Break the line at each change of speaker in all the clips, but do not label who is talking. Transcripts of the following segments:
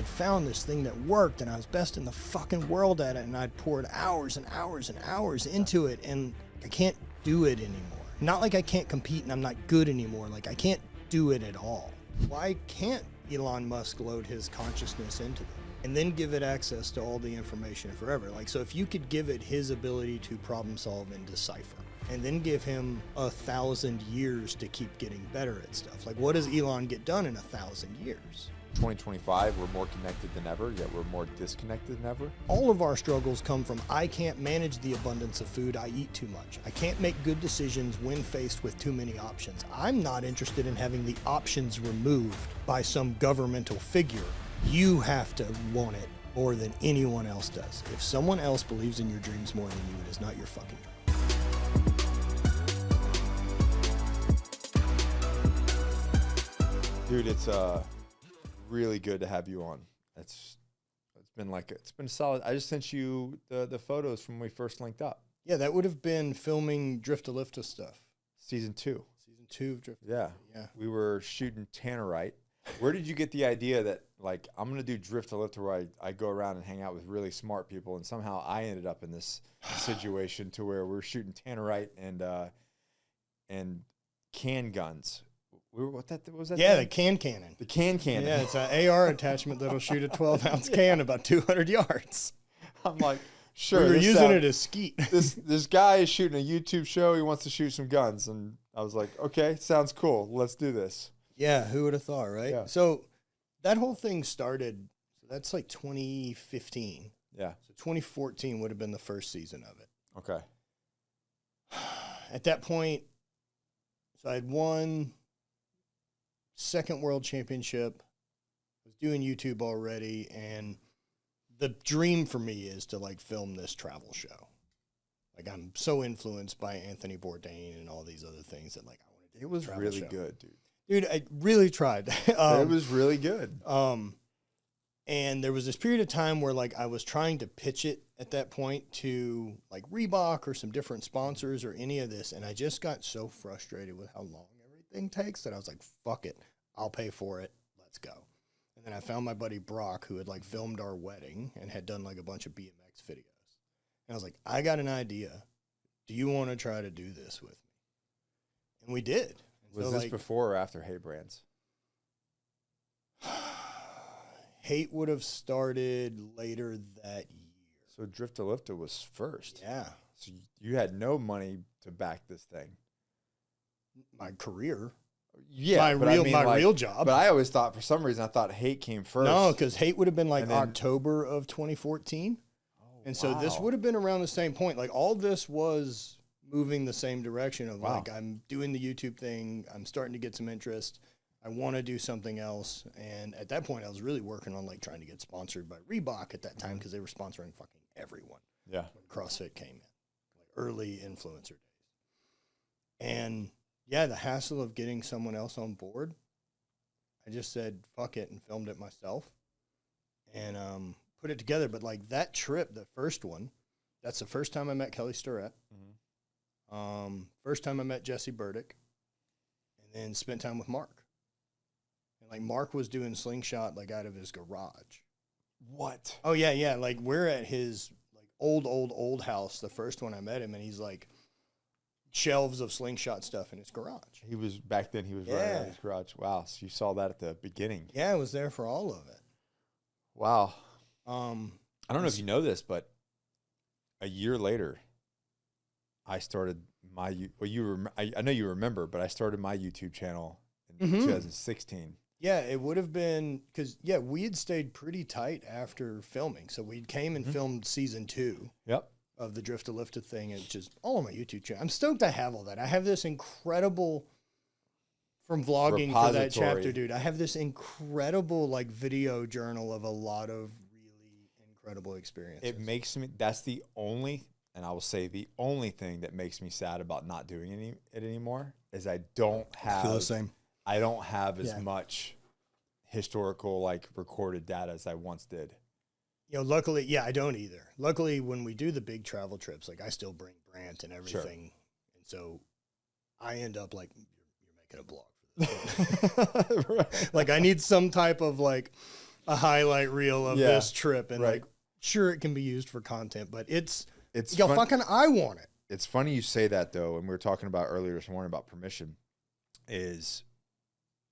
found this thing that worked and I was best in the fucking world at it, and I'd poured hours and hours and hours into it, and I can't do it anymore. Not like I can't compete and I'm not good anymore, like I can't do it at all. Why can't Elon Musk load his consciousness into them and then give it access to all the information forever? Like, so if you could give it his ability to problem solve and decipher, and then give him 1,000 years to keep getting better at stuff, like what does Elon get done in 1,000 years?
2025, we're more connected than ever, yet we're more disconnected than ever.
All of our struggles come from I can't manage the abundance of food, I eat too much. I can't make good decisions when faced with too many options. I'm not interested in having the options removed by some governmental figure. You have to want it more than anyone else does. If someone else believes in your dreams more than you, it is not your fucking dream.
Dude, it's really good to have you on. It's been solid. I just sent you the photos from when we first linked up.
Yeah, that would have been filming Drift to Lift stuff.
Season 2.
Season 2 of Drift.
Yeah.
Yeah.
We were shooting Tannerite. Where did you get the idea that, like, I'm going to do Drift to Lift where I go around and hang out with really smart people, and somehow I ended up in this situation to where we're shooting Tannerite and can guns. What was that?
Yeah,
thing?
the can cannon.
The can cannon.
Yeah, it's an AR attachment that'll shoot a 12-ounce can about 200 yards.
I'm like, sure.
We were using it as skeet.
This guy is shooting a YouTube show. He wants to shoot some guns, and I was like, okay, sounds cool. Let's do this.
Yeah, who would have thought, right?
Yeah.
So that whole thing started. So that's like 2015.
Yeah.
So 2014 would have been the first season of it.
Okay.
At that point, so I had won second World Championship, was doing YouTube already, and the dream for me is to like film this travel show. Like I'm so influenced by Anthony Bourdain and all these other things that like I want to do.
It was really good, dude.
Dude, I really tried.
It was really good.
And there was this period of time where like I was trying to pitch it at that point to like Reebok or some different sponsors or any of this, and I just got so frustrated with how long everything takes that I was like, fuck it, I'll pay for it, let's go. And then I found my buddy Brock, who had like filmed our wedding and had done like a bunch of BMX videos, and I was like, I got an idea, do you want to try to do this with me? And we did. And
Was
so,
this
like,
before or after Hey Brands?
Hate would have started later that year.
So Drift to Lift was first.
Yeah.
So you had no money to back this thing.
My career.
Yeah,
my real job.
But I always thought, for some reason, I thought Hate came first.
No, because Hate would have been like
And then-
October of 2014. And so this would have been around the same point. Like all this was moving the same direction of like, I'm doing the YouTube thing. I'm starting to get some interest. I want to do something else. And at that point I was really working on like trying to get sponsored by Reebok at that time, because they were sponsoring fucking everyone.
Yeah.
When CrossFit came in, like early influencer days. And yeah, the hassle of getting someone else on board, I just said, fuck it, and filmed it myself and put it together. But like that trip, the first one, that's the first time I met Kelly Starrett. First time I met Jesse Burdick, and then spent time with Mark. And like Mark was doing slingshot like out of his garage.
What?
Oh yeah, yeah. Like we're at his like old house, the first one I met him, and he's like shelves of slingshot stuff in his garage.
He was back then. He was right out of his garage. Wow. So you saw that at the beginning.
Yeah, I was there for all of it.
Wow. I don't know if you know this, but a year later, I started my I know you remember, but I started my YouTube channel in 2016.
Yeah, it would have been because we had stayed pretty tight after filming, so we came and filmed season 2.
Yep.
Of the Drift to Lift thing. It's just all on my YouTube channel. I'm stoked I have all that. I have this incredible, from vlogging for that chapter, dude, I have this incredible like video journal of a lot of really incredible experiences.
It makes me, that's the only, and I will say the only thing that makes me sad about not doing it anymore is I don't have,
I feel the same.
I don't have as much historical like recorded data as I once did.
You know, luckily, I don't either. Luckily, when we do the big travel trips, like I still bring Brant and everything. Sure. And so I end up like, you're making a blog for this. Like I need some type of like, a highlight reel of this trip, and
right.
like, sure, it can be used for content, but it's
fun.
fucking, I want it.
It's funny you say that though, and we were talking about earlier this morning about permission. Is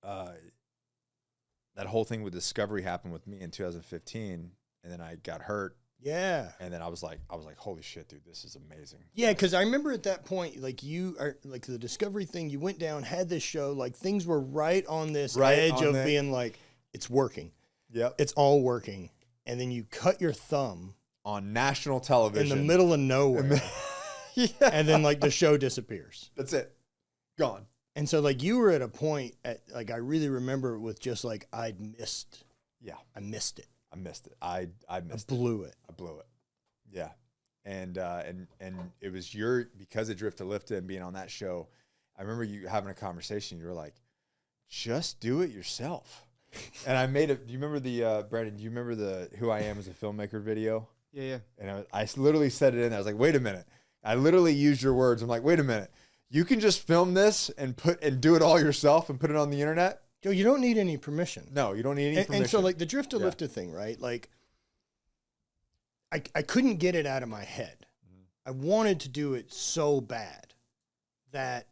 that whole thing with Discovery happened with me in 2015, and then I got hurt.
Yeah.
And then I was like, holy shit, dude, this is amazing.
Yeah, because I remember at that point, like you are like the Discovery thing, you went down, had this show, like things were right on this edge of being like, it's working.
Yep.
It's all working. And then you cut your thumb
on national television
in the middle of nowhere.
Yeah.
And then like the show disappears.
That's it. Gone.
And so like you were at a point at like, I really remember it with just like, I missed it.
I missed it. I missed it.
Blew it.
I blew it. Yeah. And it was because of Drift to Lift and being on that show, I remember you having a conversation. You were like, just do it yourself. And I made it. Do you remember Brandon, do you remember the Who I Am as a Filmmaker video?
Yeah.
And I literally said it in there. I was like, wait a minute. I literally used your words. I'm like, wait a minute. You can just film this and do it all yourself and put it on the internet?
Joe, you don't need any permission.
No, you don't need any permission.
And so like the Drift to Lift thing, right? Like I couldn't get it out of my head. I wanted to do it so bad that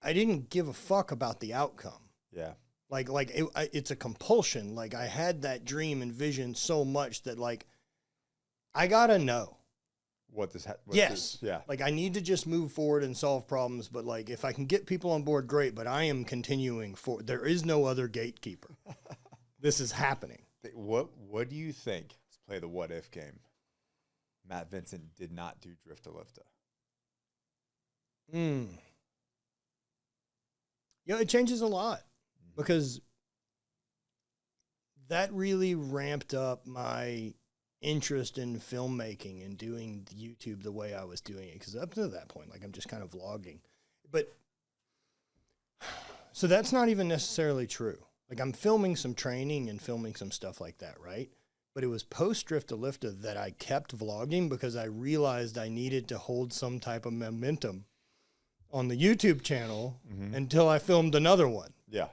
I didn't give a fuck about the outcome.
Yeah.
It's a compulsion. Like I had that dream and vision so much that like, I gotta know.
Yeah.
Like I need to just move forward and solve problems. But like, if I can get people on board, great. But I am continuing there is no other gatekeeper. This is happening.
What do you think? Let's play the what if game. Matt Vincent did not do Drift to Lift.
Yeah, it changes a lot because that really ramped up my interest in filmmaking and doing YouTube the way I was doing it. Because up to that point, like I'm just kind of vlogging. But so that's not even necessarily true. Like I'm filming some training and filming some stuff like that, right? But it was post Drift to Lift that I kept vlogging because I realized I needed to hold some type of momentum on the YouTube channel until I filmed another one.
Yeah.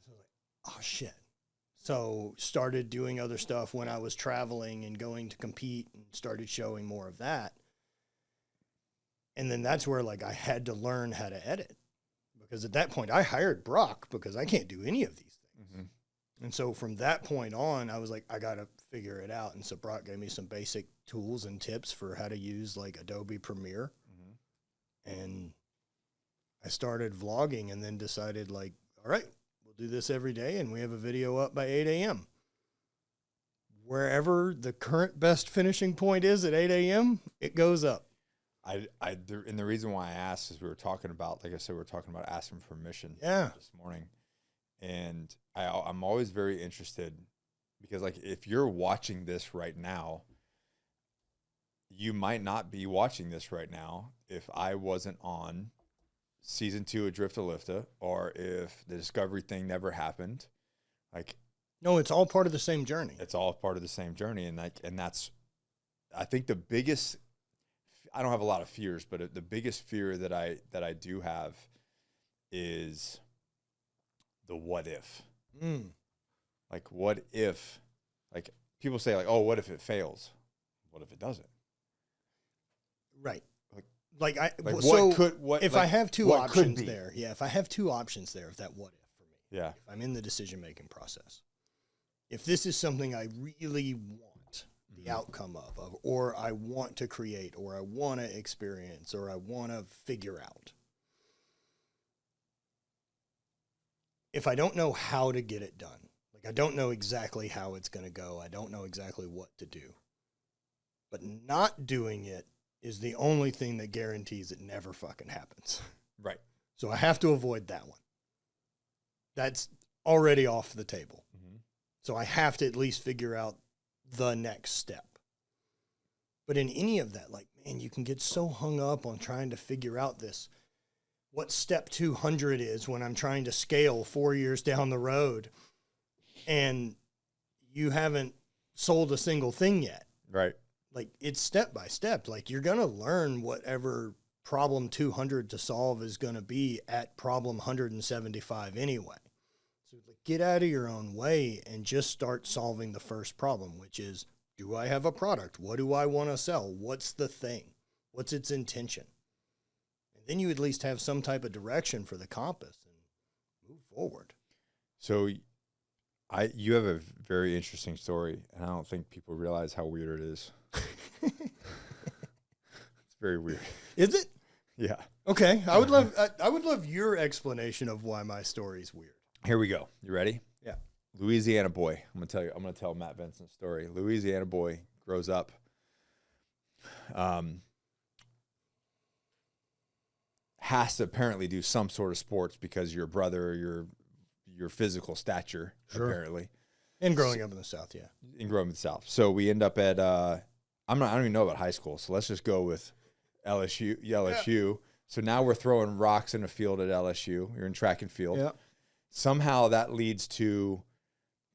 So like, oh shit. So started doing other stuff when I was traveling and going to compete and started showing more of that. And then that's where like I had to learn how to edit because at that point I hired Brock because I can't do any of these things. And so from that point on, I was like, I got to figure it out. And so Brock gave me some basic tools and tips for how to use like Adobe Premiere. And I started vlogging and then decided like, all right, we'll do this every day. And we have a video up by 8 a.m. Wherever the current best finishing point is at 8 a.m., it goes up.
And the reason why I asked is we were talking about, like I said, we were talking about asking permission this morning. And I'm always very interested because like if you're watching this right now, you might not be watching this right now if I wasn't on season 2 of Drift to Lift, or if the Discovery thing never happened. Like,
no, it's all part of the same journey.
It's all part of the same journey. And that's, I think the biggest, I don't have a lot of fears, but the biggest fear that I do have is the what if. Like, what if, like people say like, oh, what if it fails? What if it doesn't?
Right.
If
I have two options there, if I have two options there of that what if for me, if I'm in the decision-making process, if this is something I really want the outcome of, or I want to create, or I want to experience, or I want to figure out, if I don't know how to get it done, like I don't know exactly how it's going to go, I don't know exactly what to do, but not doing it is the only thing that guarantees it never fucking happens.
Right.
So I have to avoid that one. That's already off the table. So I have to at least figure out the next step. But in any of that, like, man, you can get so hung up on trying to figure out what step 200 is when I'm trying to scale 4 years down the road and you haven't sold a single thing yet.
Right.
Like it's step by step. Like you're going to learn whatever problem 200 to solve is going to be at problem 175 anyway. So like get out of your own way and just start solving the first problem, which is, do I have a product? What do I want to sell? What's the thing? What's its intention? And then you at least have some type of direction for the compass and move forward.
So you have a very interesting story, and I don't think people realize how weird it is. It's very weird.
Is it?
Yeah.
Okay. I would love your explanation of why my story is weird.
Here we go. You ready?
Yeah.
Louisiana boy. I'm gonna tell Matt Vincent's story. Louisiana boy grows up. Has to apparently do some sort of sports because your brother, your physical stature,
Sure.
apparently.
And growing up in the South, yeah.
And growing up in the South. So we end up at I don't even know about high school, so let's just go with LSU.
Yeah.
So now we're throwing rocks in a field at LSU. You're in track and field.
Yeah.
Somehow that leads to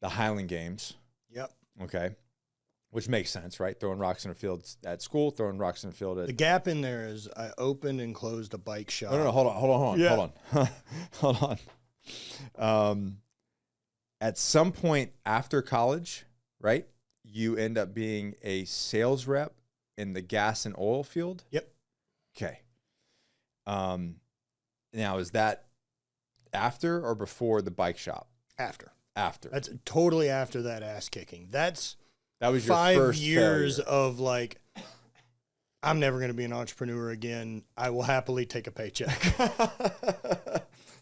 the Highland Games.
Yep.
Okay. Which makes sense, right? Throwing rocks in a field at school, throwing rocks in a field at...
The gap in there is I opened and closed a bike shop.
No, hold on.
Yeah.
Hold on. At some point after college, right, you end up being a sales rep in the gas and oil field?
Yep.
Okay. Now, is that after or before the bike shop?
After.
After.
That's totally after that ass kicking. That
was your
5
first
years
failure.
of like, I'm never going to be an entrepreneur again. I will happily take a paycheck.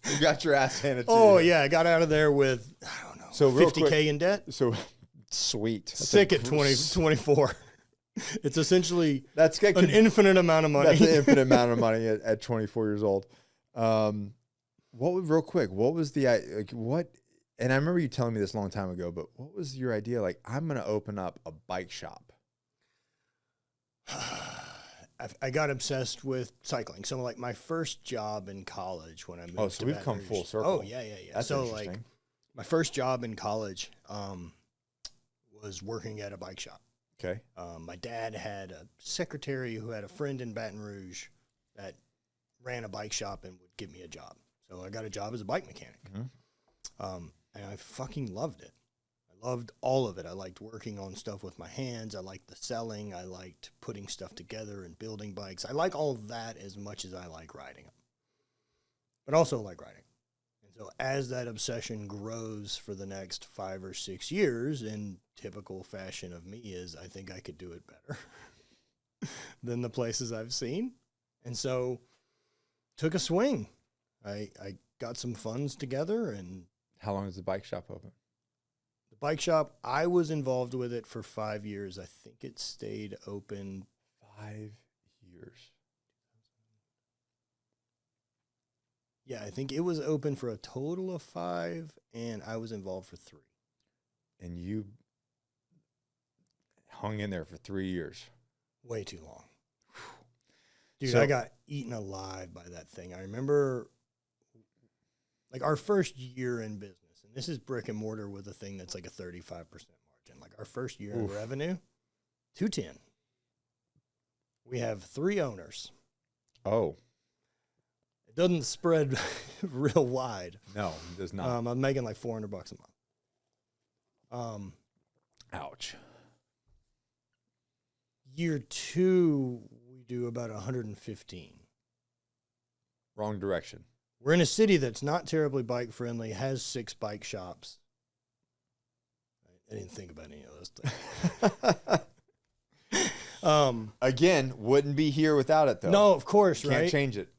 You got your ass handed to
Oh,
you.
yeah. I got out of there with, I don't know,
So real
50K
quick-
in debt.
So, sweet. That's
Sick
a
at 24. It's essentially
That's
an infinite amount of money.
That's an infinite amount of money at 24 years old. Real quick, what was the, like, what, and I remember you telling me this a long time ago, but what was your idea? Like, I'm going to open up a bike shop.
I got obsessed with cycling. So, like, my first job in college when I moved
Oh, so
to
we've
Baton
come
Rouge-
full circle.
Oh, yeah.
That's
so,
interesting.
like, my first job in college was working at a bike shop.
Okay.
My dad had a secretary who had a friend in Baton Rouge that ran a bike shop and would give me a job. So I got a job as a bike mechanic.
Mm-hmm.
And I fucking loved it. I loved all of it. I liked working on stuff with my hands. I liked the selling. I liked putting stuff together and building bikes. I like all of that as much as I like riding them. But also like riding. And so as that obsession grows for the next 5 or 6 years, in typical fashion of me is I think I could do it better than the places I've seen. And so took a swing. I got some funds together, and
How long is the bike shop open?
the bike shop, I was involved with it for 5 years. I think it stayed open.
5 years.
Yeah, I think it was open for a total of 5, and I was involved for 3.
And you hung in there for 3 years.
Way too long. Dude,
So-
I got eaten alive by that thing. I remember, like, our first year in business, and this is brick and mortar with a thing that's like a 35% margin. Like, our first year in
Oof.
revenue, 210. We have 3 owners.
Oh,
It doesn't spread real wide.
no, it does not.
I'm making like $400 a month.
Ouch.
Year 2, we do about 115.
Wrong direction.
We're in a city that's not terribly bike friendly, has 6 bike shops. I didn't think about any of those things.
Again, wouldn't be here without it, though.
No, of course,
Can't
right?
change it.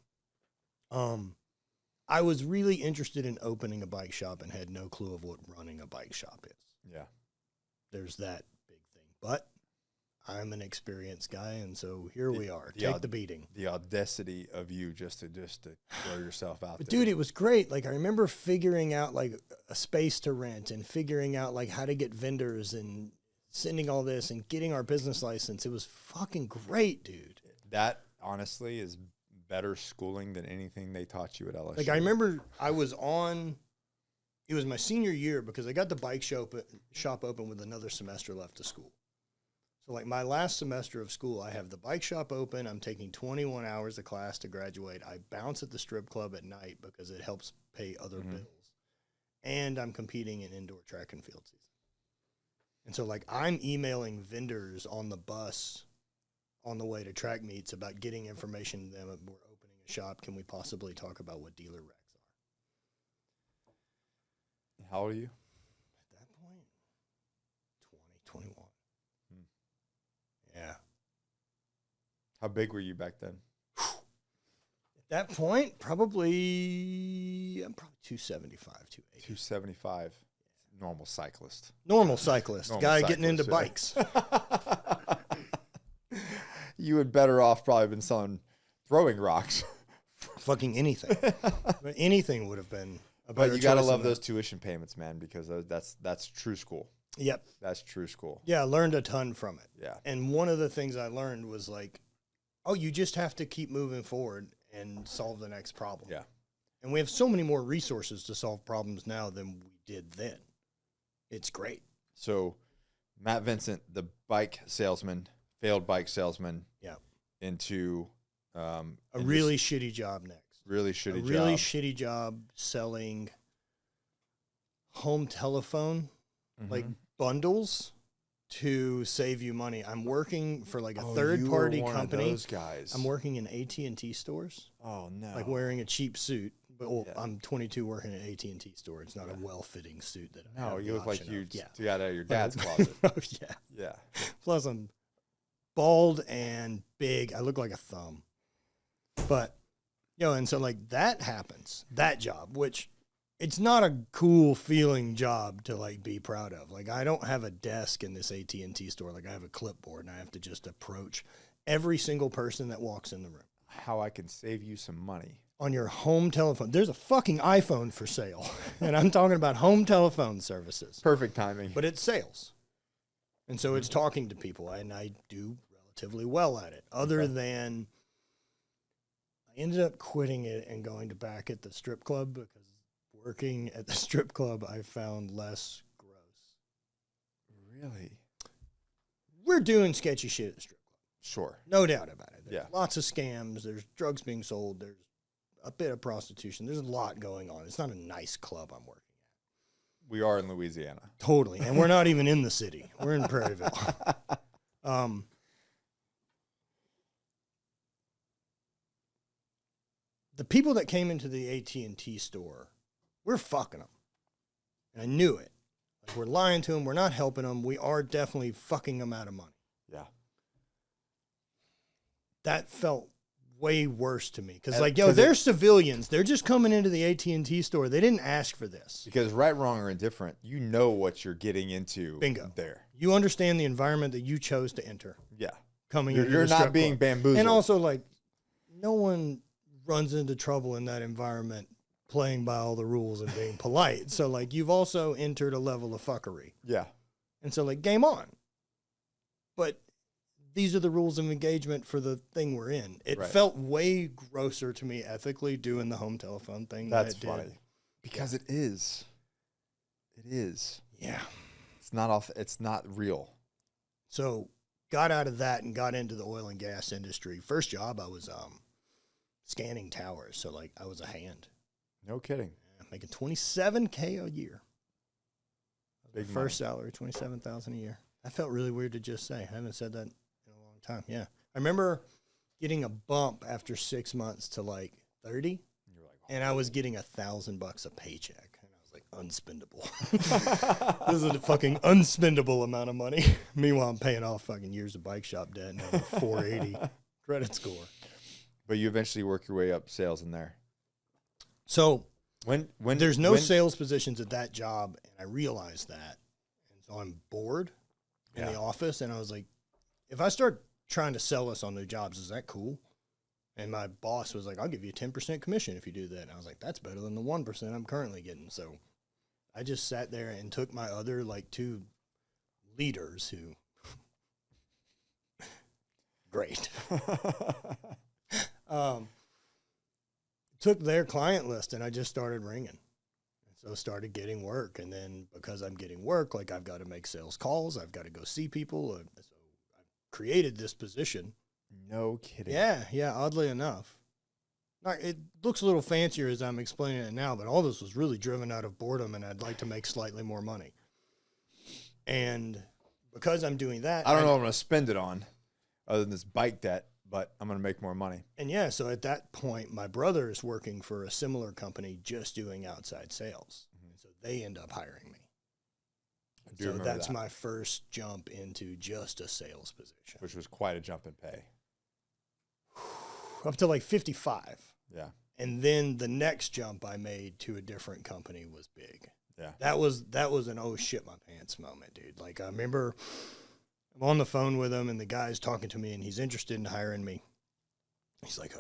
I was really interested in opening a bike shop and had no clue of what running a bike shop is.
Yeah.
There's that big thing. But I'm an experienced guy, and so here we are.
the
Take
odd-
the beating.
The audacity of you just to throw yourself out
But
there.
dude, it was great. Like, I remember figuring out like a space to rent and figuring out like how to get vendors and sending all this and getting our business license. It was fucking great, dude.
That, honestly, is better schooling than anything they taught you at LSU.
Like, I remember I was on, it was my senior year because I got the bike shop open with another semester left of school. So, like, my last semester of school, I have the bike shop open. I'm taking 21 hours of class to graduate. I bounce at the strip club at night because it helps pay other bills. and I'm competing in indoor track and field season. And so, like, I'm emailing vendors on the bus on the way to track meets about getting information to them. We're opening a shop. Can we possibly talk about what dealer regs are?
How old are you?
At that point, 20, 21. Yeah.
How big were you back then?
At that point, I'm probably 275, 280.
275. Normal cyclist.
Normal cyclist.
Normal
Guy
cyclist,
getting into
yeah.
bikes.
You would better off probably been selling throwing rocks.
Fucking anything. But anything would have been a better
But you got to
choice
love
than
those
that.
tuition payments, man, because that's true school.
Yep.
That's true school.
Yeah, I learned a ton from it.
Yeah.
And one of the things I learned was like, oh, you just have to keep moving forward and solve the next problem.
Yeah.
And we have so many more resources to solve problems now than we did then. It's great.
So, Matt Vincent, the bike salesman, failed bike salesman,
Yeah.
into
A really shitty job next.
really shitty
A really
job.
shitty job selling home telephone, like bundles to save you money. I'm working for like a third-party company.
Those guys.
I'm working in AT&T stores,
Oh no.
like wearing a cheap suit. But
Yeah.
I'm 22 working at AT&T store. It's not a well-fitting suit that I
No,
have
you
the
look like
option
you
of. Yeah.
got out of your dad's closet.
Oh, yeah.
Yeah.
Plus, I'm bald and big. I look like a thumb. But, and so, like, that happens, that job, which it's not a cool feeling job to, like, be proud of. Like, I don't have a desk in this AT&T store. Like, I have a clipboard, and I have to just approach every single person that walks in the room.
How I can save you some money.
On your home telephone. There's a fucking iPhone for sale. And I'm talking about home telephone services.
Perfect timing.
But it's sales. And so it's talking to people, and I do relatively well at it. Other than I ended up quitting it and going to back at the strip club because working at the strip club I found less gross.
Really?
We're doing sketchy shit at the strip club.
Sure.
No doubt about it. There's
Yeah.
lots of scams. There's drugs being sold. There's a bit of prostitution. There's a lot going on. It's not a nice club I'm working at.
We are in Louisiana.
Totally. And we're not even in the city. We're in Prairieville. The people that came into the AT&T store, we're fucking them. And I knew it. Like, we're lying to them. We're not helping them. We are definitely fucking them out of money.
Yeah.
That felt way worse to me. Because,
And-
like, they're civilians. They're just coming into the AT&T store. They didn't ask for this.
Because right, wrong, or indifferent, you know what you're getting into.
Bingo.
There.
You understand the environment that you chose to enter.
Yeah.
Coming
You're,
into
you're
the
not
strip
being
club.
bamboozled.
And also, like, no one runs into trouble in that environment playing by all the rules and being polite. So, like, you've also entered a level of fuckery.
Yeah.
And so, like, game on. But these are the rules of engagement for the thing we're in. It
Right.
felt way grosser to me ethically doing the home telephone thing.
That's
than it
funny.
did.
Because it is. It is.
Yeah.
It's not off. It's not real.
So got out of that and got into the oil and gas industry. First job, I was scanning towers. So, like, I was a hand.
No kidding.
Making $27K a year.
Big
First salary, $27,000 a year. That felt really weird to just say. I haven't said that in a long time. Yeah. I remember getting a bump after 6 months to like 30.
You're like,
And I was getting $1,000 a paycheck. And I was like, unspendable. This is a fucking unspendable amount of money. Meanwhile, I'm paying off fucking years of bike shop debt and I have a 480 credit score.
But you eventually work your way up sales in there.
So
When
there's no sales positions at that job, and I realized that. And so I'm bored in the office, and I was like, if I start trying to sell us on new jobs, is that cool? And my boss was like, I'll give you a 10% commission if you do that. And I was like, that's better than the 1% I'm currently getting. So I just sat there and took my other, like, 2 leaders who, great. Took their client list and I just started ringing. And so started getting work. And then because I'm getting work, like, I've got to make sales calls. I've got to go see people. So I created this position.
No kidding.
Yeah, oddly enough. It looks a little fancier as I'm explaining it now, but all this was really driven out of boredom, and I'd like to make slightly more money. And because I'm doing that,
I don't know what I'm going to spend it on other than this bike debt, but I'm going to make more money.
And yeah, so at that point, my brother is working for a similar company just doing outside sales. Mm-hmm. So they end up hiring me. So that's my first jump into just a sales position.
Which was quite a jump in pay.
Up to like 55.
Yeah.
And then the next jump I made to a different company was big.
Yeah.
That was an oh shit my pants moment, dude. Like I remember I'm on the phone with him and the guy's talking to me and he's interested in hiring me. He's like,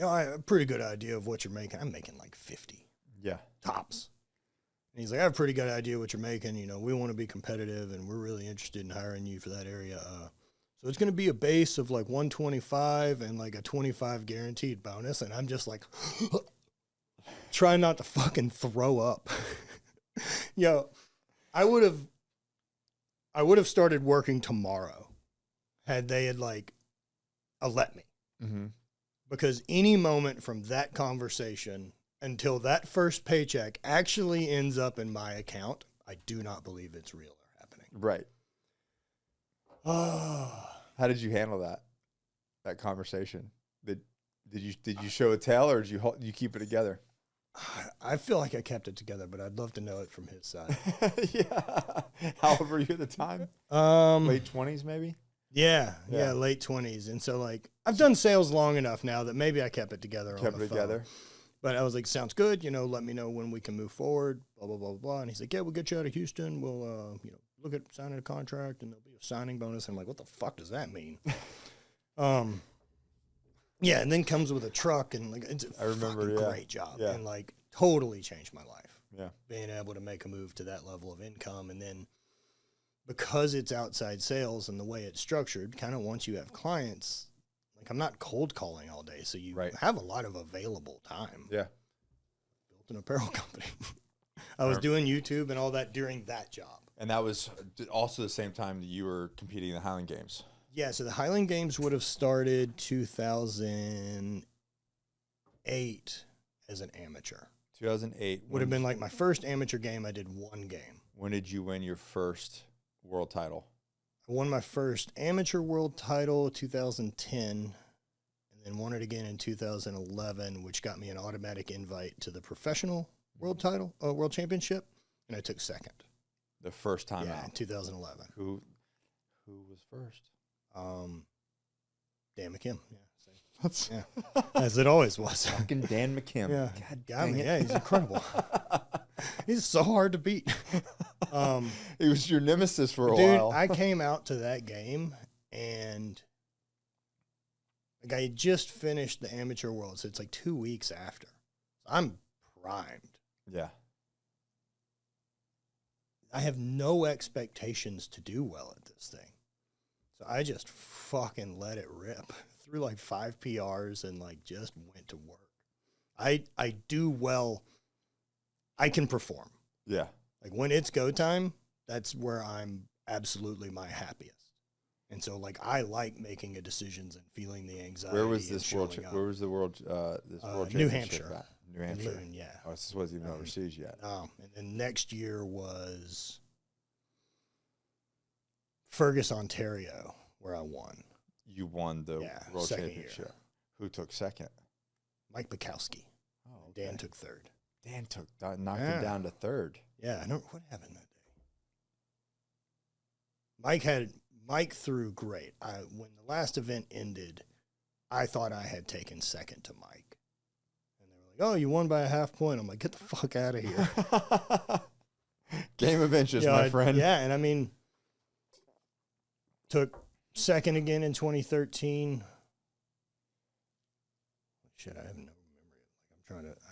I have a pretty good idea of what you're making. I'm making like 50.
Yeah.
Tops. And he's like, I have a pretty good idea what you're making. You know, we want to be competitive and we're really interested in hiring you for that area. So it's going to be a base of like 125 and like a 25 guaranteed bonus. And I'm just like, trying not to fucking throw up. Yo, I would have started working tomorrow had they had like let me.
Mm-hmm.
Because any moment from that conversation until that first paycheck actually ends up in my account, I do not believe it's real or happening.
Right. How did you handle that conversation? Did you show a tail, or did you keep it together?
I feel like I kept it together, but I'd love to know it from his side.
Yeah. How old were you at the time? Late 20s, maybe?
Yeah, late 20s. And so, like, I've done sales long enough now that maybe I kept it together.
Kept it together.
But I was like, sounds good. You know, let me know when we can move forward, blah, blah, blah, blah. And he's like, yeah, we'll get you out of Houston. We'll, look at signing a contract, and there'll be a signing bonus. And I'm like, what the fuck does that mean? Yeah, and then comes with a truck, and like it's a great job, and like totally changed my life.
Yeah, being
able to make a move to that level of income, and then because it's outside sales and the way it's structured, kind of once you have clients, like I'm not cold calling all day, so you have a lot of available time.
Yeah,
built an apparel company. I was doing YouTube and all that during that job.
And that was also the same time that you were competing in the Highland Games.
Yeah, so the Highland Games would have started 2008 as an amateur.
2008.
Would have been like my first amateur game. I did one game.
When did you win your first world title?
I won my first amateur world title 2010, and then won it again in 2011, which got me an automatic invite to the professional world championship, and I took second.
The first time out?
Yeah, in 2011.
Who was first?
Dan McKim. Yeah, as it always was.
Fucking Dan McKim.
Yeah,
God
dang it. Yeah, he's incredible. He's so hard to beat.
He was your nemesis for a while.
I came out to that game, and like I had just finished the amateur world, so it's like 2 weeks after. I'm primed.
Yeah.
I have no expectations to do well at this thing. So I just fucking let it rip. Threw like 5 PRs and like just went to work. I do well. I can perform.
Yeah.
Like when it's go time, that's where I'm absolutely my happiest. And so like I like making decisions and feeling the anxiety.
Where was this world? Where was the world? This world
New Hampshire.
At? New Hampshire.
Moon, yeah.
Oh, this wasn't even overseas yet.
And then next year was Fergus, Ontario, where I won.
You won the world championship.
Year.
Who took second?
Mike Bukowski.
Oh, okay.
Dan took third.
Dan knocked him down to third.
Yeah, I don't. What happened that day? Mike threw great. When the last event ended, I thought I had taken second to Mike, and they were like, "Oh, you won by a half point." I'm like, "Get the fuck out of here."
Game of inches, my friend.
Yeah, and I mean, took second again in 2013. Shit, I have no memory.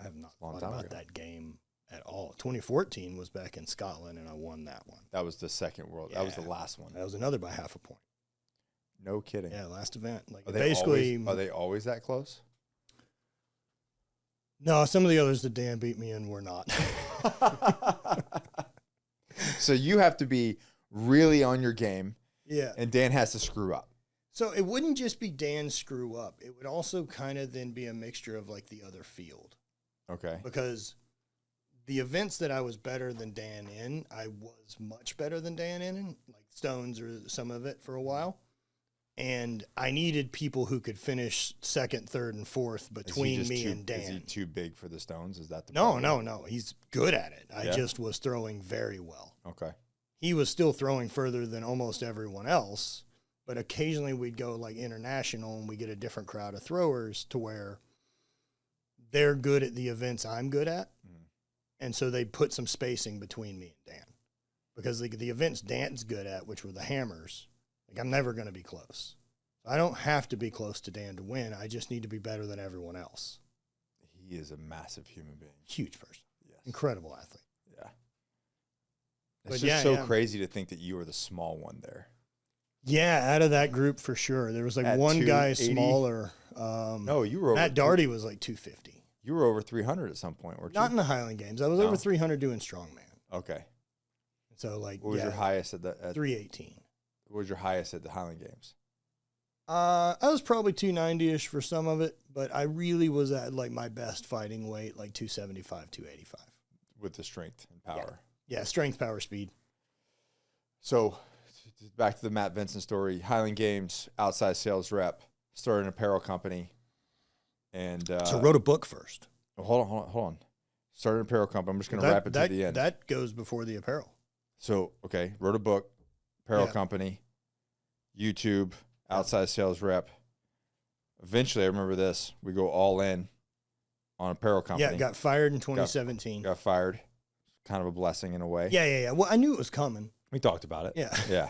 I have not thought about that game at all. 2014 was back in Scotland, and I won that one.
That was the second world. Yeah. That was the last one.
That was another by half a point.
No kidding.
Yeah, last event. Like
are they always that close?
No, some of the others that Dan beat me in were not.
So you have to be really on your game.
Yeah.
And Dan has to screw up.
So it wouldn't just be Dan's screw up. It would also kind of then be a mixture of like the other field.
Okay.
Because the events that I was better than Dan in, I was much better than Dan in, like Stones or some of it for a while. And I needed people who could finish second, third, and fourth between me and Dan.
Is he too big for the Stones? Is that the
No,
problem?
no. He's good at it. I just was throwing very well.
Okay.
He was still throwing further than almost everyone else, but occasionally we'd go like international and we get a different crowd of throwers to where they're good at the events I'm good at. And so they put some spacing between me and Dan because the events Dan's good at, which were the hammers, like I'm never going to be close. I don't have to be close to Dan to win. I just need to be better than everyone else.
He is a massive human being.
Huge person.
Yes.
Incredible athlete.
Yeah.
But
It's just so crazy to think that you were the small one there.
Yeah, out of that group for sure. There was like
At
one guy
280?
smaller.
No, you were over.
Matt Darty was like 250.
You were over 300 at some point, weren't you?
Not in the Highland Games. I was over 300 doing strongman.
Okay.
So like,
What was your highest at the?
318.
What was your highest at the Highland Games?
I was probably 290-ish for some of it, but I really was at like my best fighting weight, like 275, 285.
With the strength and power.
Yeah, strength, power, speed.
So, back to the Matt Vincent story. Highland Games, outside sales rep, started an apparel company, and
so wrote a book first.
Oh, hold on. Started an apparel company. I'm just going to wrap it to the end.
That goes before the apparel.
So, okay, wrote a book, apparel company, YouTube, outside sales rep. Eventually, I remember this. We go all in on apparel company.
Yeah, got fired in 2017.
Got fired. Kind of a blessing in a way.
Yeah. Well, I knew it was coming.
We talked about it.
Yeah.
Yeah.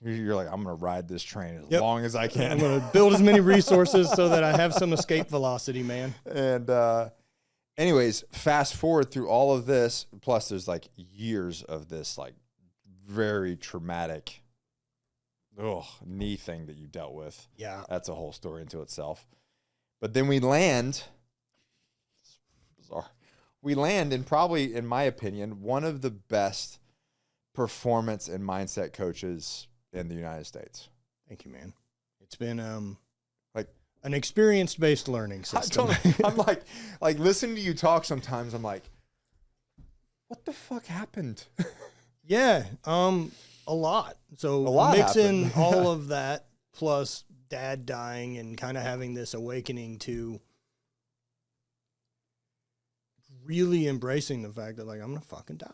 You're like, I'm going to ride this train as long as I can.
I'm going to build as many resources so that I have some escape velocity, man.
And anyways, fast forward through all of this. Plus, there's like years of this like very traumatic knee thing that you dealt with.
Yeah.
That's a whole story into itself. But then we land. It's bizarre. We land in probably, in my opinion, one of the best performance and mindset coaches in the United States.
Thank you, man. It's been
like
an experience-based learning system.
I'm like listening to you talk sometimes. I'm like, what the fuck happened?
Yeah, a lot. So
A lot
mixing
happened.
all of that plus dad dying and kind of having this awakening to really embracing the fact that like I'm gonna fucking die.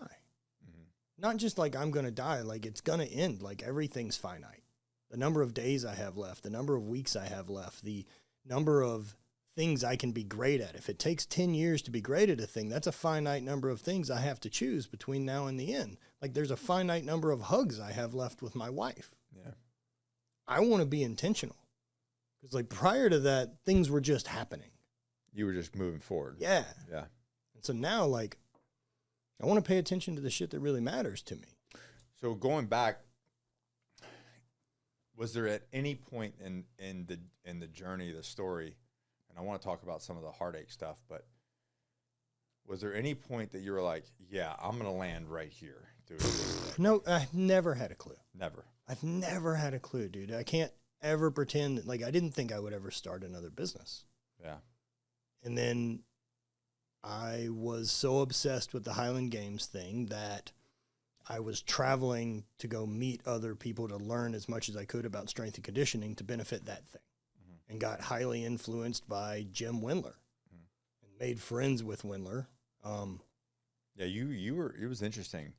Mm-hmm. Not just like I'm gonna die, like it's gonna end. Like everything's finite. The number of days I have left, the number of weeks I have left, the number of things I can be great at. If it takes 10 years to be great at a thing, that's a finite number of things I have to choose between now and the end. Like there's a finite number of hugs I have left with my wife.
Yeah.
I want to be intentional. Because like prior to that, things were just happening.
You were just moving forward.
Yeah.
Yeah.
And so now like I want to pay attention to the shit that really matters to me.
So going back, was there at any point in the journey, the story, and I want to talk about some of the heartache stuff, but was there any point that you were like, yeah, I'm going to land right here?
No, I've never had a clue.
Never.
I've never had a clue, dude. I can't ever pretend that, like, I didn't think I would ever start another business.
Yeah.
And then I was so obsessed with the Highland Games thing that I was traveling to go meet other people to learn as much as I could about strength and conditioning to benefit that thing. Mm-hmm. And got highly influenced by Jim Wendler and made friends with Wendler.
Yeah, you were, it was interesting.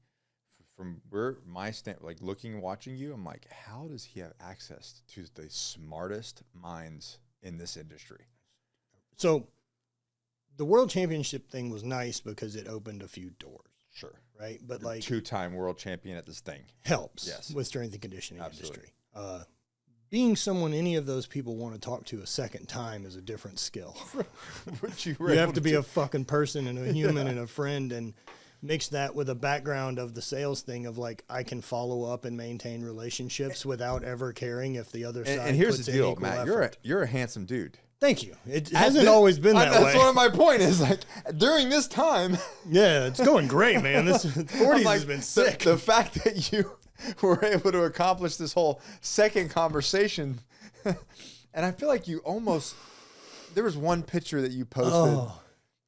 From where my stand, like looking and watching you, I'm like, how does he have access to the smartest minds in this industry?
So the World Championship thing was nice because it opened a few doors.
Sure.
Right? But like
two-time world champion at this thing.
Helps
Yes.
with strength and conditioning
Absolutely.
industry. Being someone any of those people want to talk to a second time is a different skill.
Which
You have to be a fucking person and a human and a friend, and mix that with a background of the sales thing of like, I can follow up and maintain relationships without ever caring if the other side
and here's
puts
the
in
deal,
equal
Matt.
effort.
You're a handsome dude.
Thank you. It hasn't always been that way.
That's one of my point is like during this time.
Yeah, it's going great, man. This 40s has been sick.
The fact that you were able to accomplish this whole second conversation And I feel like you almost, there was one picture that you posted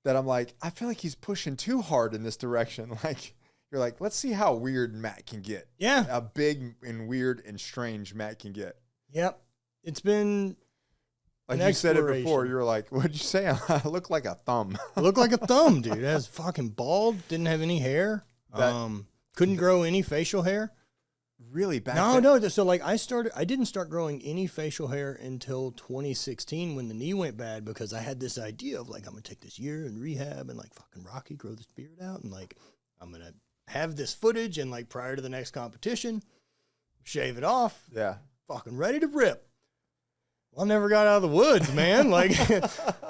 that I'm like, I feel like he's pushing too hard in this direction. Like, you're like, let's see how weird Matt can get.
Yeah.
How big and weird and strange Matt can get.
Yep. It's been
like you said it before. You were like, what'd you say? I look like a thumb.
I look like a thumb, dude. I was fucking bald. Didn't have any hair. Couldn't grow any facial hair.
Really bad.
No. So like I didn't start growing any facial hair until 2016 when the knee went bad, because I had this idea of like, I'm going to take this year in rehab and like fucking Rocky grow this beard out. And like, I'm going to have this footage and like prior to the next competition, shave it off.
Yeah.
Fucking ready to rip. Well, I never got out of the woods, man. Like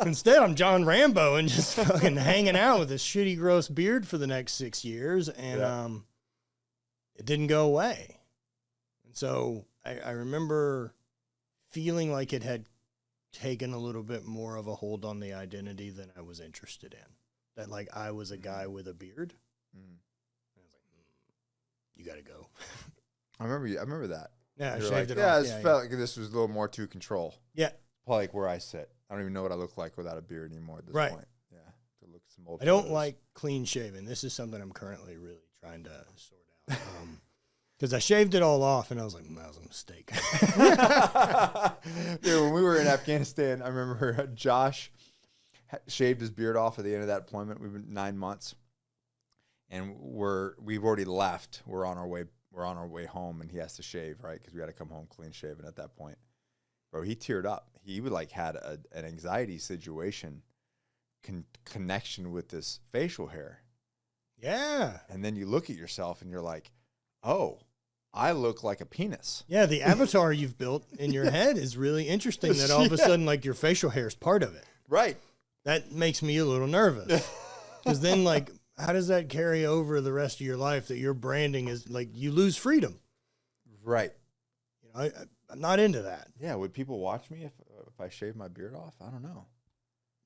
instead I'm John Rambo and just fucking hanging out with this shitty, gross beard for the next 6 years. And, it didn't go away. And so I remember feeling like it had taken a little bit more of a hold on the identity than I was interested in. That like I was a guy with a beard. I was like, you got to go.
I remember that.
Yeah, I
You're
shaved
like,
it off.
I just felt like this was a little more to control.
Yeah.
Probably like where I sit. I don't even know what I look like without a beard anymore at this point. Yeah. To look some old
I don't
photos.
like clean shaven. This is something I'm currently really trying to sort out. Because I shaved it all off, and I was like, that was a mistake.
Dude, when we were in Afghanistan, I remember Josh shaved his beard off at the end of that deployment. We've been 9 months, and we've already left. We're on our way home, and he has to shave, right? Because we had to come home clean shaven at that point. Bro, he teared up. He would like had an anxiety situation connection with this facial hair.
Yeah.
And then you look at yourself, and you're like, oh, I look like a penis.
Yeah, the avatar you've built in your head is really interesting, that all of a sudden, like, your facial hair is part of it.
Right.
That makes me a little nervous. Because then, like, how does that carry over the rest of your life, that your branding is, like, you lose freedom?
Right.
You know, I'm not into that.
Yeah, would people watch me if I shave my beard off? I don't know.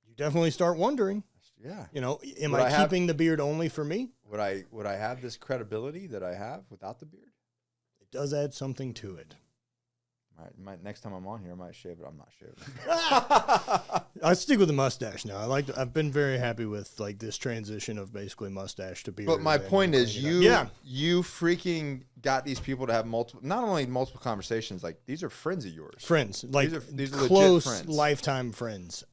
You definitely start wondering.
Yeah.
You know, am I keeping the beard only for me?
Would I have this credibility that I have without the beard?
It does add something to it.
Next time I'm on here, I might shave it. I'm not shaving.
I stick with the mustache now. I've been very happy with like this transition of basically mustache to beard.
But my point is, you freaking got these people to have not only multiple conversations. Like these are friends of yours.
Friends, like
these are
close
legit friends.
lifetime friends.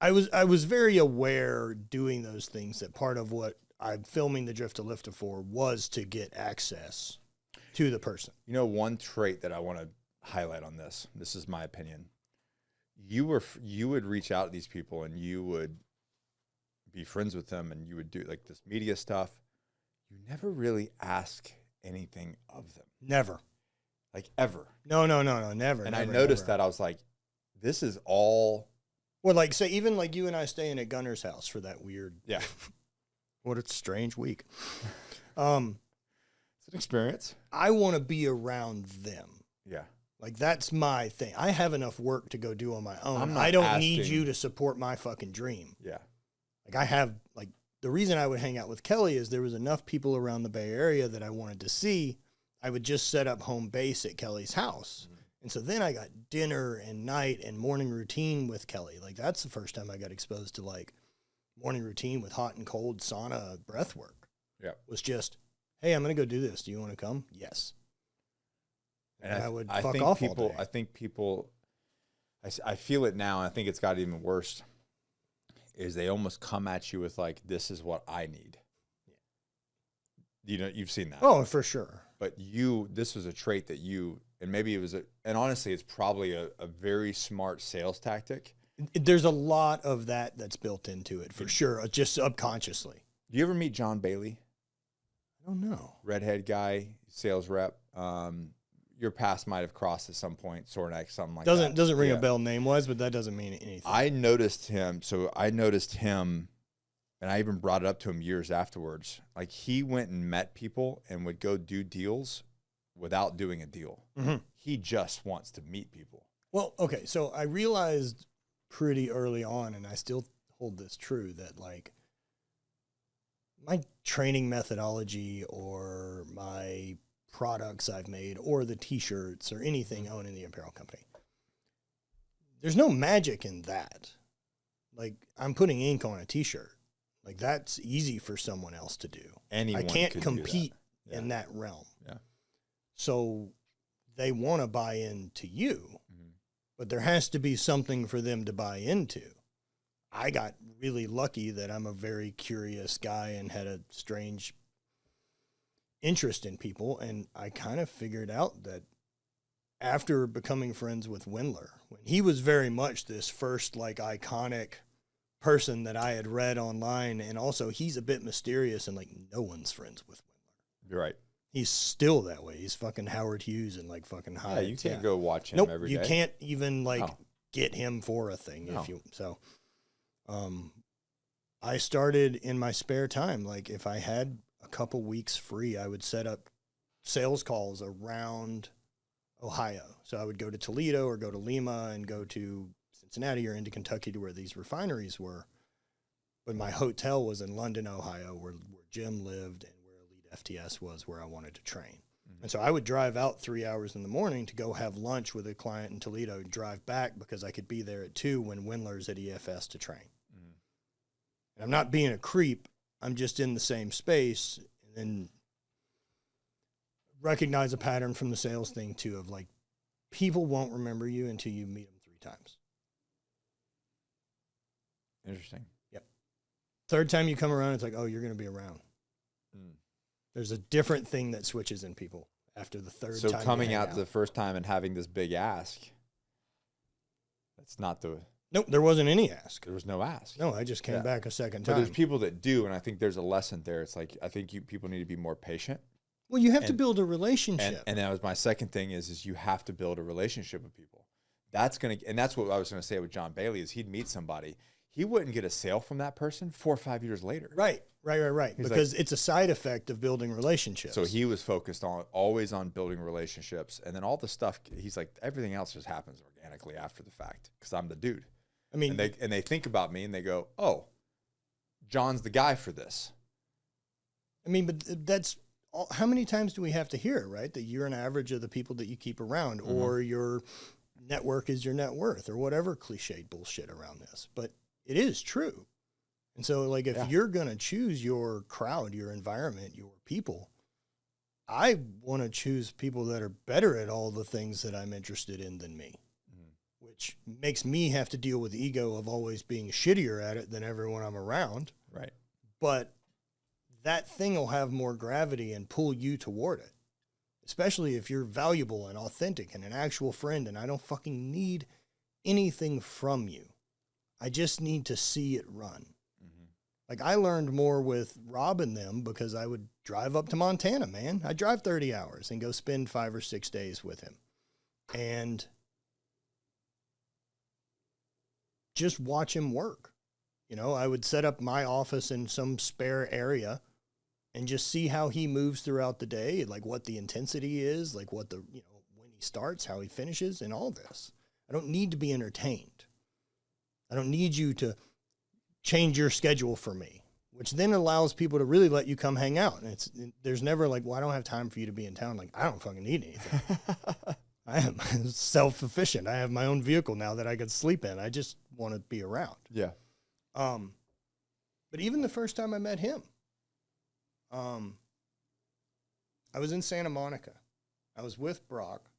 I was very aware doing those things that part of what I'm filming the Drift to Lifter for was to get access to the person.
You know, one trait that I want to highlight on this is my opinion. You would reach out to these people and you would be friends with them and you would do like this media stuff. You never really ask anything of them.
Never.
Like ever.
No, never.
And I noticed that I was like, this is all.
Well, like say even like you and I staying at Gunner's house for that weird.
Yeah.
What a strange week.
It's an experience.
I want to be around them.
Yeah.
Like, that's my thing. I have enough work to go do on my own.
I
don't need you to support my fucking dream.
Yeah.
Like, I have, like, the reason I would hang out with Kelly is there was enough people around the Bay Area that I wanted to see. I would just set up home base at Kelly's house. Mm-hmm. And so then I got dinner and night and morning routine with Kelly. Like, that's the first time I got exposed to, like, morning routine with hot and cold sauna breath work.
Yeah.
Was just, hey, I'm going to go do this. Do you want to come? Yes. And I would fuck
think
off
people,
all day.
I think people, I feel it now, and I think it's got even worse, is they almost come at you with like, this is what I need. Yeah. You know, you've seen that.
Oh, for sure.
But this was a trait that and maybe it was and honestly, it's probably a very smart sales tactic.
There's a lot of that's built into it, for sure, just subconsciously.
Do you ever meet John Bailey?
I don't know.
Redhead guy, sales rep. Your paths might have crossed at some point, Sornak, something like
that. Doesn't ring
a
bell name-wise, but that doesn't mean anything.
I noticed him, and I even brought it up to him years afterwards. Like, he went and met people and would go do deals without doing a deal. Mm-hmm. He just wants to meet people.
Well, okay, so I realized pretty early on, and I still hold this true, that, like, my training methodology or my products I've made or the t-shirts or anything owning the apparel company. There's no magic in that. Like, I'm putting ink on a t-shirt. Like, that's easy for someone else to do.
Anyone
I can't
could
compete
do that.
in that realm.
Yeah.
So they want to buy into you, but there has to be something for them to buy into. I got really lucky that I'm a very curious guy and had a strange interest in people. And I kind of figured out that after becoming friends with Wendler, when he was very much this first like iconic person that I had read online, and also he's a bit mysterious and like no one's friends with Wendler.
You're right.
He's still that way. He's fucking Howard Hughes and like fucking high.
Yeah, you can't go watch him
nope,
every day.
you can't even like
No.
get him for a thing
No.
if you so. I started in my spare time. Like if I had a couple weeks free, I would set up sales calls around Ohio. So I would go to Toledo or go to Lima and go to Cincinnati or into Kentucky to where these refineries were. But my hotel was in London, Ohio, where Jim lived and where Elite FTS was, where I wanted to train. And so I would drive out 3 hours in the morning to go have lunch with a client in Toledo and drive back because I could be there at 2 when Wendler's at EFS to train. And I'm not being a creep. I'm just in the same space, and then recognize a pattern from the sales thing too of like, people won't remember you until you meet them 3 times.
Interesting.
Yep. Third time you come around, it's like, oh, you're going to be around. There's a different thing that switches in people after the third time.
So coming out the first time and having this big ask, that's not the...
Nope, there wasn't any ask.
There was no ask.
No, I just came back a second
But
time.
there's people that do, and I think there's a lesson there. It's like, I think people need to be more patient.
Well, you have to build a relationship.
And that was my second thing is you have to build a relationship with people. That's what I was going to say with John Bailey is he'd meet somebody. He wouldn't get a sale from that person 4 or 5 years later.
Right.
He's
because it's a side effect of building relationships.
So he was focused always on building relationships. And then all the stuff, he's like, everything else just happens organically after the fact because I'm the dude.
I mean,
and they think about me and they go, oh, John's the guy for this.
I mean, but that's how many times do we have to hear it, right? That you're an average of the people that you keep around, or your network is your net worth, or whatever cliched bullshit around this. But it is true. And so, like, if you're going to choose your crowd, your environment, your people, I want to choose people that are better at all the things that I'm interested in than me, which makes me have to deal with the ego of always being shittier at it than everyone I'm around.
Right.
But that thing will have more gravity and pull you toward it, especially if you're valuable and authentic and an actual friend, and I don't fucking need anything from you. I just need to see it run. Like, I learned more with Rob and them because I would drive up to Montana, man. I'd drive 30 hours and go spend 5 or 6 days with him and just watch him work. You know, I would set up my office in some spare area and just see how he moves throughout the day, like what the intensity is, like what the, you know, when he starts, how he finishes, and all this. I don't need to be entertained. I don't need you to change your schedule for me, which then allows people to really let you come hang out. And there's never like, well, I don't have time for you to be in town. Like, I don't fucking need anything. I am self-sufficient. I have my own vehicle now that I could sleep in. I just want to be around.
Yeah.
But even the first time I met him, I was in Santa Monica. I was with Brock.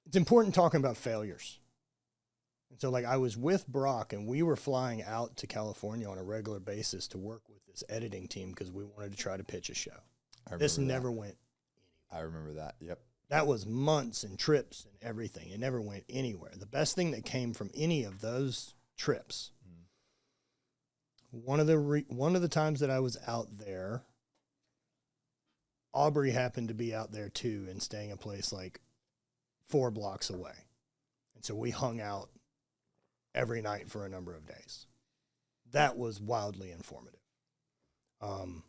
It's important talking about failures. And so, like, I was with Brock, and we were flying out to California on a regular basis to work with this editing team because we wanted to try to pitch a show. This never went anywhere.
I remember that. Yep.
That was months and trips and everything. It never went anywhere. The best thing that came from any of those trips, one of the times that I was out there, Aubrey happened to be out there too and staying a place like 4 blocks away. And so we hung out every night for a number of days. That was wildly informative. And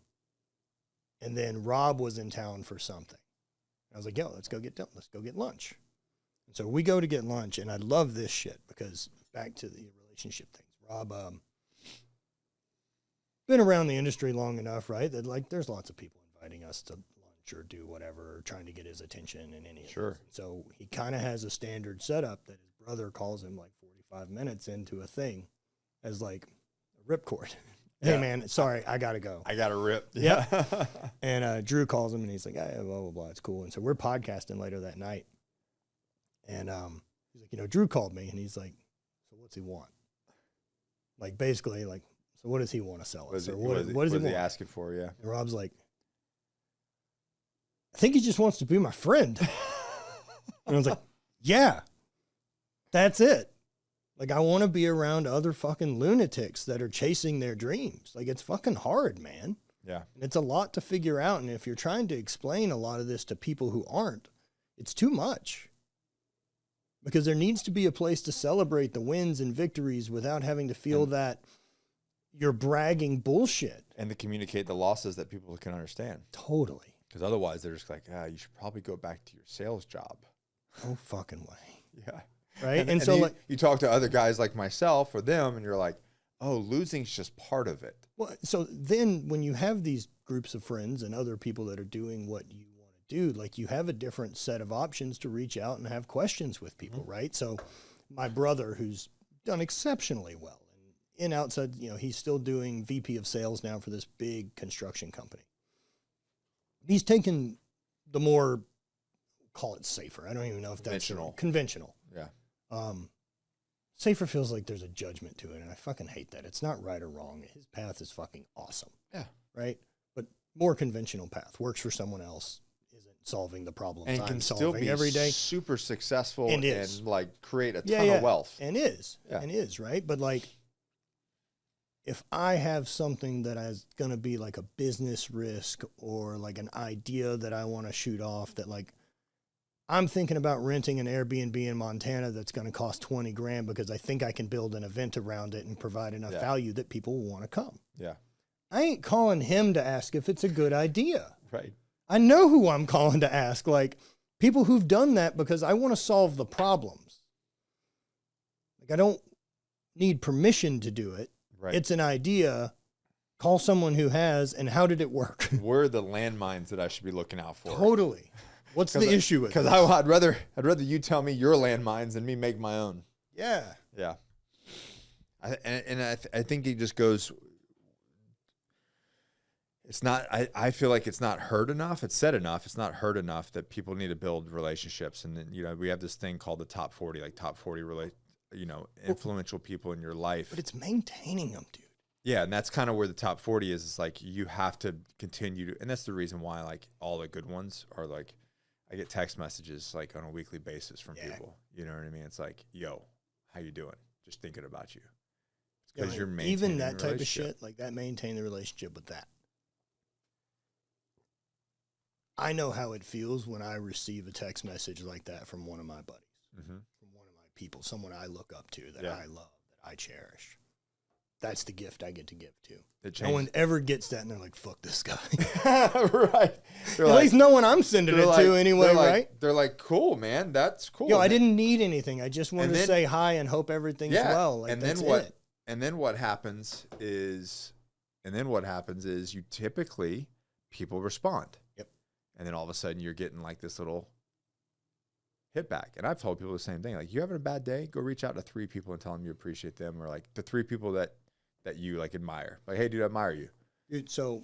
then Rob was in town for something. I was like, yo, let's go get lunch. And so we go to get lunch, and I love this shit because back to the relationship things. Rob, been around the industry long enough, right? That like there's lots of people inviting us to lunch or do whatever, or trying to get his attention in any of
Sure.
this. So he kind of has a standard setup that his brother calls him like 45 minutes into a thing as like a ripcord. Hey, man, sorry, I got to go.
I got to rip.
Yeah. And Drew calls him, and he's like, hey, blah, blah, blah, it's cool. And so we're podcasting later that night. And he's like, Drew called me, and he's like, so what's he want? Like, basically, like, so what does he want to sell us? What is he
asking for, yeah.
And Rob's like, I think he just wants to be my friend. And I was like, yeah, that's it. Like, I want to be around other fucking lunatics that are chasing their dreams. Like, it's fucking hard, man.
Yeah.
And it's a lot to figure out. And if you're trying to explain a lot of this to people who aren't, it's too much. Because there needs to be a place to celebrate the wins and victories without having to feel that you're bragging bullshit.
And to communicate the losses that people can understand.
Totally.
Because otherwise they're just like, you should probably go back to your sales job.
No fucking way.
Yeah.
Right.
And
so
you talk to other guys like myself or them, and you're like, oh, losing's just part of it.
Well, so then when you have these groups of friends and other people that are doing what you want to do, like, you have a different set of options to reach out and have questions with people, right? So my brother, who's done exceptionally well and in outside, he's still doing VP of sales now for this big construction company. He's taken the more, call it safer. I don't even know if that's conventional.
Yeah.
Safer feels like there's a judgment to it, and I fucking hate that. It's not right or wrong. His path is fucking awesome.
Yeah.
Right? But more conventional path works for someone else, isn't solving the problems
and
I'm
can
solving
still be
every day.
Super successful
and
like create a ton of wealth.
And is, right? But like, if I have something that is going to be like a business risk or like an idea that I want to shoot off, that like, I'm thinking about renting an Airbnb in Montana that's going to cost $20,000 because I think I can build an event around it and provide enough value that people will want to come.
Yeah.
I ain't calling him to ask if it's a good idea.
Right.
I know who I'm calling to ask, like people who've done that, because I want to solve the problems. Like, I don't need permission to do it.
Right.
It's an idea. Call someone who has, and how did it work?
Where are the landmines that I should be looking out for?
Totally. What's the issue with it?
Because I'd rather you tell me your landmines than me make my own.
Yeah.
Yeah. I think it just goes. It's not. I feel like it's not heard enough. It's said enough. It's not heard enough that people need to build relationships. And then we have this thing called the top 40, like top 40 influential people in your life.
But it's maintaining them, dude.
Yeah, and that's kind of where the top 40 is. It's like you have to continue to, and that's the reason why like all the good ones are like. I get text messages like on a weekly basis from people. You know what I mean? It's like, yo, how you doing? Just thinking about you. Because you're maintaining
even that type of shit, like that, maintain the relationship with that. I know how it feels when I receive a text message like that from one of my buddies, from one of my people, someone I look up to, that I love, that I cherish. That's the gift I get to give to. No one ever gets that, and they're like, fuck this guy.
Right.
At least no one I'm sending it to anyway, right?
They're like, cool, man. That's cool.
Yo, I didn't need anything. I just wanted to say hi and hope everything's well. Like,
and then what happens is you typically, people respond.
Yep.
And then all of a sudden you're getting like this little hit back. And I've told people the same thing. Like, you having a bad day? Go reach out to 3 people and tell them you appreciate them, or like the 3 people that you like admire. Like, hey, dude, I admire you.
Dude, so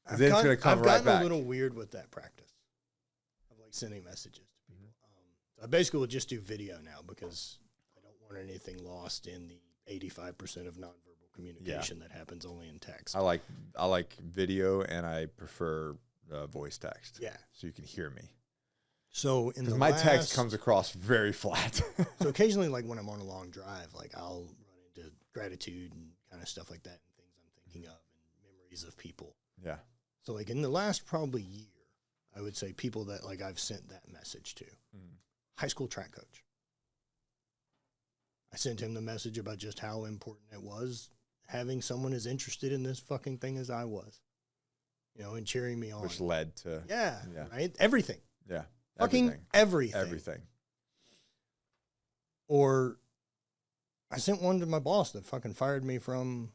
I've
then
gotten,
it's gonna come
I've
right
gotten
back.
a little weird with that practice of like sending messages to people. I basically will just do video now because I don't want anything lost in the 85% of nonverbal communication that happens only in text.
I like video, and I prefer voice text.
Yeah.
So you can hear me.
So in the
my text comes across very flat.
So occasionally, like when I'm on a long drive, like I'll run into gratitude and kind of stuff like that, and things I'm thinking of, and memories of people.
Yeah.
So like in the last probably year, I would say people that like I've sent that message to. High school track coach. I sent him the message about just how important it was having someone as interested in this fucking thing as I was, and cheering me on.
Which led to
right? Everything.
Yeah.
Fucking everything.
Everything.
Or I sent one to my boss that fucking fired me from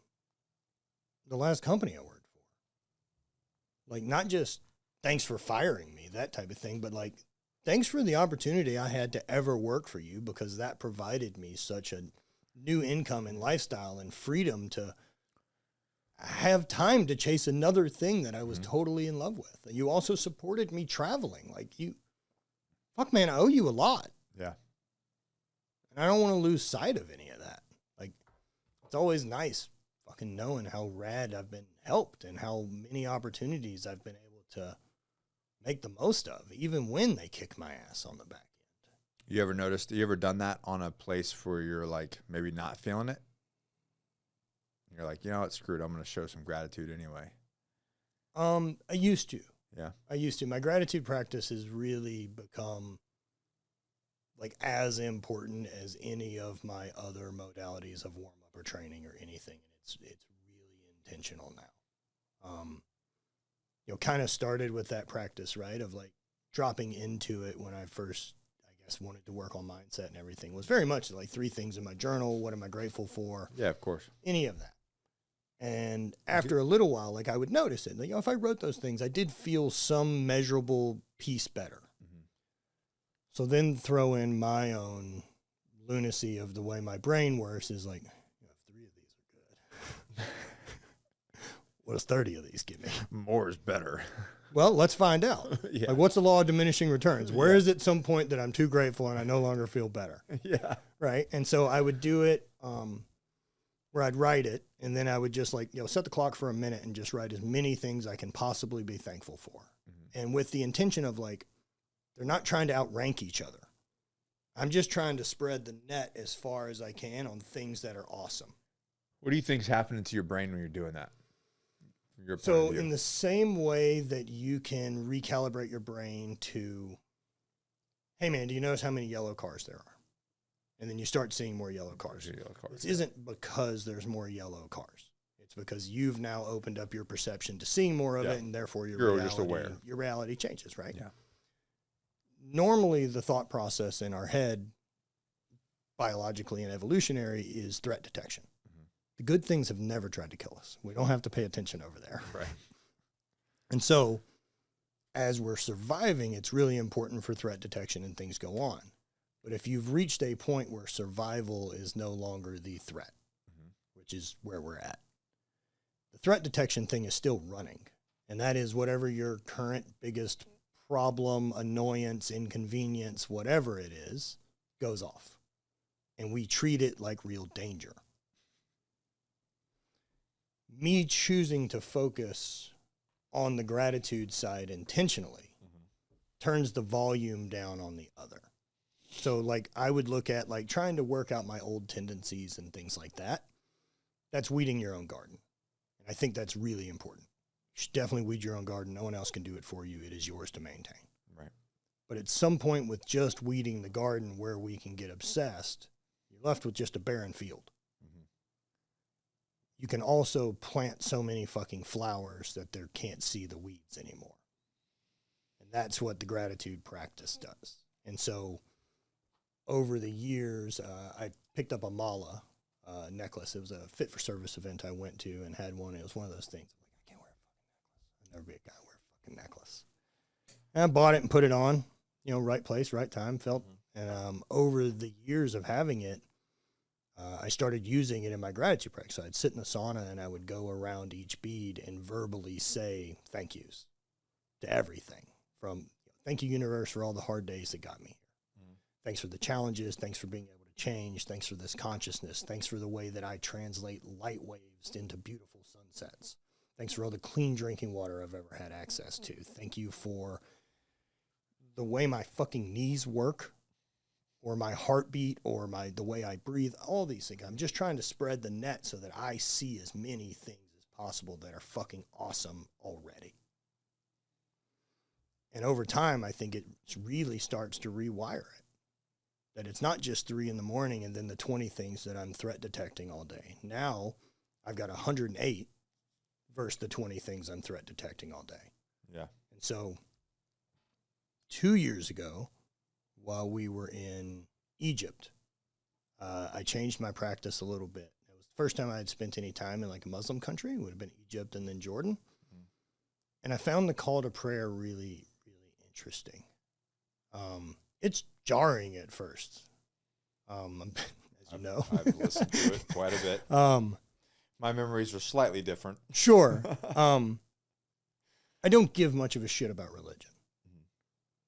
the last company I worked for. Like, not just thanks for firing me, that type of thing. But like, thanks for the opportunity I had to ever work for you, because that provided me such a new income and lifestyle and freedom to have time to chase another thing that I was totally in love with. You also supported me traveling. Like, fuck man, I owe you a lot.
Yeah.
And I don't want to lose sight of any of that. Like, it's always nice fucking knowing how rad I've been helped and how many opportunities I've been able to make the most of, even when they kick my ass on the back end.
You ever done that on a place where you're like maybe not feeling it? You're like, you know what, screw it, I'm going to show some gratitude anyway.
I used to.
Yeah.
I used to. My gratitude practice has really become like as important as any of my other modalities of warm up or training or anything. It's really intentional now. You know, kind of started with that practice, right? Of like dropping into it when I first, I guess, wanted to work on mindset and everything. It was very much like 3 things in my journal. What am I grateful for?
Yeah, of course.
Any of that. And after a little while, like I would notice it. Like, if I wrote those things, I did feel some measurable piece better. Mm-hmm. So then throw in my own lunacy of the way my brain works is like, 3 of these are good. What does 30 of these give me?
More is better.
Well, let's find out.
Yeah.
Like, what's the law of diminishing returns? Where is it some point that I'm too grateful and I no longer feel better?
Yeah.
Right. And so I would do it where I'd write it, and then I would just like, set the clock for a minute and just write as many things I can possibly be thankful for. Mm-hmm. And with the intention of like, they're not trying to outrank each other. I'm just trying to spread the net as far as I can on things that are awesome.
What do you think's happening to your brain when you're doing that?
So in the same way that you can recalibrate your brain to, hey man, do you notice how many yellow cars there are? And then you start seeing more yellow cars. This isn't because there's more yellow cars. It's because you've now opened up your perception to seeing more of it, and therefore your reality changes, right?
Yeah.
Normally, the thought process in our head, biologically and evolutionary, is threat detection. Mm-hmm. The good things have never tried to kill us. We don't have to pay attention over there.
Right.
And so, as we're surviving, it's really important for threat detection and things go on. But if you've reached a point where survival is no longer the threat, which is where we're at, the threat detection thing is still running. And that is whatever your current biggest problem, annoyance, inconvenience, whatever it is, goes off. And we treat it like real danger. Me choosing to focus on the gratitude side intentionally turns the volume down on the other. So like I would look at like trying to work out my old tendencies and things like that. That's weeding your own garden. And I think that's really important. You should definitely weed your own garden. No one else can do it for you. It is yours to maintain.
Right.
But at some point with just weeding the garden where we can get obsessed, you're left with just a barren field. Mm-hmm. You can also plant so many fucking flowers that they can't see the weeds anymore. And that's what the gratitude practice does. And so over the years, I picked up a mala necklace. It was a fit for service event I went to and had one. It was one of those things. I'm like, I can't wear a fucking necklace. I'll never be a guy who wear a fucking necklace. And I bought it and put it on, right place, right time, felt. And over the years of having it, I started using it in my gratitude practice. So I'd sit in the sauna and I would go around each bead and verbally say thank yous to everything from thank you, universe, for all the hard days that got me here. Thanks for the challenges. Thanks for being able to change. Thanks for this consciousness. Thanks for the way that I translate light waves into beautiful sunsets. Thanks for all the clean drinking water I've ever had access to. Thank you for the way my fucking knees work or my heartbeat or the way I breathe, all these things. I'm just trying to spread the net so that I see as many things as possible that are fucking awesome already. And over time, I think it really starts to rewire it. That it's not just 3 a.m. and then the 20 things that I'm threat detecting all day. Now I've got 108 versus the 20 things I'm threat detecting all day.
Yeah.
And so 2 years ago, while we were in Egypt, I changed my practice a little bit. It was the first time I had spent any time in like a Muslim country. It would have been Egypt and then Jordan. And I found the call to prayer really, really interesting. It's jarring at first, as you know.
I've listened to it quite a bit. My memories are slightly different.
Sure. I don't give much of a shit about religion,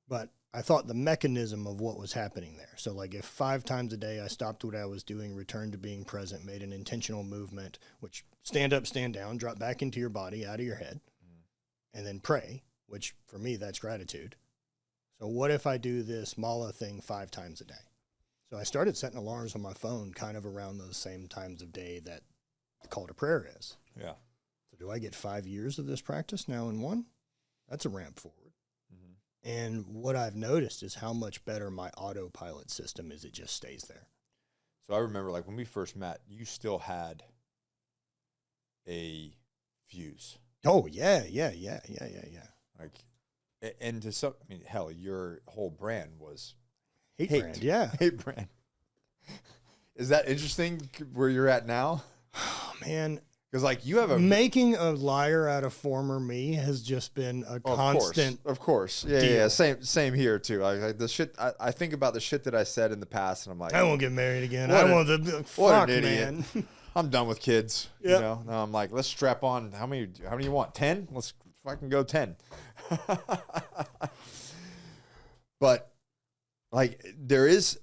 but I thought the mechanism of what was happening there. So like if 5 times a day I stopped what I was doing, returned to being present, made an intentional movement, which stand up, stand down, drop back into your body, out of your head, and then pray, which for me, that's gratitude. So what if I do this mala thing 5 times a day? So I started setting alarms on my phone kind of around those same times of day that the call to prayer is.
Yeah.
So do I get 5 years of this practice now in one? That's a ramp forward. And what I've noticed is how much better my autopilot system is. It just stays there.
So I remember like when we first met, you still had a fuse.
Oh, yeah.
Like, and to some, I mean, hell, your whole brand was
Hate brand, yeah.
Hate brand. Is that interesting where you're at now?
Oh, man.
Because like you have a
making a liar out of former me has just been a constant.
Of course, yeah. Same here too. Like the shit. I think about the shit that I said in the past, and I'm like,
I won't get married again. I want the fuck, man.
I'm done with kids. Yep. You know. Now I'm like, let's strap on. How many you want? 10? Let's fucking go 10. But like there is,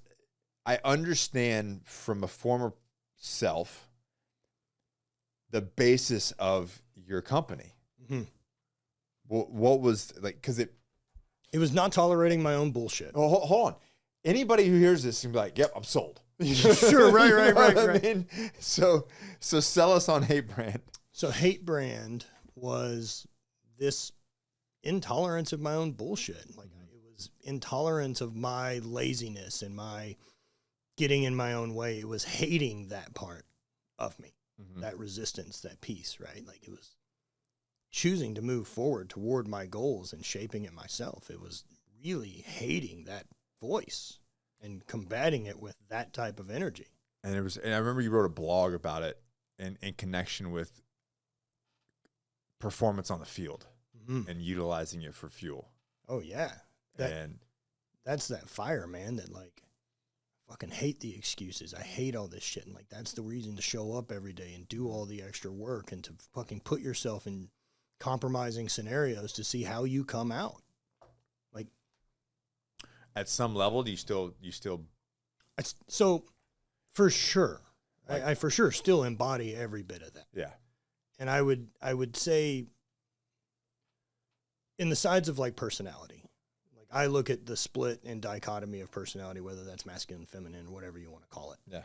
I understand from a former self the basis of your company. Mm-hmm. What was like, because it
was not tolerating my own bullshit.
Oh, hold on. Anybody who hears this can be like, yep, I'm sold.
Sure, right.
I mean, so sell us on Hate Brand.
So Hate Brand was this intolerance of my own bullshit. Like it was intolerance of my laziness and my getting in my own way. It was hating that part of me. That resistance, that peace, right? Like it was choosing to move forward toward my goals and shaping it myself. It was really hating that voice and combating it with that type of energy.
And I remember you wrote a blog about it in connection with performance on the field and utilizing it for fuel.
Oh yeah. That's that fire, man, that like, fucking hate the excuses. I hate all this shit. And like, that's the reason to show up every day and do all the extra work and to fucking put yourself in compromising scenarios to see how you come out. Like
at some level, do you still,
so for sure, like, I for sure still embody every bit of that.
Yeah.
And I would say in the sides of like personality, I look at the split and dichotomy of personality, whether that's masculine, feminine, whatever you want to call it.
Yeah.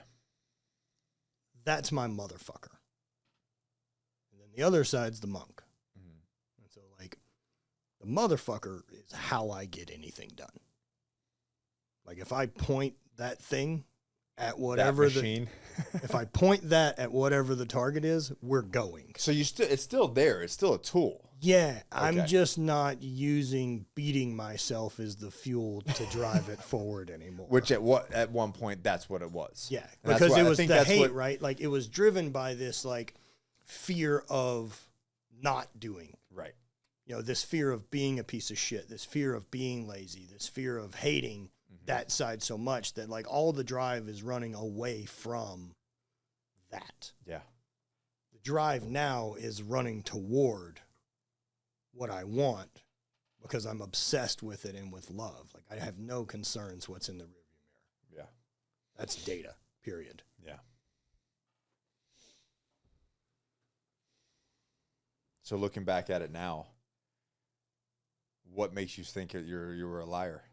That's my motherfucker. And then the other side's the monk. Mm-hmm. And so, like, the motherfucker is how I get anything done. Like, if I point that thing at whatever if I point that at whatever the target is, we're going.
So it's still there. It's still a tool.
Yeah, okay. I'm just not using beating myself as the fuel to drive it forward anymore.
Which at one point that's what it was.
Yeah, because it was the hate, right? Like it was driven by this like fear of not doing.
Right.
You know, this fear of being a piece of shit, this fear of being lazy, this fear of hating that side so much that like all the drive is running away from that.
Yeah.
The drive now is running toward what I want because I'm obsessed with it and with love. Like I have no concerns what's in the rearview mirror.
Yeah.
That's data, period.
Yeah. So looking back at it now, what makes you think you were a liar?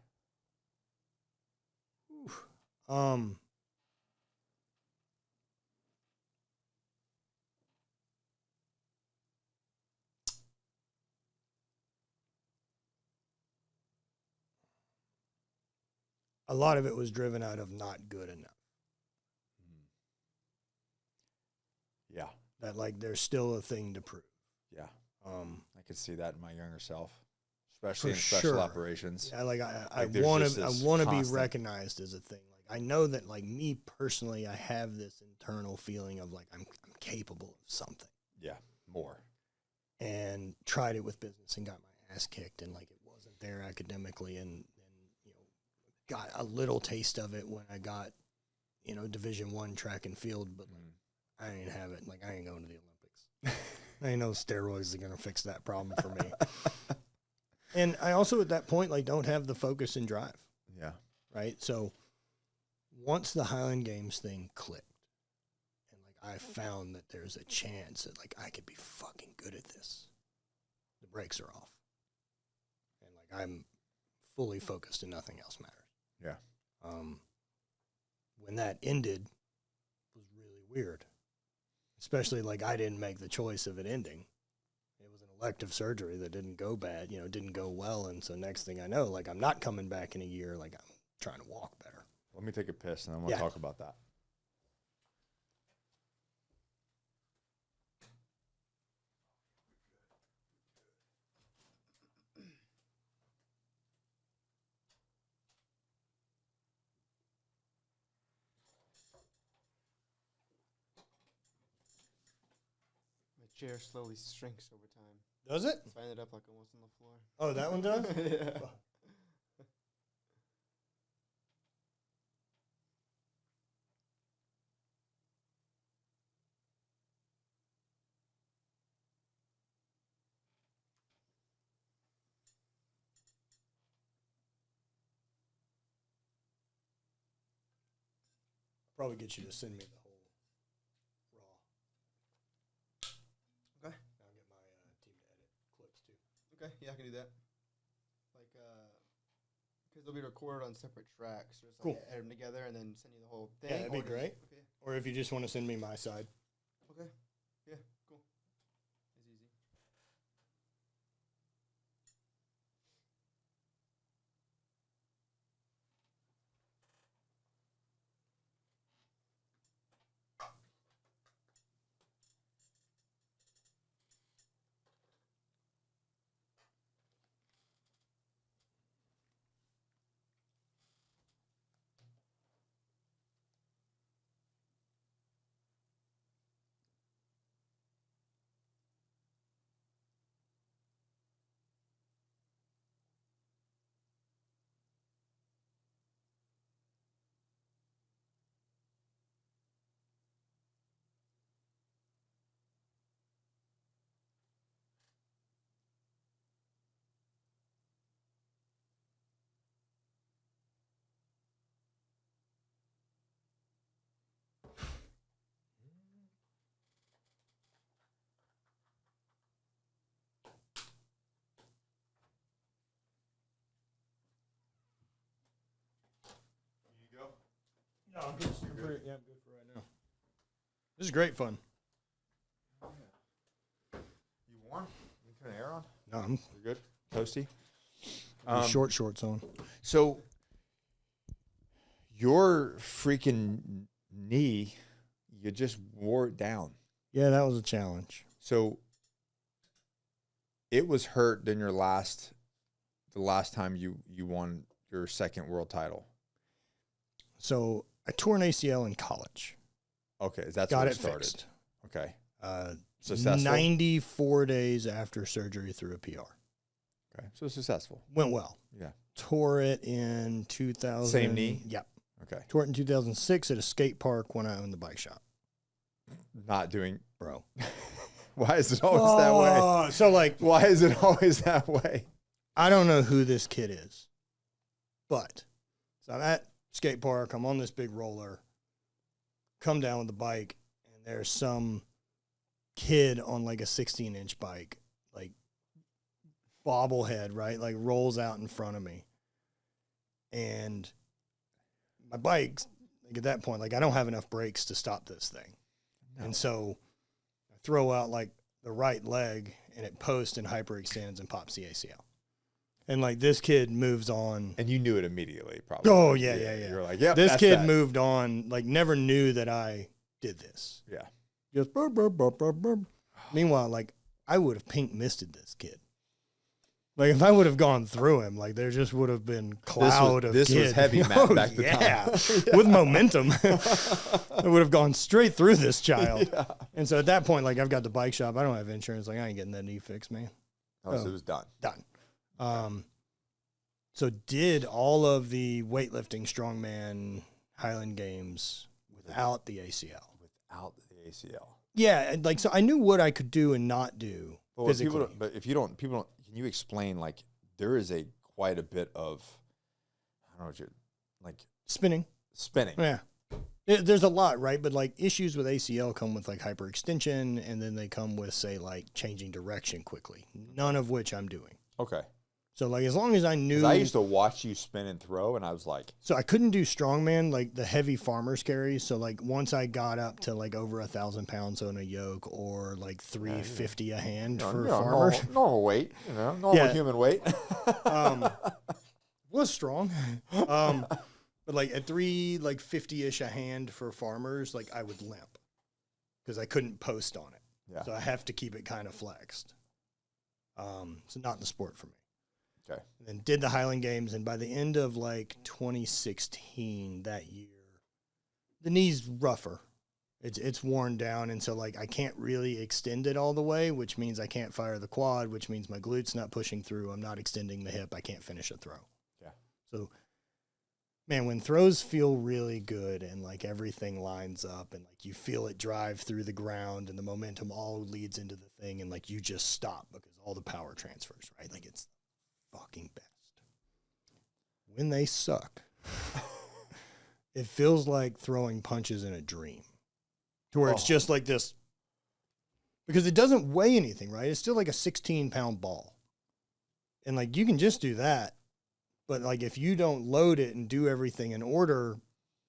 A lot of it was driven out of not good enough.
Yeah.
That like there's still a thing to prove.
Yeah. I could see that in my younger self, especially in special
sure.
operations.
Yeah, like I want to be recognized as a thing. Like I know that like me personally, I have this internal feeling of like I'm capable of something.
Yeah, more.
and tried it with business and got my ass kicked, and like it wasn't there academically, and you know, got a little taste of it when I got, you know, Division I track and field, but like I ain't have it. Like I ain't going to the Olympics. I ain't no steroids are gonna fix that problem for me. And I also at that point like don't have the focus and drive.
Yeah.
Right. So once the Highland Games thing clicked, and like I found that there's a chance that like I could be fucking good at this, the brakes are off, and like I'm fully focused and nothing else matters.
Yeah.
When that ended, it was really weird. Especially like I didn't make the choice of it ending. It was an elective surgery that didn't go bad, you know, didn't go well. And so next thing I know, like I'm not coming back in a year. Like I'm trying to walk better.
Let me take a piss and then we'll talk about that.
Chair slowly shrinks over time.
Does it?
So I ended up like almost on the floor.
Oh, that one does?
Yeah.
Probably get you to send me the whole raw.
Okay.
I'll get my team to edit clips too.
Okay, yeah, I can do that. Like, because they'll be recorded on separate tracks. Or just like edit them together and then send you the whole thing.
Yeah, that'd be great.
Okay.
Or if you just want to send me my side.
Okay. Yeah, cool. It's easy.
No, I'm good. I'm good for right now. This is great fun.
You warm? You turn the air on?
No, I'm
You're good? Toasty?
short shorts on.
So your freaking knee, you just wore it down.
Yeah, that was a challenge.
So it was hurt than the last time you won your second world title.
So I tore an ACL in college.
Okay, that's
Got
where
it
started.
fixed.
Okay.
Successful. 94 days after surgery through a PR.
Okay, so successful.
Went well.
Yeah.
Tore it in 2000.
Same knee?
Yep.
Okay.
Tore it in 2006 at a skate park when I owned the bike shop.
Not doing.
Bro.
Why is it always that way?
So like,
Why is it always that way?
I don't know who this kid is, but so I'm at skate park. I'm on this big roller. Come down with the bike, and there's some kid on like a 16-inch bike, like bobblehead, right? Like rolls out in front of me. And my bike's like at that point, like I don't have enough brakes to stop this thing. No. And so I throw out like the right leg and it posts and hyperextends and pops the ACL. And like this kid moves on.
And you knew it immediately, probably.
Oh, yeah.
You're like, yep.
This kid moved on, like never knew that I did this.
Yeah.
Just burp, burp, burp, burp, burp. Meanwhile, like I would have pink misted this kid. Like if I would have gone through him, like there just would have been cloud of
this was
kid.
heavy, Matt, back the
yeah.
time.
With momentum. I would have gone straight through this child.
Yeah.
And so at that point, like I've got the bike shop. I don't have insurance. Like I ain't getting that knee fixed, man.
Oh, so it was done.
Done. So did all of the weightlifting strongman Highland Games without the ACL.
Without the ACL.
Yeah, and like so I knew what I could do and not do physically.
But if you don't, people don't. Can you explain? Like there is quite a bit of, I don't know what you're like
spinning. Yeah, there's a lot, right? But like issues with ACL come with like hyperextension, and then they come with say like changing direction quickly. None of which I'm doing.
Okay. So
like as long as I knew,
I used to watch you spin and throw, and I was like,
so I couldn't do strongman like the heavy farmer's carries. So like once I got up to like over 1,000 pounds on a yoke or like 350 a hand for farmers,
normal weight, normal human weight.
Was strong, but like at 350-ish a hand for farmers, like I would limp because I couldn't post on it.
Yeah.
So I have to keep it kind of flexed. So not the sport for me.
Okay.
And then did the Highland Games, and by the end of like 2016 that year, the knee's rougher. It's worn down, and so like I can't really extend it all the way, which means I can't fire the quad, which means my glute's not pushing through. I'm not extending the hip. I can't finish a throw.
Yeah.
So, man, when throws feel really good and like everything lines up and like you feel it drive through the ground and the momentum all leads into the thing and like you just stop because all the power transfers, right? Like it's fucking best. When they suck, it feels like throwing punches in a dream to where it's just like this because it doesn't weigh anything, right? It's still like a 16-pound ball. And like you can just do that. But like if you don't load it and do everything in order,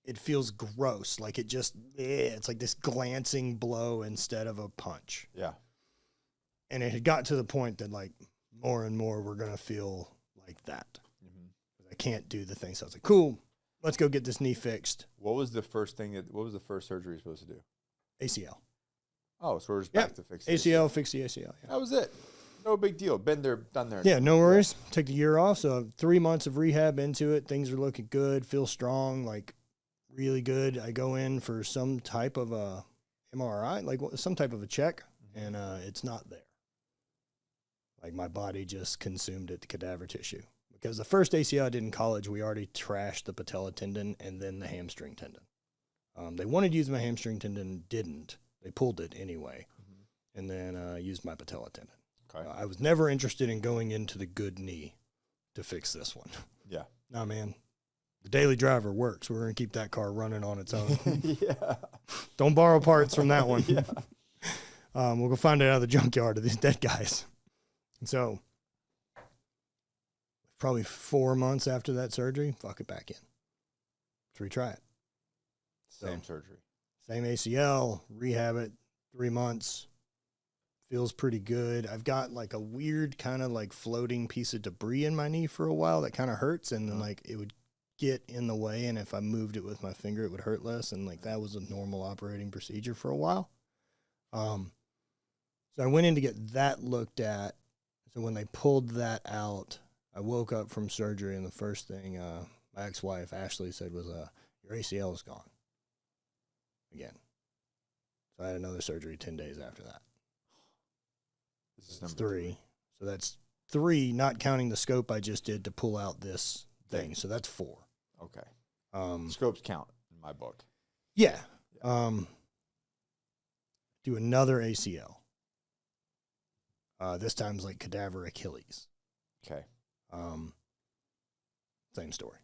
it feels gross. Like it just, it's like this glancing blow instead of a punch.
Yeah.
And it had got to the point that like more and more we're going to feel like that. I can't do the thing. So I was like, cool, let's go get this knee fixed.
What was the first surgery you're supposed to do?
ACL.
Oh, so we're just back to fix the
ACL, fix the ACL. Yeah.
That was it. No big deal. Been there, done there.
Yeah, no worries. Take the year off. So 3 months of rehab into it. Things are looking good. Feel strong, like really good. I go in for some type of a MRI, like some type of a check, and it's not there. Like my body just consumed it, the cadaver tissue. Because the first ACL I did in college, we already trashed the patella tendon and then the hamstring tendon. They wanted to use my hamstring tendon, didn't. They pulled it anyway, and then used my patella tendon.
Okay.
I was never interested in going into the good knee to fix this one.
Yeah.
Nah, man. The daily driver works. We're going to keep that car running on its own.
Yeah.
Don't borrow parts from that one.
Yeah.
We'll go find it out of the junkyard of these dead guys. And so probably 4 months after that surgery, fuck it back in. Let's retry it.
Same surgery.
Same ACL, rehab it, 3 months. Feels pretty good. I've got like a weird kind of like floating piece of debris in my knee for a while that kind of hurts, and then like it would get in the way, and if I moved it with my finger, it would hurt less, and like that was a normal operating procedure for a while. So I went in to get that looked at. So when they pulled that out, I woke up from surgery, and the first thing my ex-wife Ashley said was, "Your ACL is gone again." So I had another surgery 10 days after that.
This is
That's
number
3. So that's 3, not counting the scope I just did to pull out this thing. So that's 4.
Okay. Scopes count in my book.
Yeah. Do another ACL. This time's like cadaver Achilles.
Okay.
Same story.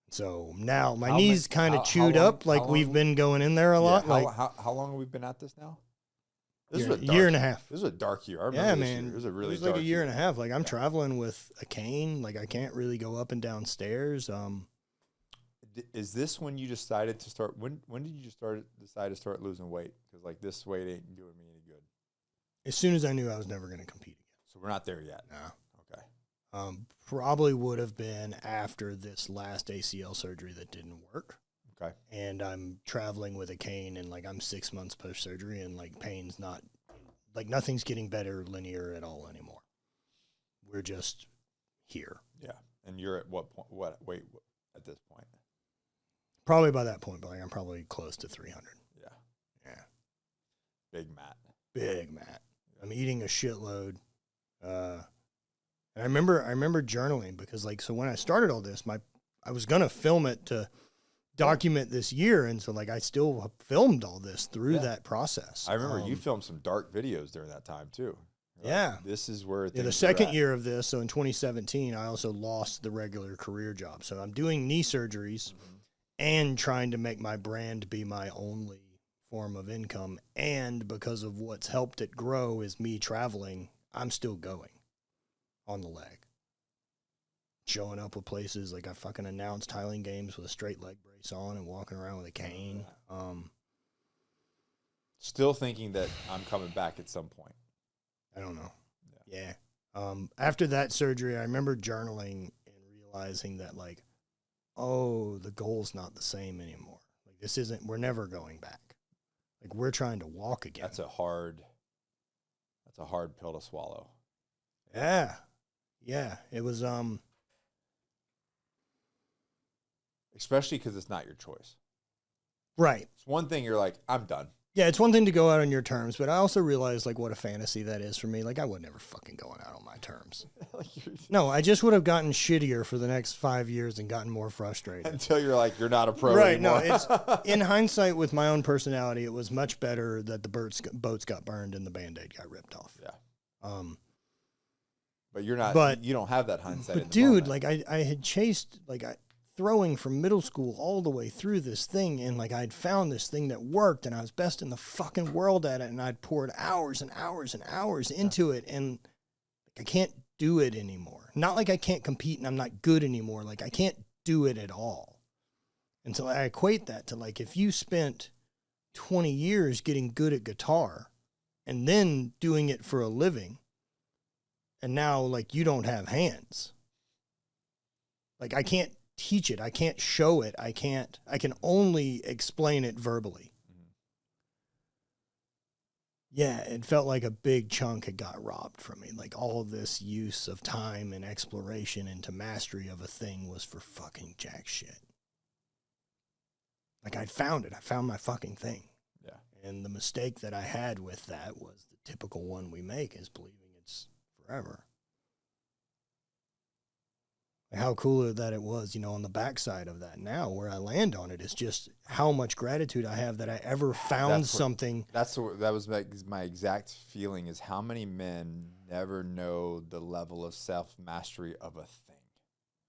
So now my
How
knee's
many-
kind
how-
of chewed
how long-
up, like
how
we've
long-
been going in there a lot. Like
how long have we been at this now?
year and a half.
This was a dark year. I remember
Yeah,
this
man.
year. It was a really
it was
dark
like a year and a half. Like I'm traveling with a cane. Like I can't really go up and down stairs.
Is this when you decided to start? When did you decide to start losing weight? Because like this weight ain't doing me any good.
As soon as I knew I was never going to compete again.
So we're not there yet.
No.
Okay.
Probably would have been after this last ACL surgery that didn't work.
Okay.
And I'm traveling with a cane, and like I'm 6 months post surgery, and like pain's not, like nothing's getting better linear at all anymore. just here.
Yeah. And you're at what point? What weight at this point?
Probably by that point, but like I'm probably close to 300.
Yeah.
Yeah.
Big Matt.
Big Matt. I'm eating a shitload. And I remember journaling because like, so when I started all this, I was going to film it to document this year. And so like, I still filmed all this through that process.
I remember you filmed some dark videos during that time too.
Yeah.
This is where
the second year of this. So in 2017, I also lost the regular career job. So I'm doing knee surgeries and trying to make my brand be my only form of income. And because of what's helped it grow is me traveling, I'm still going on the leg. Showing up with places like I fucking announced Highland Games with a straight leg brace on and walking around with a cane.
Still thinking that I'm coming back at some point.
I don't know. Yeah. After that surgery, I remember journaling and realizing that like, oh, the goal's not the same anymore. Like this isn't, we're never going back. Like we're trying to walk again.
That's a hard pill to swallow.
Yeah. Yeah. It was,
especially because it's not your choice.
right.
It's one thing you're like, I'm done.
Yeah, it's one thing to go out on your terms, but I also realized like what a fantasy that is for me. Like I would never fucking going out on my terms. No, I just would have gotten shittier for the next 5 years and gotten more frustrated.
Until you're like, you're not a pro
Right,
anymore.
no, it's in hindsight with my own personality, it was much better that the boats got burned and the Band-Aid got ripped off.
Yeah. But you're not, you don't have that hindsight.
But dude, like I had chased, like throwing from middle school all the way through this thing. And like, I'd found this thing that worked and I was best in the fucking world at it. And I'd poured hours and hours and hours into it. And I can't do it anymore. Not like I can't compete and I'm not good anymore. Like I can't do it at all. And so I equate that to like, if you spent 20 years getting good at guitar and then doing it for a living, and now like you don't have hands. Like I can't teach it. I can't show it. I can only explain it verbally. Mm-hmm. Yeah, it felt like a big chunk had got robbed from me. Like all this use of time and exploration into mastery of a thing was for fucking jack shit. Like I found it. I found my fucking thing.
Yeah.
And the mistake that I had with that was the typical one we make is believing it's forever. How cool that it was, you know, on the backside of that now where I land on it is just how much gratitude I have that I ever found something.
That was my exact feeling is how many men never know the level of self-mastery of a thing.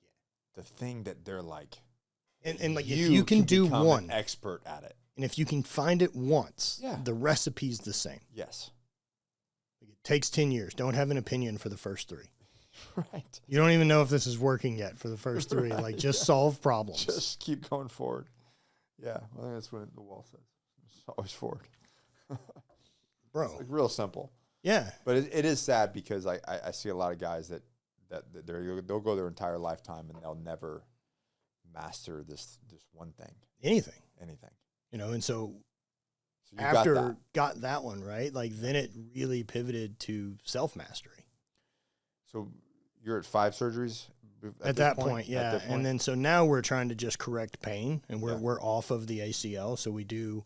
Yeah. The thing that they're like.
And like if you can do one.
An expert at it.
And if you can find it once, the recipe's the same.
Yes.
It takes 10 years. Don't have an opinion for the first 3.
Right.
You don't even know if this is working yet for the first 3. Right. Like, just solve problems.
Just keep going forward. Yeah. Well, that's what the wall says. It's always forward.
Bro.
It's like real simple.
Yeah.
But it is sad because I see a lot of guys that they'll go their entire lifetime and they'll never master this one thing. Anything.
You know, and so after got that one, right? Like, then it really pivoted to self-mastery.
So you're at 5 surgeries
at that point, yeah. And then so now we're trying to just correct pain, and we're off of the ACL. So we do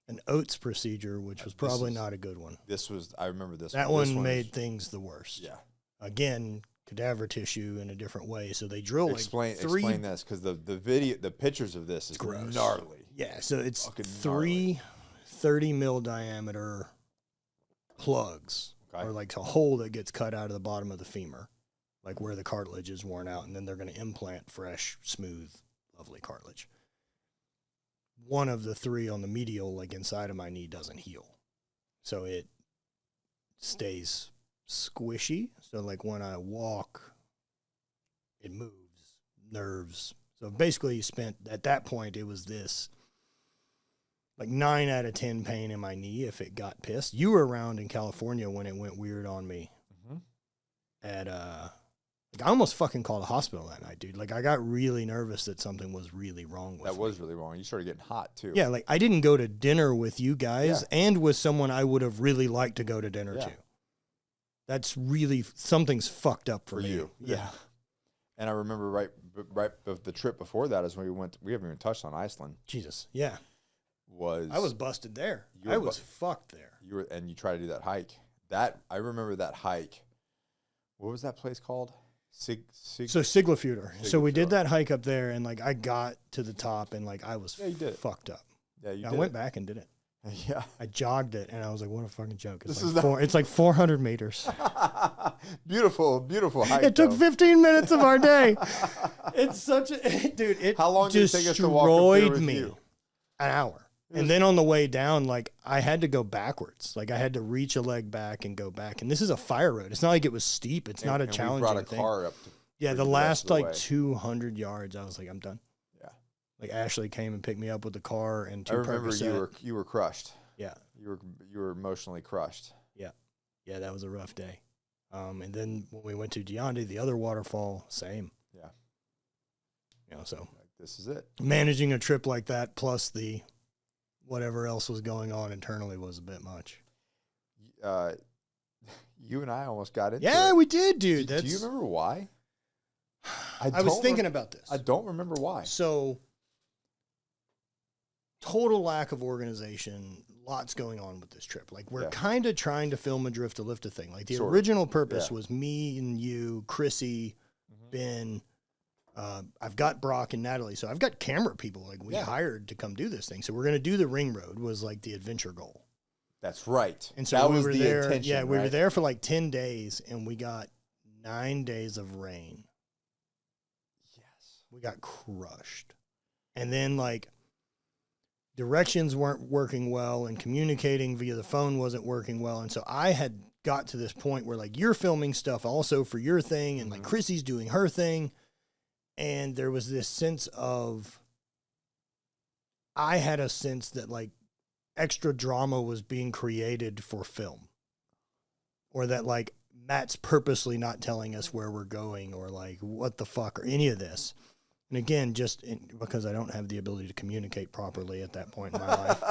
an Oates procedure, which was probably not a good one.
I remember this.
That one made things the worst.
Yeah.
Again, cadaver tissue in a different way. So they drill
explain this because the pictures of this is gross. Gnarly.
Yeah. So it's 3 30 mil diameter plugs. Or like a hole that gets cut out of the bottom of the femur, like where the cartilage is worn out, and then they're going to implant fresh, smooth, lovely cartilage. One of the 3 on the medial, like inside of my knee, doesn't heal. So it stays squishy. So like when I walk, it moves, nerves. So basically at that point, it was this like 9 out of 10 pain in my knee if it got pissed. You were around in California when it went weird on me. Mm-hmm. Like I almost fucking called a hospital that night, dude. Like I got really nervous that something was really wrong with me.
That was really wrong. You started getting hot too.
Yeah, like I didn't go to dinner with you guys and with someone I would have really liked to go to dinner to. that's really something's fucked up for me.
you.
Yeah.
And I remember right of the trip before that is when we haven't even touched on Iceland.
Jesus. Yeah.
I
was busted there.
You
I
were
was fucked there.
and you tried to do that hike. I remember that hike. What was that place called?
Siglafjordur. So we did
Siglafjordur.
that hike up there, and like I got to the top, and like I was
Yeah, you did.
fucked up.
Yeah, you
I
did.
went back and did it.
Yeah.
I jogged it, and I was like, "What a fucking joke!" It's
This
like
is
it's like 400 meters.
Beautiful, beautiful hike.
It took
though.
15 minutes of our day. It's such a dude. It
How long did it take us to walk up there
destroyed
with
me.
you?
An hour. And then on the way down, like I had to go backwards. Like I had to reach a leg back and go back. And this is a fire road. It's not like it was steep. It's not a challenging
we brought a
thing.
car up.
Yeah,
for
the
you
last
of the
like
way.
200 yards, I was like, I'm done.
Yeah.
Like Ashley came and picked me up with the car and
I
two
remember
Percocet.
you were crushed.
Yeah,
You were emotionally crushed.
yeah, that was a rough day. And then when we went to Giandi, the other waterfall, same.
Yeah.
You know, so
Like, this is it.
managing a trip like that plus the whatever else was going on internally was a bit much.
You and I almost got into
Yeah,
it.
we did, dude.
Do you remember why?
I was thinking about this.
I don't remember why.
So, total lack of organization, lots going on with this trip. Like, we're
Yeah.
kind of trying to film a drift to lift a thing. Like, the
Sort of.
original purpose
Yeah.
was me and you, Chrissy,
Mhm.
Ben. I've got Brock and Natalie. So, I've got camera people like we
Yeah.
hired to come do this thing. So, we're going to do the ring road was like the adventure goal.
That's right.
And so
that
we
was
were
the
there.
intention.
Yeah, we were
right?
there for like 10 days and we got 9 days of rain.
Yes.
We got crushed. And then like directions weren't working well and communicating via the phone wasn't working well. And so I had got to this point where like you're filming stuff also for your thing and like
Mhm.
Chrissy's doing her thing. And there was this sense of, I had a sense that like extra drama was being created for film, or that like Matt's purposely not telling us where we're going or like what the fuck or any of this. And again, because I don't have the ability to communicate properly at that point in my life,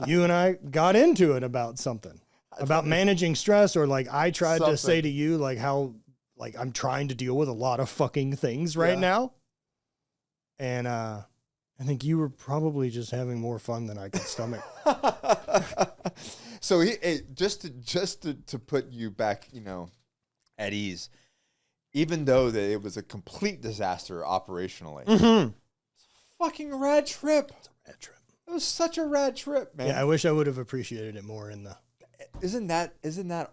you and I got into it about something about managing stress, or like I tried to say to you like how like I'm trying to deal with a lot of fucking things right now. And I think you were probably just having more fun than I could stomach.
So just to put you back, at ease, even though that it was a complete disaster operationally,
Mm-hmm.
fucking rad trip.
It's a rad trip.
It was such a rad trip, man.
Yeah, I wish I would have appreciated it more in the.
Isn't that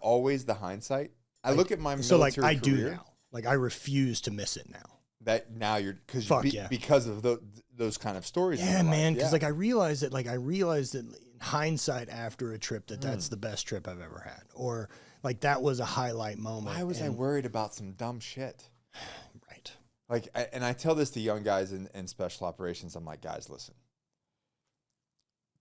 always the hindsight? I look at my
So like
military
I do
career,
now. Like I refuse to miss it now.
That now you're
Fuck yeah.
because of those kind of stories. in
Yeah,
your life.
man. Because
Yeah.
like I realized that in hindsight after a trip that's the best trip I've ever had, or like that was a highlight moment.
Why was I worried about some dumb shit?
Right.
Like, and I tell this to young guys in special operations. I'm like, guys, listen.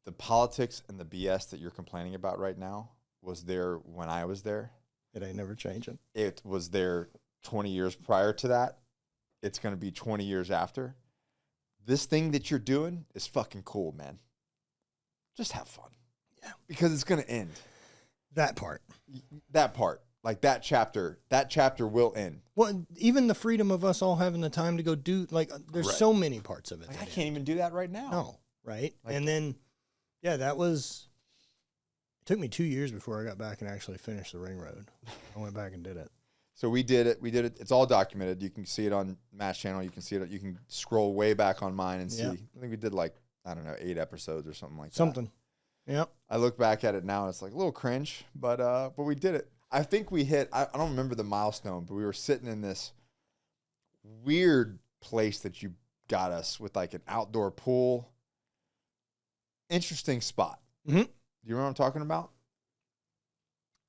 The politics and the BS that you're complaining about right now was there when I was there.
It ain't never changing.
It was there 20 years prior to that. It's going to be 20 years after. This thing that you're doing is fucking cool, man. Just have fun.
Yeah.
Because it's going to end.
That part.
That part. Like that chapter will end.
Well, even the freedom of us all having the time to go do, like, there's
Right.
so many parts of it.
Like,
that
I can't even do that right now.
No, right?
Like-
And then, yeah, it took me 2 years before I got back and actually finished the ring road. I went back and did it.
So we did it. It's all documented. You can see it on Matt's channel. You can see it. You can scroll way back on mine and see.
Yeah.
I think we did like, I don't know, 8 episodes or something like that.
Something. Yep.
I look back at it now, it's like a little cringe, but we did it. I think we hit, I don't remember the milestone, but we were sitting in this weird place that you got us with like an outdoor pool. Interesting spot.
Mm-hmm.
Do you remember what I'm talking about?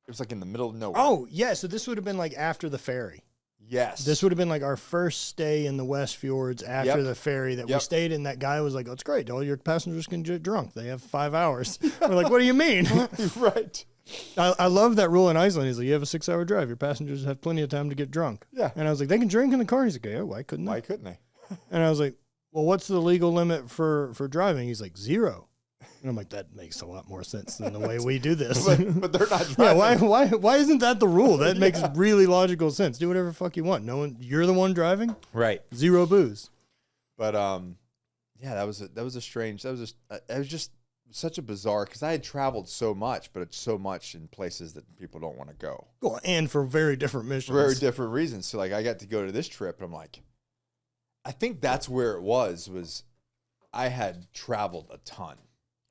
It was like in the middle of nowhere.
Oh, yeah. So this would have been like after the ferry.
yes.
This would have been like our first stay in the West Fjords after
Yep.
the ferry that we
Yep.
stayed in. That guy was like, oh, it's great. All your passengers can get drunk. They have 5 hours. We're like, what do you mean?
right.
I love that rule in Iceland. He's like, you have a 6-hour drive. Your passengers have plenty of time to get drunk.
Yeah.
And I was like, they can drink in the car. He's like, yeah, why couldn't they?
Why couldn't they?
And I was like, well, what's the legal limit for driving? He's like, 0. And I'm like, that makes a lot more sense than the way we do this.
but they're not driving.
Yeah, why isn't that the rule? That makes really logical sense. Do whatever the fuck you want. No one, you're the one driving.
Right.
Zero booze.
But yeah, that was a strange. It was just such a bizarre, because I had traveled so much, but it's so much in places that people don't want to go.
Well, and for very different missions.
Very different reasons. So like, I got to go to this trip, and I'm like, I think that's where it was I had traveled a ton,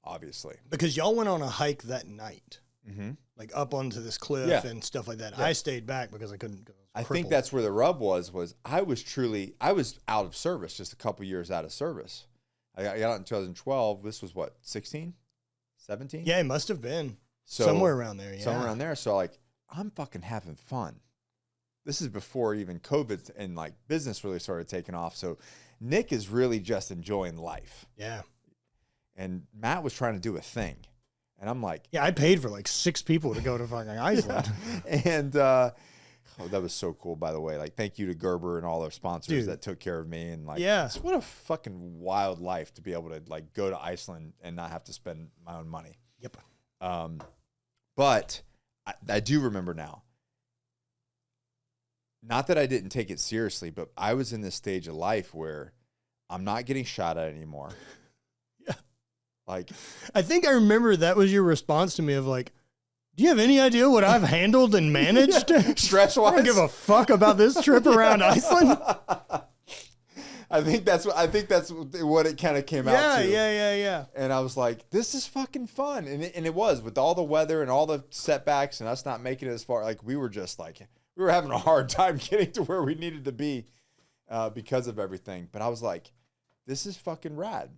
obviously.
Because y'all went on a hike that night.
Mm-hmm.
Like up onto this cliff and stuff like that.
Yeah.
I stayed back because I couldn't go.
I think that's where the rub was I was out of service, just a couple years out of service. I got out in 2012. This was what, 16, 17?
Yeah, it must have been.
So,
somewhere around there, yeah.
Somewhere around there. So like, I'm fucking having fun. This is before even COVID and like business really started taking off. So Nick is really just enjoying life.
Yeah.
And Matt was trying to do a thing. And I'm like,
yeah, I paid for like 6 people to go to fucking Iceland.
And that was so cool, by the way. Like, thank you to Gerber and all our sponsors that took care of me. And like, what a fucking wild life to be able to like go to Iceland and not have to spend my own money.
Yep.
But I do remember now. Not that I didn't take it seriously, but I was in this stage of life where I'm not getting shot at anymore.
Yeah.
Like,
I think I remember that was your response to me of like, do you have any idea what I've handled and managed?
Stress-wise?
I don't give a fuck about this trip around Iceland.
I think that's what it kind of came out to.
Yeah.
And I was like, this is fucking fun. And it was, with all the weather and all the setbacks and us not making it as far. Like, we were just like, we were having a hard time getting to where we needed to be because of everything. But I was like, this is fucking rad.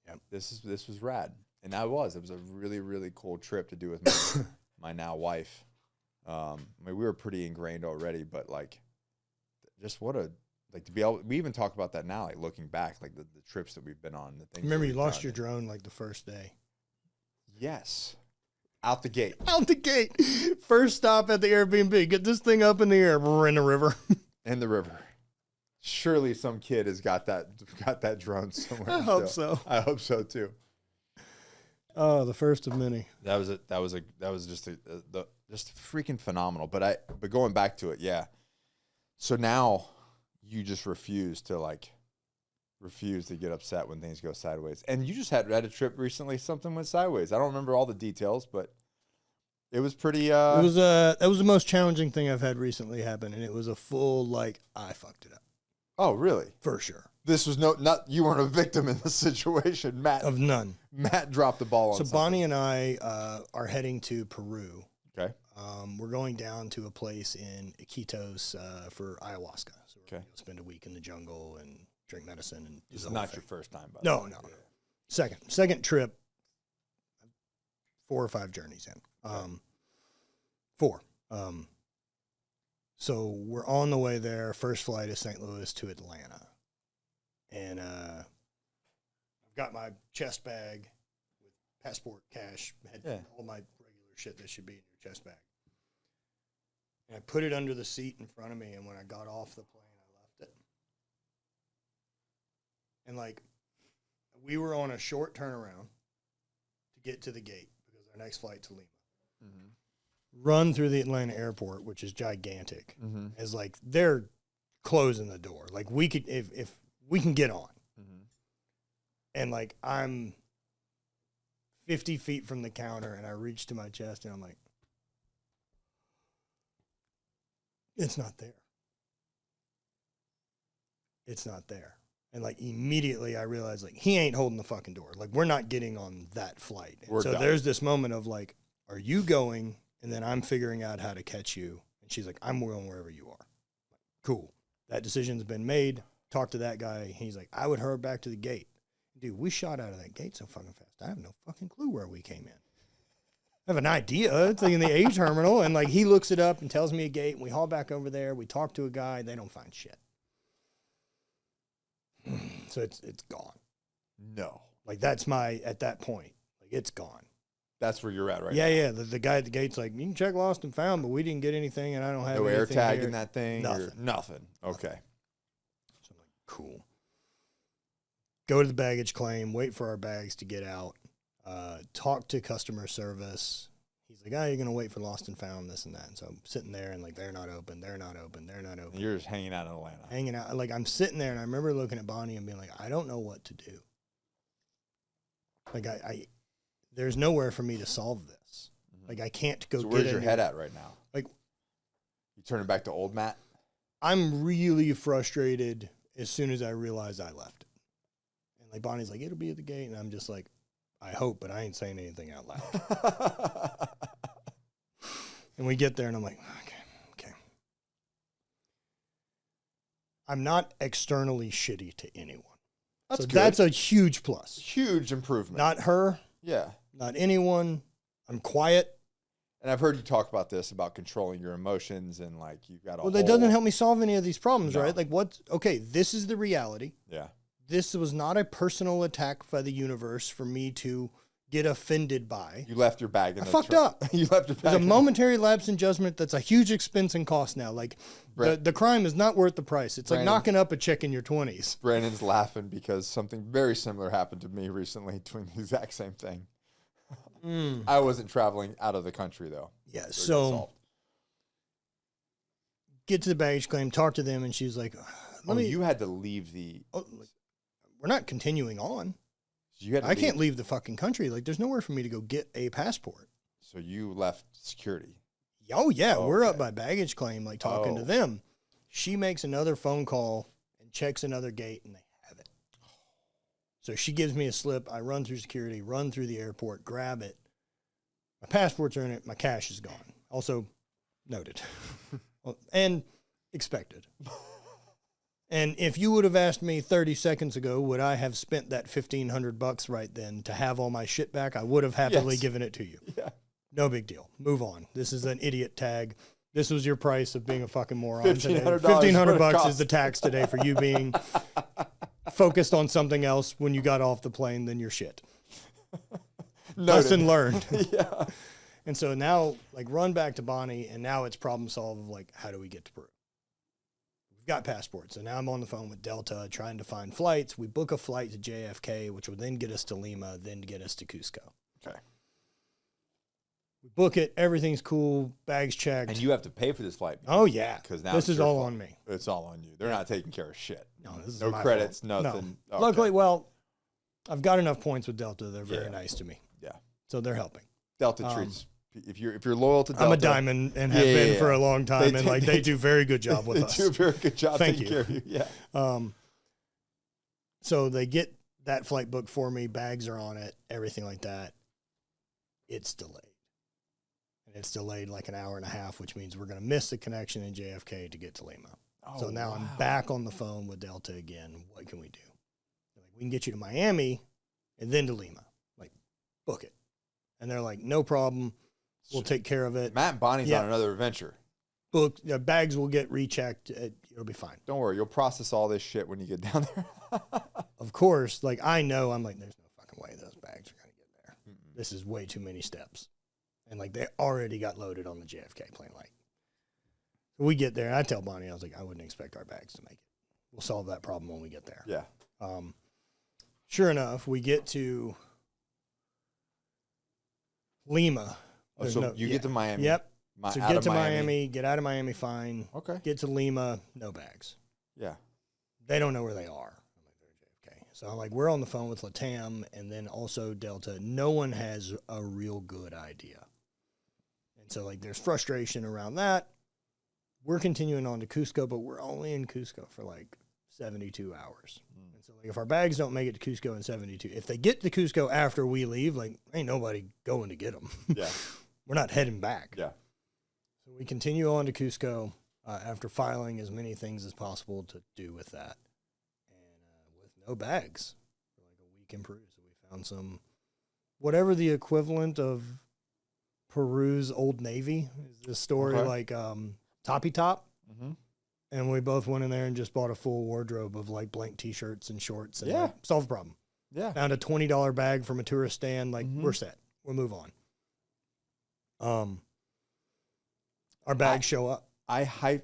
Yep.
This was rad. And it was a really, really cool trip to do with my now wife. I mean, we were pretty ingrained already, but like, just to be able, we even talk about that now, like looking back, like the trips that we've been on. The things.
Remember, you lost your drone like the first day.
Yes. Out the gate.
Out the gate. First stop at the Airbnb. Get this thing up in the air. We're in the river.
In the river. Surely some kid has got that drone somewhere.
I hope so.
I hope so too.
Oh, the first of many.
That was just freaking phenomenal. But going back to it, yeah. So now you just refuse to get upset when things go sideways. And you just had a trip recently, something went sideways. I don't remember all the details, but it was pretty
that was the most challenging thing I've had recently happen, and it was a full I fucked it up.
Oh, really?
For sure.
This was not you weren't a victim in this situation, Matt.
Of none.
Matt dropped the ball on
So
something.
Bonnie and I are heading to Peru.
Okay.
We're going down to a place in Iquitos for ayahuasca. So we're going to spend a week in the jungle and drink medicine. And
This is not your first time, by the way.
No. Second trip, 4 or 5 journeys in. 4. So we're on the way there. First flight is St. Louis to Atlanta. And I've got my chest bag with passport, cash, all my regular shit that should be in your chest bag. And I put it under the seat in front of me, and when I got off the plane, I left it. And we were on a short turnaround to get to the gate because our next flight to Lima. Mm-hmm. Run through the Atlanta airport, which is gigantic, as they're closing the door. Like, we could, if we can get on. Mm-hmm. And I'm 50 feet from the counter, and I reach to my chest, and I'm like, it's not there. It's not there. And immediately I realized he ain't holding the fucking door. We're not getting on that flight. So there's this moment of are you going? And then I'm figuring out how to catch you. And she's like, I'm going wherever you are. Cool. That decision's been made. Talk to that guy. He's like, I would hurry back to the gate. Dude, we shot out of that gate so fucking fast. I have no fucking clue where we came in. I have an idea. It's in the A terminal. And he looks it up and tells me a gate. And we haul back over there. We talk to a guy. They don't find shit. So it's gone.
No.
That's at that point, it's gone.
That's where you're at right now.
Yeah. The guy at the gate's like, you can check lost and found, but we didn't get anything, and I don't have
no
anything
air tag
here.
in that thing?
Nothing.
Nothing. Okay.
So I'm like, cool. go to the baggage claim, wait for our bags to get out, talk to customer service. He's like, you're going to wait for lost and found, this and that. And so I'm sitting there and like, they're not open.
And you're just hanging out in Atlanta.
Hanging out. Like I'm sitting there and I remember looking at Bonnie and being like, I don't know what to do. Like there's nowhere for me to solve this. Like I can't go.
So where's your head at right now?
Like
you turning back to old Matt?
I'm really frustrated as soon as I realized I left it. And like Bonnie's like, it'll be at the gate. And I'm just like, I hope, but I ain't saying anything out loud. And we get there and I'm like, okay. I'm not externally shitty to anyone.
That's
so
good.
that's a huge plus.
Huge improvement.
Not her.
Yeah.
Not anyone. I'm quiet.
And I've heard you talk about this, about controlling your emotions and like you've got a
Well, that doesn't help me solve any of these problems,
No.
right? Like okay, this is the reality.
Yeah.
This was not a personal attack by the universe for me to get offended by.
You left your bag in
I
the
fucked
truck.
up.
You left your bag.
There's a momentary lapse in judgment that's a huge expense and cost now. Like the crime is not worth the price. It's like
Brandon.
knocking up a check in your 20s.
Brandon's laughing because something very similar happened to me recently doing the exact same thing. I wasn't traveling out of the country though.
Yeah,
it got
so
solved.
get to the baggage claim, talk to them, and she's like,
you had to leave the...
we're not continuing on.
You had to
I can't leave the fucking country. Like, there's nowhere for me to go get a passport.
So you left security.
Oh, yeah.
Oh,
we're
okay.
up by baggage claim, like talking to them. She makes another phone call and checks another gate, and they have it. So she gives me a slip. I run through security, run through the airport, grab it. My passports are in it. My cash is gone. Also noted and expected. And if you would have asked me 30 seconds ago, would I have spent that $1,500 right then to have all my shit back? I would have happily given it to you.
Yeah.
No big deal. Move on. This is an idiot tag. This was your price of being a fucking moron today.
$1,500
$1,500 is the tax today for you being focused on something else when you got off the plane, then you're shit. Lesson learned.
Yeah.
And so now, like, run back to Bonnie, and now it's problem solve of, like, how do we get to Peru? We've got passports. So now I'm on the phone with Delta trying to find flights. We book a flight to JFK, which will then get us to Lima, then get us to Cusco.
Okay.
We book it. Everything's cool. Bags checked.
And you have to pay for this flight.
Oh, yeah.
Because now
this is
your
all
fault.
on me.
It's all on you. They're not taking care of shit.
No, this is
no
my
credits,
fault.
nothing.
No.
Okay.
Luckily, well, I've got enough points with Delta. They're very nice to me.
Yeah.
So they're helping.
Delta treats. If you're loyal to Delta,
I'm a diamond and have been for a long time, and like they do very good job with us.
They do a very good job
Thank
taking
you.
care of you. Yeah.
So they get that flight booked for me. Bags are on it. Everything like that. It's delayed. And it's delayed like an hour and a half, which means we're going to miss the connection in JFK to get to Lima. So now I'm back on the phone with Delta again. What can we do? They're like, we can get you to Miami and then to Lima. Like, book it. And they're like, no problem. We'll take care of it.
Matt and Bonnie's on another adventure.
Book, bags will get rechecked. It'll be fine.
Don't worry. You'll process all this shit when you get down there.
Of course, like I know, I'm like, there's no fucking way those bags are going to get there. This is way too many steps. And like they already got loaded on the JFK plane. Like, so we get there, and I tell Bonnie, I was like, I wouldn't expect our bags to make it. We'll solve that problem when we get there.
Yeah.
Sure enough, we get to Lima.
So you get to Miami.
Yep. So get to Miami, get out of Miami fine.
Okay.
Get to Lima, no bags.
Yeah.
They don't know where they are. I'm like, they're JFK. So I'm like, we're on the phone with LATAM and then also Delta. No one has a real good idea. And so like there's frustration around that. We're continuing on to Cusco, but we're only in Cusco for like 72 hours. And so like if our bags don't make it to Cusco in 72, if they get to Cusco after we leave, like ain't nobody going to get them.
Yeah.
We're not heading back.
Yeah.
So we continue on to Cusco after filing as many things as possible to do with that. And with no bags for like a week in Peru. So we found some, whatever the equivalent of Peru's Old Navy is this story, like Toppy Top.
Mm-hmm.
And we both went in there and just bought a full wardrobe of like blank T-shirts and shorts and
Yeah.
like, solved the problem.
Yeah.
Found a $20 bag from a tourist stand. Like we're set. We'll move on. Our bags show up.
I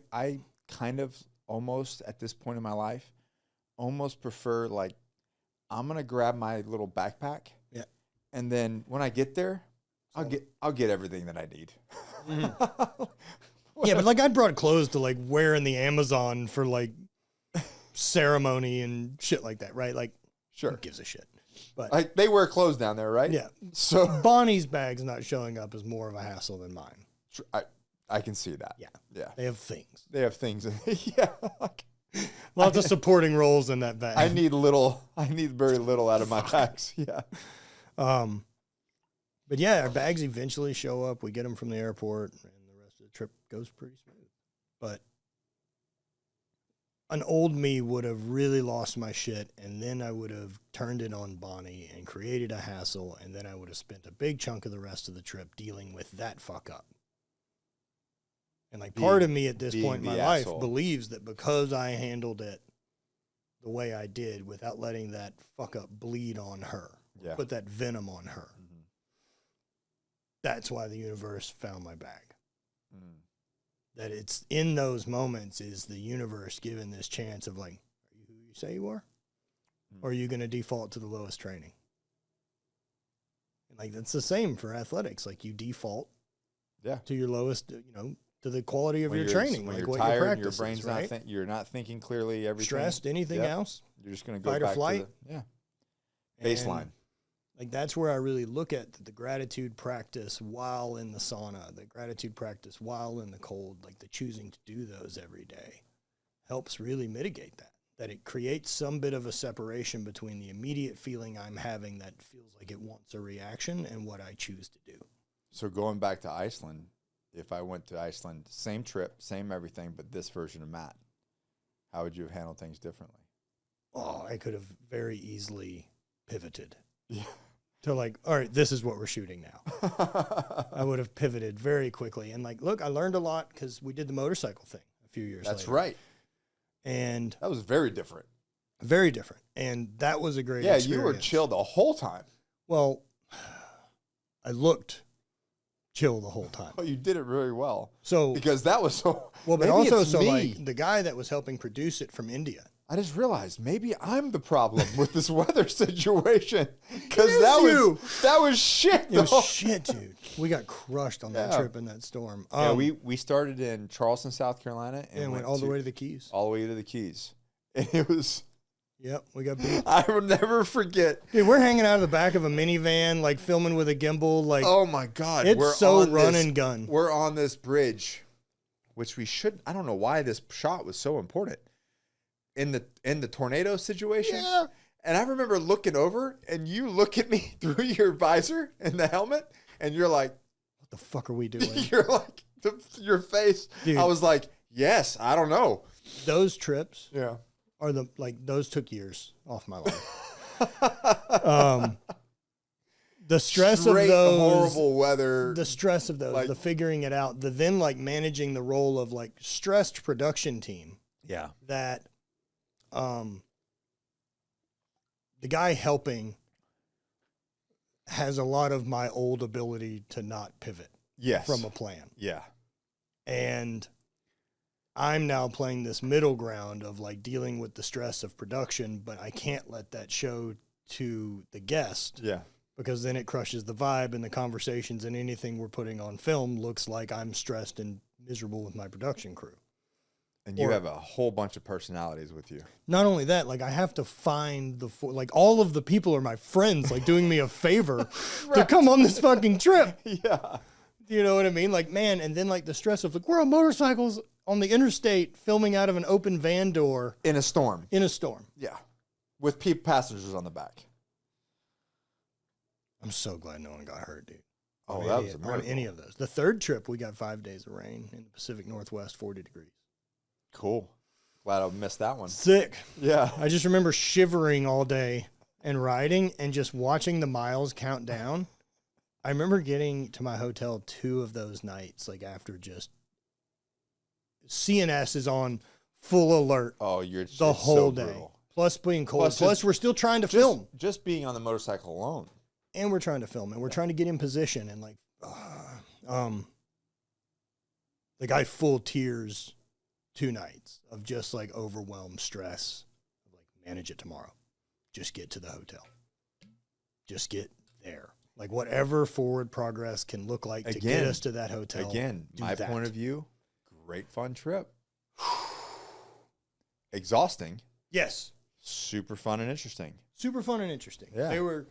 kind of almost at this point in my life almost prefer like I'm gonna grab my little backpack.
Yeah.
And then when I get there, I'll get everything that I need.
Yeah, but like I brought clothes to like wear in the Amazon for like ceremony and shit like that, right? Like,
Sure.
who gives a shit? But
Like they wear clothes down there, right?
yeah,
So
Bonnie's bag's not showing up is more of a hassle than mine.
I can see that.
Yeah,
Yeah.
they have things.
They have things. Yeah. Like,
Lots of supporting roles in that bag.
I need very little out of my packs. Yeah.
But yeah, our bags eventually show up. We get them from the airport, and the rest of the trip goes pretty smooth. But an old me would have really lost my shit, and then I would have turned it on Bonnie and created a hassle, and then I would have spent a big chunk of the rest of the trip dealing with that fuck up. And like part of me at this point in my life believes that because I handled it the way I did without letting that fuck up bleed on her, put that venom on her, that's why the universe found my bag. That it's in those moments is the universe given this chance of like, are you who you say you are? Or are you going to default to the lowest training? And like, that's the same for athletics. Like you default to your lowest, to the quality of your training.
When
like
you're
what
tired,
your practice
your brain's
is, right?
you're not thinking clearly, everything.
Stressed, anything else?
You're just going to go
fight
back
or flight.
to the baseline.
And like that's where I really look at the gratitude practice while in the sauna, the gratitude practice while in the cold, like the choosing to do those every day helps really mitigate that it creates some bit of a separation between the immediate feeling I'm having that feels like it wants a reaction and what I choose to do.
So going back to Iceland, if I went to Iceland, same trip, same everything, but this version of Matt, how would you have handled things differently?
Oh, I could have very easily pivoted.
Yeah.
To like, all right, this is what we're shooting now. I would have pivoted very quickly. And like, look, I learned a lot because we did the motorcycle thing a few years later.
That's right.
And
that was very different.
Very different. And that was a great experience.
You were chill the whole time.
Well, I looked chill the whole time.
Oh, you did it really well.
So
because that was so
well, but also so like the guy that was helping produce it from India.
I just realized maybe I'm the problem with this weather situation because that was shit. Though.
It was shit, dude. We got crushed on that trip in that storm.
We started in Charleston, South Carolina, and
went all the way to the Keys.
All the way to the Keys, and it was.
Yep, we got beat.
I will never forget.
Dude, we're hanging out of the back of a minivan, like filming with a gimbal. Like,
oh my god,
it's so run and gun.
We're on this bridge, which we should. I don't know why this shot was so important. In the tornado situation, and I remember looking over, and you look at me through your visor and the helmet, and you're like,
"What the fuck are we doing?"
You're like, your face. Dude, I was like, "Yes, I don't know."
Those trips, are those took years off my life. The stress of those
horrible weather,
the stress of those, the figuring it out, the then like managing the role of like stressed production team.
Yeah,
that. The guy helping has a lot of my old ability to not pivot from a plan.
Yeah.
And I'm now playing this middle ground of like dealing with the stress of production, but I can't let that show to the guest.
Yeah.
Because then it crushes the vibe and the conversations, and anything we're putting on film looks like I'm stressed and miserable with my production crew.
And you have a whole bunch of personalities with you.
Not only that, like I have to find like all of the people are my friends, like doing me a favor to come on this fucking trip.
Yeah.
You know what I mean? Like, man, and then like the stress of like, we're on motorcycles on the interstate filming out of an open van door.
In a storm. Yeah. With passengers on the back.
I'm so glad no one got hurt, dude.
Oh, that was a miracle.
On any of those. The third trip, we got 5 days of rain in the Pacific Northwest, 40 degrees.
Cool. Glad I missed that one.
Sick.
Yeah.
I just remember shivering all day and riding and just watching the miles count down. I remember getting to my hotel 2 of those nights, like after just CNS is on full alert.
Oh, you're
the whole day.
Brutal.
Plus being cold. Plus we're still trying to film.
Just being on the motorcycle alone.
And we're trying to film and we're trying to get in position and like, the guy full tears 2 nights of just like overwhelmed stress, like manage it tomorrow. just get to the hotel. Just get there. Like whatever forward progress can look like to get us to that hotel.
Again, my point of view, great fun trip. Exhausting.
Yes.
Super fun and interesting.
Super fun and interesting.
Yeah.
They were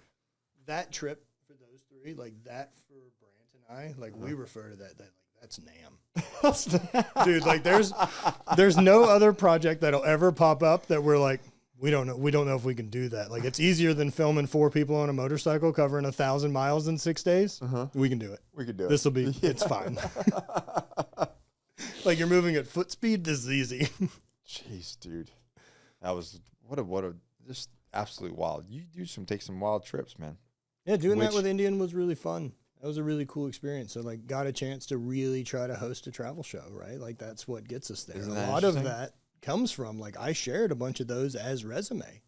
that trip for those three, like that for Brant and I, like we refer to that like that's NAM. Dude, like there's no other project that'll ever pop up that we're like, we don't know if we can do that. Like it's easier than filming 4 people on a motorcycle covering 1,000 miles in 6 days. We can do it.
We can do it.
This will be, it's fine. Like you're moving at foot speed. This is easy.
Jeez, dude. That was, what a, just absolutely wild. You take some wild trips, man.
Yeah. Doing that with Indian was really fun. That was a really cool experience. So like got a chance to really try to host a travel show, right? Like that's what gets us there. A lot of that comes from like I shared a bunch of those as resume.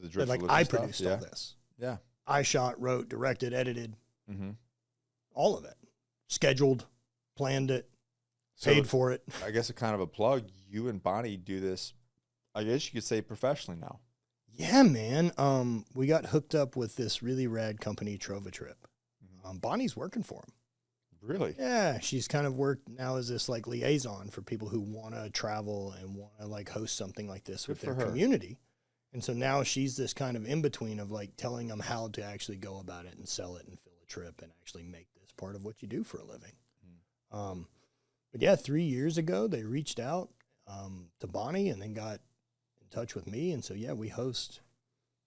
But,
like I produced all this.
Yeah.
I shot, wrote, directed, edited, all of it. Scheduled, planned it, paid for it.
I guess a kind of a plug. You and Bonnie do this, I guess you could say professionally now.
Yeah, man. We got hooked up with this really rad company, Trova Trip. Bonnie's working for them.
Really?
Yeah, she's kind of worked now as this like liaison for people who want to travel and want to like host something like this with their community. And so now she's this kind of in between of like telling them how to actually go about it and sell it and fill a trip and actually make this part of what you do for a living. But yeah, 3 years ago they reached out to Bonnie and then got in touch with me. And so yeah, we host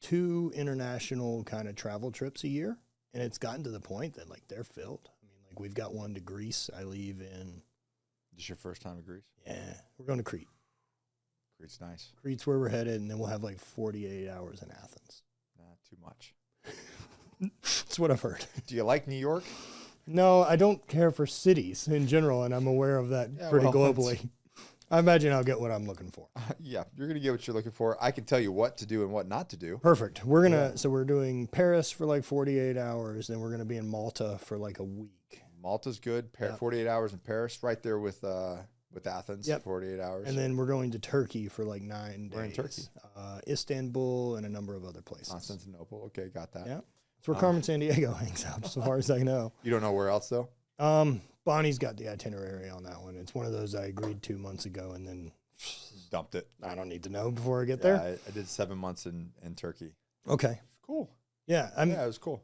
2 international kind of travel trips a year. And it's gotten to the point that, like, they're filled. I mean, like, we've got one to Greece. I leave in...
This is your first time to Greece?
Yeah. We're going to Crete.
Crete's nice.
Crete's where we're headed, and then we'll have, like, 48 hours in Athens.
Not too much.
That's what I've heard.
Do you like New York?
No, I don't care for cities in general, and I'm aware of that pretty globally. I imagine I'll get what I'm looking for.
Yeah, you're going to get what you're looking for. I can tell you what to do and what not to do.
Perfect. We're going to, so we're doing Paris for like 48 hours, then we're going to be in Malta for like a week.
Malta's good. 48 hours in Paris, right there with Athens, 48 hours.
And then we're going to Turkey for like 9 days.
We're in Turkey.
Istanbul and a number of other places.
Constantinople. Okay, got that.
Yeah. That's where Carmen Sandiego hangs out, so far as I know.
You don't know where else, though?
Bonnie's got the itinerary on that one. It's one of those I agreed 2 months ago and then
dumped it.
I don't need to know before I get there.
I did 7 months in Turkey.
Okay.
Cool.
Yeah.
Yeah, it was cool.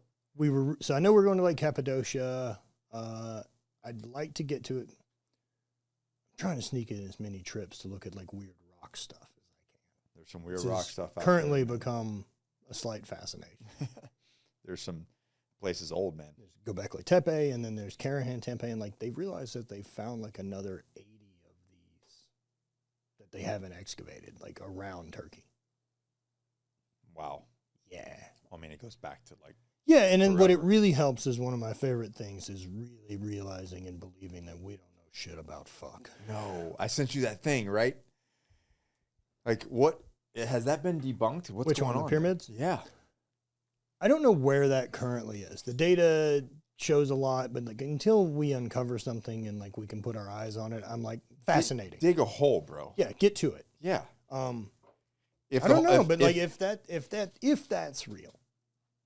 So I know we're going to like Cappadocia. I'd like to get to it. I'm trying to sneak in as many trips to look at like weird rock stuff as I can.
There's some weird rock stuff out
currently
there.
Become a slight fascination.
There's some places old, man.
There's Göbekli Tepe, and then there's Karahan Tepe, and like they've realized that they found like another 80 of these that they haven't excavated like around Turkey.
Wow.
Yeah.
I mean, it goes back to like.
Yeah, and then
forever.
what it really helps is one of my favorite things is really realizing and believing that we don't know shit about fuck.
No, I sent you that thing, right? Like, what has that been debunked? What's
Which
going
one,
on?
the pyramids?
Yeah.
I don't know where that currently is. The data shows a lot, but like until we uncover something and like we can put our eyes on it, I'm like fascinating.
Dig a hole, bro.
Yeah, get to it.
Yeah.
I don't know, but like if that's real.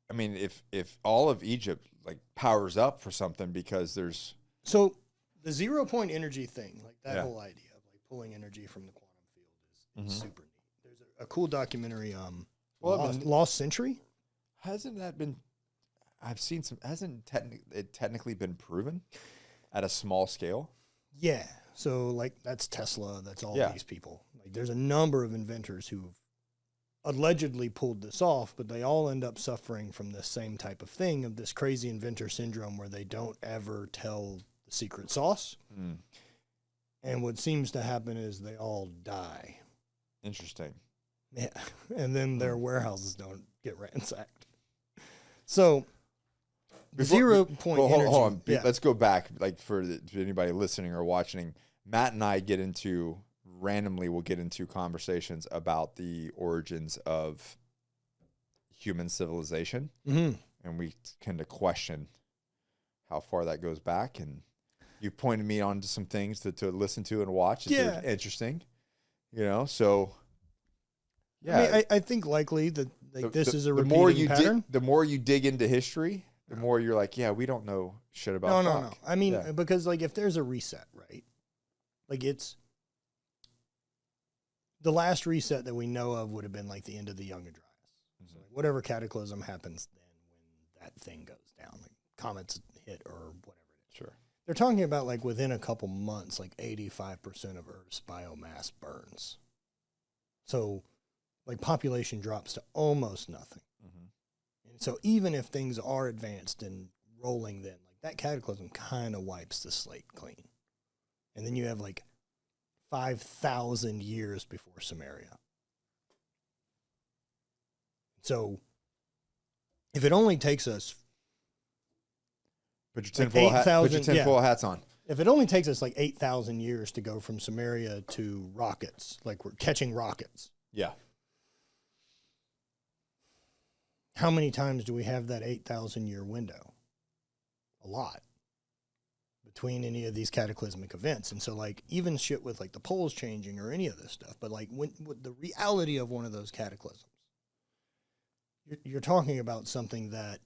I mean, if all of Egypt like powers up for something because there's
so the 0 point energy thing, like that whole idea of like pulling energy from the quantum field is super neat. There's a cool documentary, Lost Century.
Hasn't that been? I've seen some. Hasn't it technically been proven at a small scale?
Yeah. So like that's Tesla. That's all these people. Like there's a number of inventors who've allegedly pulled this off, but they all end up suffering from the same type of thing of this crazy inventor syndrome where they don't ever tell the secret sauce. And what seems to happen is they all die.
Interesting.
Yeah. And then their warehouses don't get ransacked. So, 0 point energy.
Hold on. Let's go back. Like for anybody listening or watching, Matt and I we'll get into conversations about the origins of human civilization, and we kind of question how far that goes back. And you pointed me on to some things to listen to and watch. It's interesting, so. Yeah.
I mean, I think likely that like this is a repeating pattern.
The more you dig into history, the more you're like, yeah, we don't know shit about
No. I mean,
Yeah.
because like if there's a reset, right? Like it's the last reset that we know of would have been like the end of the Young Dryas. So like whatever cataclysm happens then when that thing goes down, like comets hit or whatever it is.
Sure.
They're talking about like within a couple months, like 85% of Earth's biomass burns. So like population drops to almost nothing. And so even if things are advanced and rolling then, like that cataclysm kind of wipes the slate clean. And then you have like 5,000 years before Samaria. So if it only takes us
Put your
like
tinfoil hats on.
If it only takes us like 8,000 years to go from Samaria to rockets, like we're catching rockets.
Yeah.
How many times do we have that 8,000 year window? A lot between any of these cataclysmic events. And so like even shit with like the poles changing or any of this stuff, but like when the reality of one of those cataclysms, you're talking about something that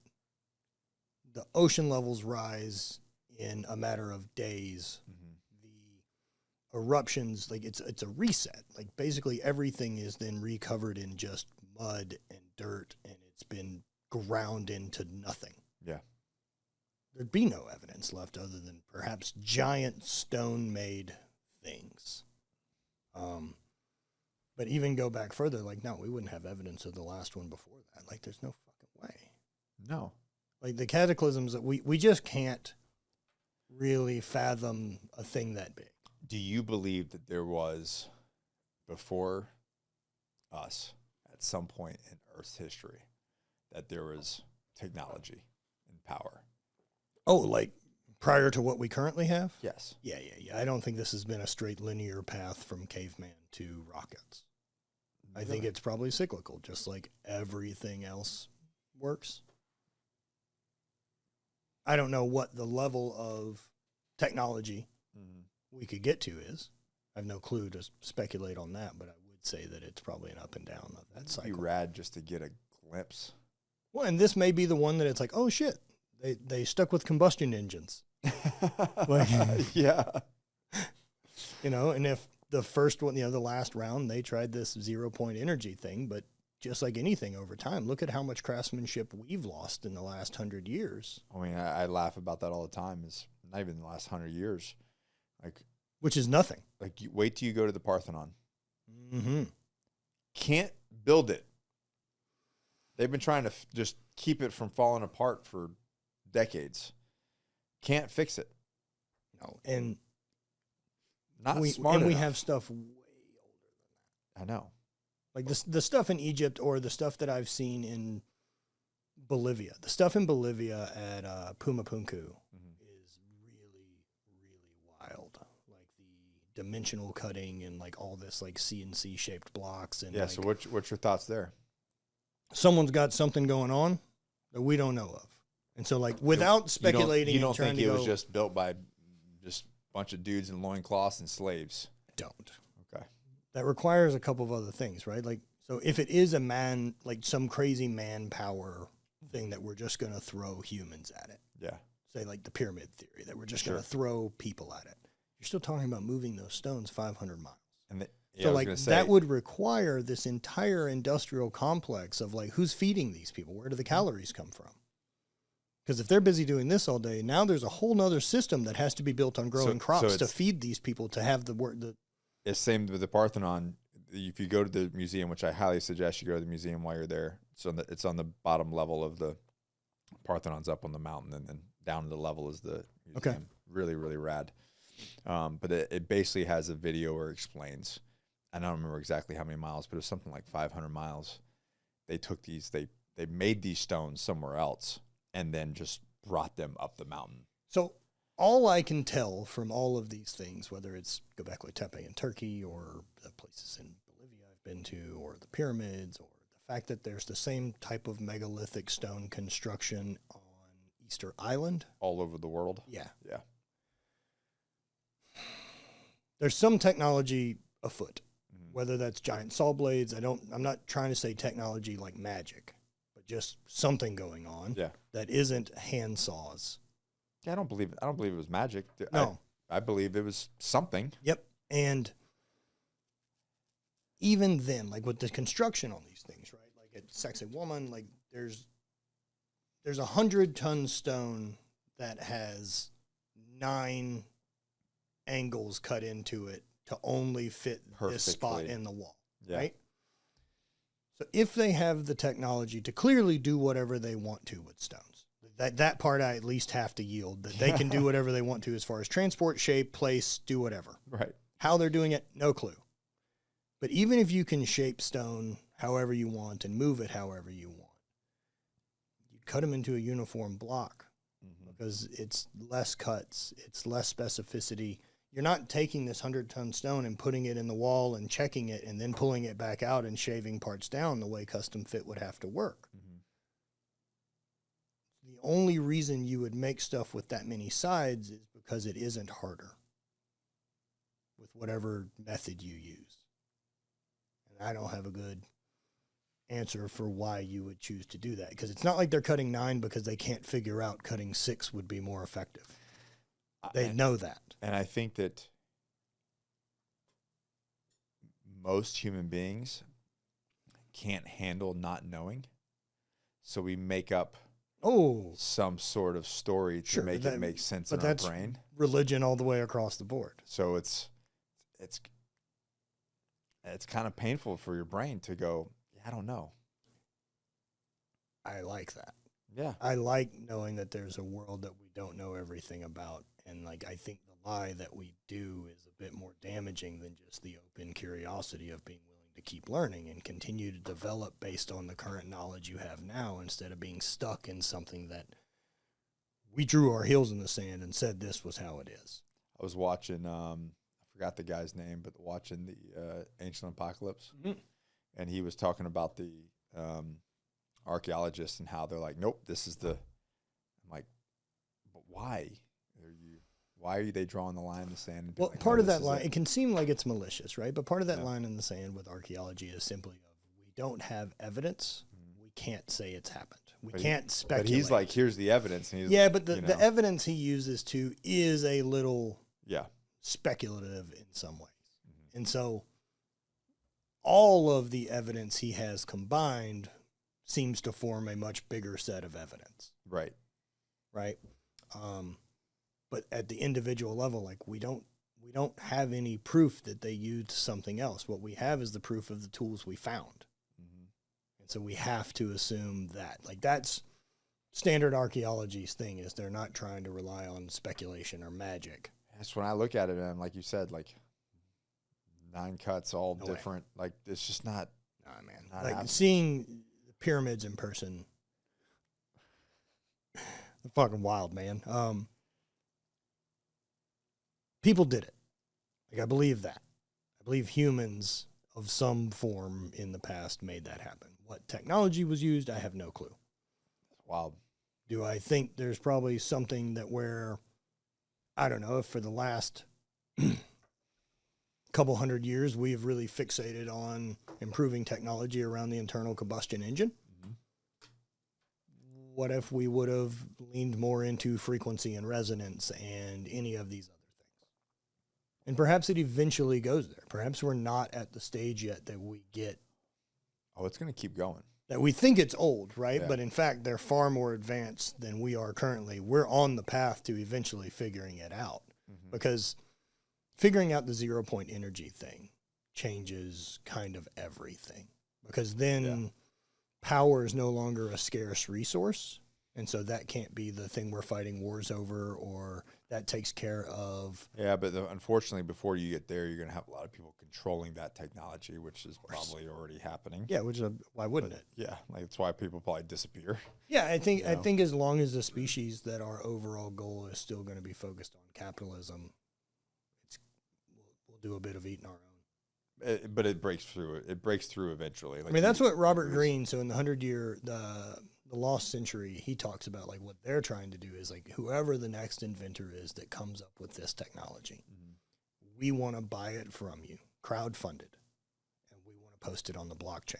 the ocean levels rise in a matter of days. The eruptions, like it's a reset. Like basically everything is then recovered in just mud and dirt, and it's been ground into nothing.
Yeah.
There'd be no evidence left other than perhaps giant stone-made things. But even go back further, like, no, we wouldn't have evidence of the last one before that. Like, there's no fucking way.
No.
Like, the cataclysms that we just can't really fathom a thing that big.
Do you believe that there was, before us, at some point in Earth's history, that there was technology and power?
Oh, like prior to what we currently have?
Yes.
Yeah. I don't think this has been a straight linear path from caveman to rockets. I think it's probably cyclical, just like everything else works. I don't know what the level of technology we could get to is. I have no clue to speculate on that, but I would say that it's probably an up and down of that cycle.
It'd be rad just to get a glimpse.
Well, and this may be the one that it's like, oh shit, they stuck with combustion engines. Like,
yeah.
You know, and if the first one, the last round, they tried this 0-point energy thing, but just like anything over time, look at how much craftsmanship we've lost in the last 100 years.
I mean, I laugh about that all the time. It's not even the last 100 years.
Which is nothing.
Like, wait till you go to the Parthenon.
Mm-hmm.
Can't build it. They've been trying to just keep it from falling apart for decades. Can't fix it.
No, and
we
have stuff way older
than that. I know.
Like the stuff in Egypt or the stuff that I've seen in Bolivia. The stuff in Bolivia at Pumapunku is really, really wild. Like the dimensional cutting and like all this like CNC shaped blocks. And
yeah,
like,
so what's your thoughts there?
Someone's got something going on that we don't know of. And so like without speculating,
you don't think it was just built by just a bunch of dudes in loincloths and slaves?
Don't.
Okay.
That requires a couple of other things, right? Like, so if it is a man, like some crazy manpower thing that we're just going to throw humans at it.
Yeah.
Say like the pyramid theory that we're just going to throw people at it. You're still talking about moving those stones 500 miles.
And
so like that would require this entire industrial complex of like, who's feeding these people? Where do the calories come from? Because if they're busy doing this all day, now there's a whole nother system that has to be built on growing crops to feed these people to have the work.
It's same with the Parthenon. If you go to the museum, which I highly suggest you go to the museum while you're there, it's on the bottom level of the Parthenon's up on the mountain, and then down to the level is the museum.
Okay.
Really, really rad. But it basically has a video where it explains, I don't remember exactly how many miles, but it was something like 500 miles. They took these, they made these stones somewhere else and then just brought them up the mountain.
So all I can tell from all of these things, whether it's Göbekli Tepe in Turkey or the places in Bolivia I've been to, or the pyramids, or the fact that there's the same type of megalithic stone construction on Easter Island.
All over the world?
Yeah.
Yeah.
There's some technology afoot.
Mm-hmm.
whether that's giant saw blades. I'm not trying to say technology like magic, but just something going on that isn't hand saws.
Yeah, I don't believe it was magic.
No.
I believe it was something.
Yep. And even then, like with the construction on these things, right? Like at Sexy Woman, like there's 100-ton stone that has 9 angles cut into it to only fit this spot in the wall, right? So if they have the technology to clearly do whatever they want to with stones, that part I at least have to yield, that they can do whatever they want to as far as transport, shape, place, do whatever.
Right.
How they're doing it, no clue. But even if you can shape stone however you want and move it however you want, you cut them into a uniform block because it's less cuts, it's less specificity. You're not taking this 100-ton stone and putting it in the wall and checking it and then pulling it back out and shaving parts down the way custom fit would have to work. The only reason you would make stuff with that many sides is because it isn't harder with whatever method you use. And I don't have a good answer for why you would choose to do that, because it's not like they're cutting 9 because they can't figure out cutting 6 would be more effective. They know that.
And I think that most human beings can't handle not knowing. So we make up some sort of story to make it make sense in our brain.
Religion all the way across the board.
So it's kind of painful for your brain to go, yeah, I don't know.
I like that.
Yeah.
I like knowing that there's a world that we don't know everything about. And like, I think the lie that we do is a bit more damaging than just the open curiosity of being willing to keep learning and continue to develop based on the current knowledge you have now, instead of being stuck in something that we drew our heels in the sand and said this was how it is.
I was watching, I forgot the guy's name, but watching the Ancient Apocalypse. And he was talking about the archaeologists and how they're like, nope, this is the, I'm like, but why? Why are they drawing the line in the sand? And
well,
like,
part of that line, it can seem like it's malicious, right? But part of that line in the sand with archaeology is simply we don't have evidence. We can't say it's happened. We can't speculate.
But he's like, here's the evidence. And
he's, but the evidence he uses to is a little speculative in some ways. And so all of the evidence he has combined seems to form a much bigger set of evidence.
Right.
Right. But at the individual level, like we don't have any proof that they used something else. What we have is the proof of the tools we found. And so we have to assume that, like, that's standard archaeology's thing, is they're not trying to rely on speculation or magic.
That's when I look at it, and like you said, like 9 cuts, all different. Like, it's just not.
Nah, man. Like seeing the pyramids in person, they're fucking wild, man. People did it. Like, I believe that. I believe humans of some form in the past made that happen. What technology was used, I have no clue.
Wild.
Do I think there's probably something that where, I don't know, if for the last couple hundred years we have really fixated on improving technology around the internal combustion engine? What if we would have leaned more into frequency and resonance and any of these other things? And perhaps it eventually goes there. Perhaps we're not at the stage yet that we get.
Oh, it's going to keep going.
That we think it's old, right?
Yeah.
But in fact, they're far more advanced than we are currently. We're on the path to eventually figuring it out. Because figuring out the 0-point energy thing changes kind of everything. Because then power is no longer a scarce resource. And so that can't be the thing we're fighting wars over, or that takes care of.
Yeah, but unfortunately, before you get there, you're going to have a lot of people controlling that technology, which is probably already happening.
Yeah, which is why wouldn't it?
Yeah, like that's why people probably disappear.
Yeah, I think as long as the species that our overall goal is still going to be focused on capitalism, we'll do a bit of eating our own.
But it breaks through. It breaks through eventually. Like,
I mean, that's what Robert Greene. So in the 100-year, the Lost Century, he talks about like what they're trying to do is like whoever the next inventor is that comes up with this technology, we want to buy it from you, crowdfunded. to post it on the blockchain.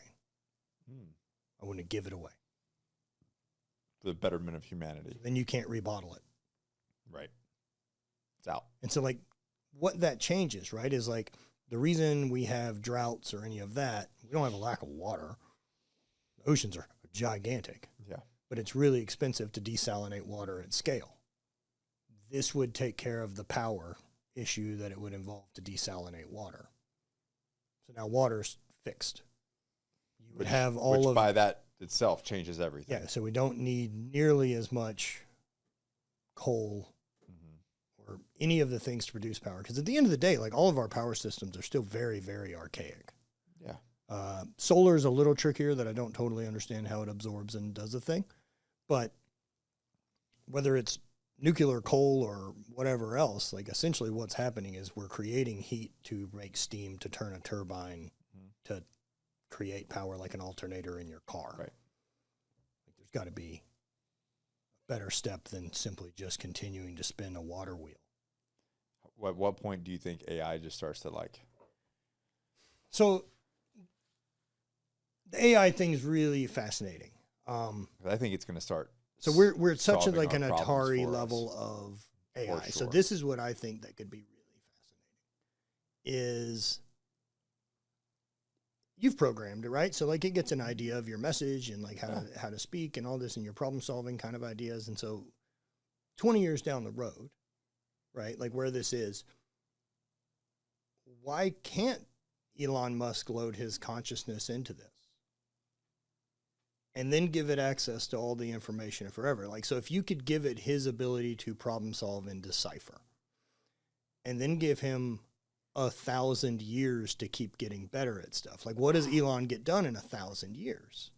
Hmm.
I want to give it away.
For the betterment of humanity.
Then you can't rebottle it.
Right. It's out.
And so, like, what that changes, right, is like the reason we have droughts or any of that, we don't have a lack of water. The oceans are gigantic.
Yeah.
But it's really expensive to desalinate water at scale. This would take care of the power issue that it would involve to desalinate water. So now water's fixed. You would have all
which
of...
by that itself changes everything.
Yeah, so we don't need nearly as much coal or any of the things to produce power. Because at the end of the day, like all of our power systems are still very, very archaic.
Yeah.
Solar is a little trickier that I don't totally understand how it absorbs and does the thing. But whether it's nuclear, coal, or whatever else, like essentially what's happening is we're creating heat to make steam to turn a turbine to create power like an alternator in your car.
Right.
Like there's got to be a better step than simply just continuing to spin a water wheel.
At what point do you think AI just starts to like...
So the AI thing is really fascinating.
I think it's going to start...
So we're at such a,
solving
like an
our problems
Atari
for
level
us.
of AI.
For
So
sure.
this is what I think that could be really fascinating. Is you've programmed it, right? So like it gets an idea of your message and like how to speak and all this and your problem solving kind of ideas. And so 20 years down the road, right? Like where this is, why can't Elon Musk load his consciousness into this? And then give it access to all the information forever. Like, so if you could give it his ability to problem solve and decipher, and then give him 1,000 years to keep getting better at stuff. Like, what does Elon get done in 1,000 years?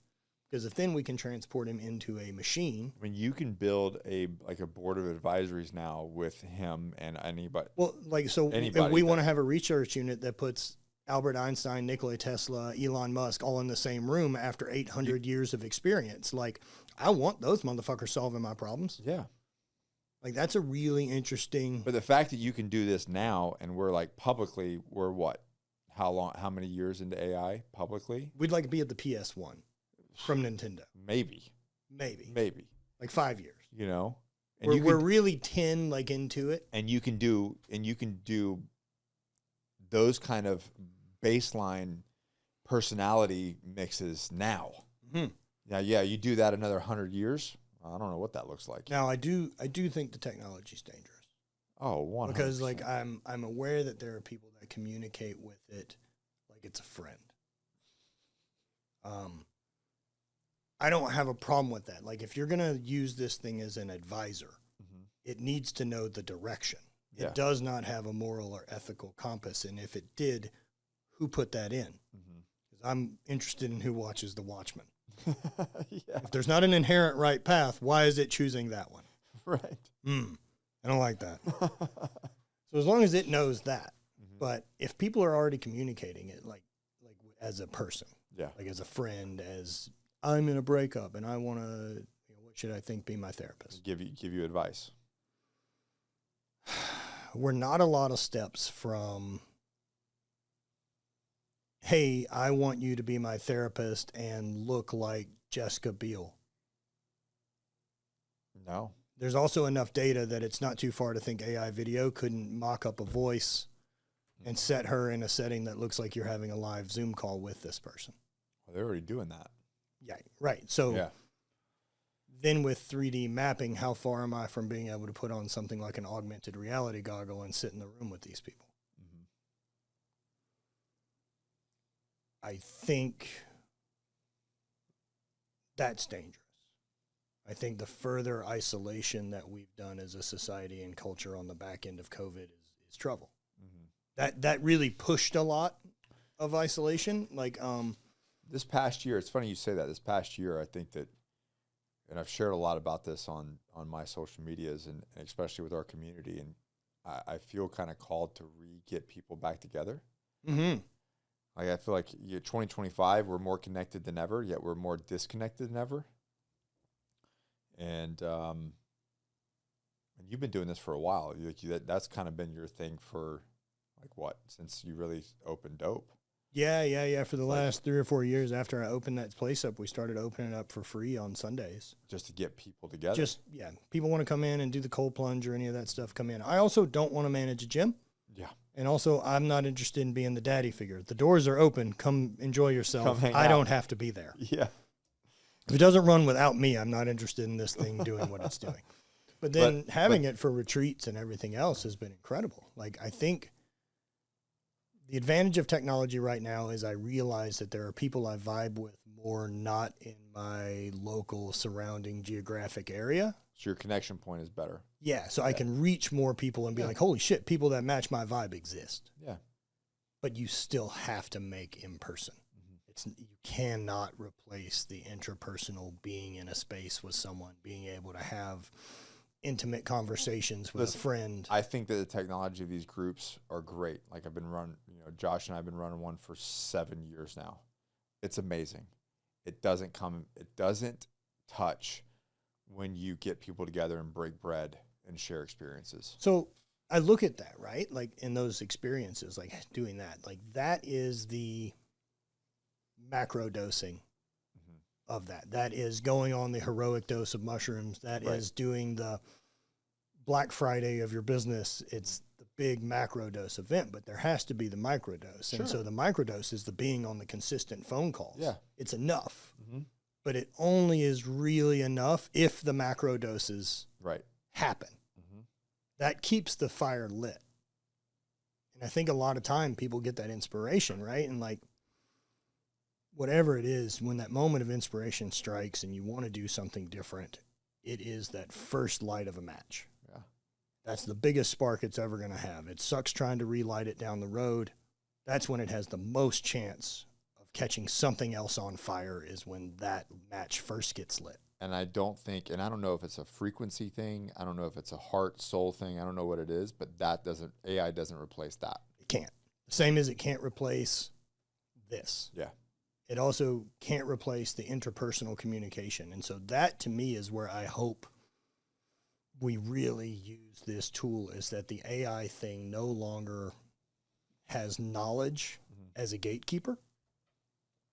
Because if then we can transport him into a machine.
I mean, you can build a board of advisories now with him and anybody.
Well, like, so if we want to have a research unit that puts Albert Einstein, Nikola Tesla, Elon Musk all in the same room after 800 years of experience. Like, I want those motherfuckers solving my problems.
Yeah.
Like, that's a really interesting...
But the fact that you can do this now and we're like publicly, we're what? How many years into AI publicly?
We'd like to be at the PS1 from Nintendo.
Maybe.
Like 5 years.
You know? And
We're really 10 like into it.
And you can do those kind of baseline personality mixes now.
Mm-hmm.
Now, yeah, you do that another 100 years. I don't know what that looks like.
Now, I do think the technology is dangerous.
Oh, 100%.
Because like I'm aware that there are people that communicate with it like it's a friend. I don't have a problem with that. Like if you're gonna use this thing as an advisor, it needs to know the direction.
Yeah.
It does not have a moral or ethical compass, and if it did, who put that in? Because I'm interested in who watches The Watchmen.
Yeah.
If there's not an inherent right path, why is it choosing that one?
Right.
I don't like that. So as long as it knows that, but if people are already communicating it like as a person,
Yeah.
like as a friend, as I'm in a breakup and I want to, what should I think be my therapist?
Give you advice.
We're not a lot of steps from, hey, I want you to be my therapist and look like Jessica Biel.
No.
There's also enough data that it's not too far to think AI video couldn't mock up a voice and set her in a setting that looks like you're having a live Zoom call with this person.
Well, they're already doing that.
Yeah, right. So
Yeah.
then with 3D mapping, how far am I from being able to put on something like an augmented reality goggle and sit in the room with these people? I think that's dangerous. I think the further isolation that we've done as a society and culture on the back end of COVID is trouble. That really pushed a lot of isolation. Like,
this past year, it's funny you say that. This past year, I think that, and I've shared a lot about this on my social medias and especially with our community, and I feel kind of called to get people back together. Like, I feel like 2025, we're more connected than ever, yet we're more disconnected than ever. And you've been doing this for a while. That's kind of been your thing for, like, what, since you really opened Dope?
Yeah. For the last 3 or 4 years after I opened that place up, we started opening it up for free on Sundays.
Just to get people together.
People want to come in and do the cold plunge or any of that stuff, come in. I also don't want to manage a gym.
Yeah.
And also, I'm not interested in being the daddy figure. The doors are open. Come enjoy yourself. I don't have to be there.
Yeah.
If it doesn't run without me, I'm not interested in this thing doing what it's doing. But then having it for retreats and everything else has been incredible. Like, I think the advantage of technology right now is I realize that there are people I vibe with more not in my local surrounding geographic area.
So your connection point is better.
Yeah, so I can reach more people and be like, holy shit, people that match my vibe exist.
Yeah.
But you still have to make in person. You cannot replace the interpersonal being in a space with someone, being able to have intimate conversations with a friend.
I think that the technology of these groups are great. Like Josh and I have been running one for 7 years now. It's amazing. It doesn't touch when you get people together and break bread and share experiences.
So I look at that, right? Like in those experiences, like doing that, like that is the macro dosing of that. That is going on the heroic dose of mushrooms. That is doing the Black Friday of your business. It's the big macro dose event, but there has to be the micro dose. Sure. And so the micro dose is the being on the consistent phone calls.
Yeah.
It's enough, but it only is really enough if the macro doses happen. That keeps the fire lit. And I think a lot of time people get that inspiration, right? And like, whatever it is, when that moment of inspiration strikes and you want to do something different, it is that first light of a match.
Yeah.
That's the biggest spark it's ever going to have. It sucks trying to relight it down the road. That's when it has the most chance of catching something else on fire, is when that match first gets lit.
And I don't know if it's a frequency thing. I don't know if it's a heart, soul thing. I don't know what it is, but AI doesn't replace that.
It can't. The same as it can't replace this.
Yeah.
It also can't replace the interpersonal communication. And so that, to me, is where I hope we really use this tool, is that the AI thing no longer has knowledge as a gatekeeper,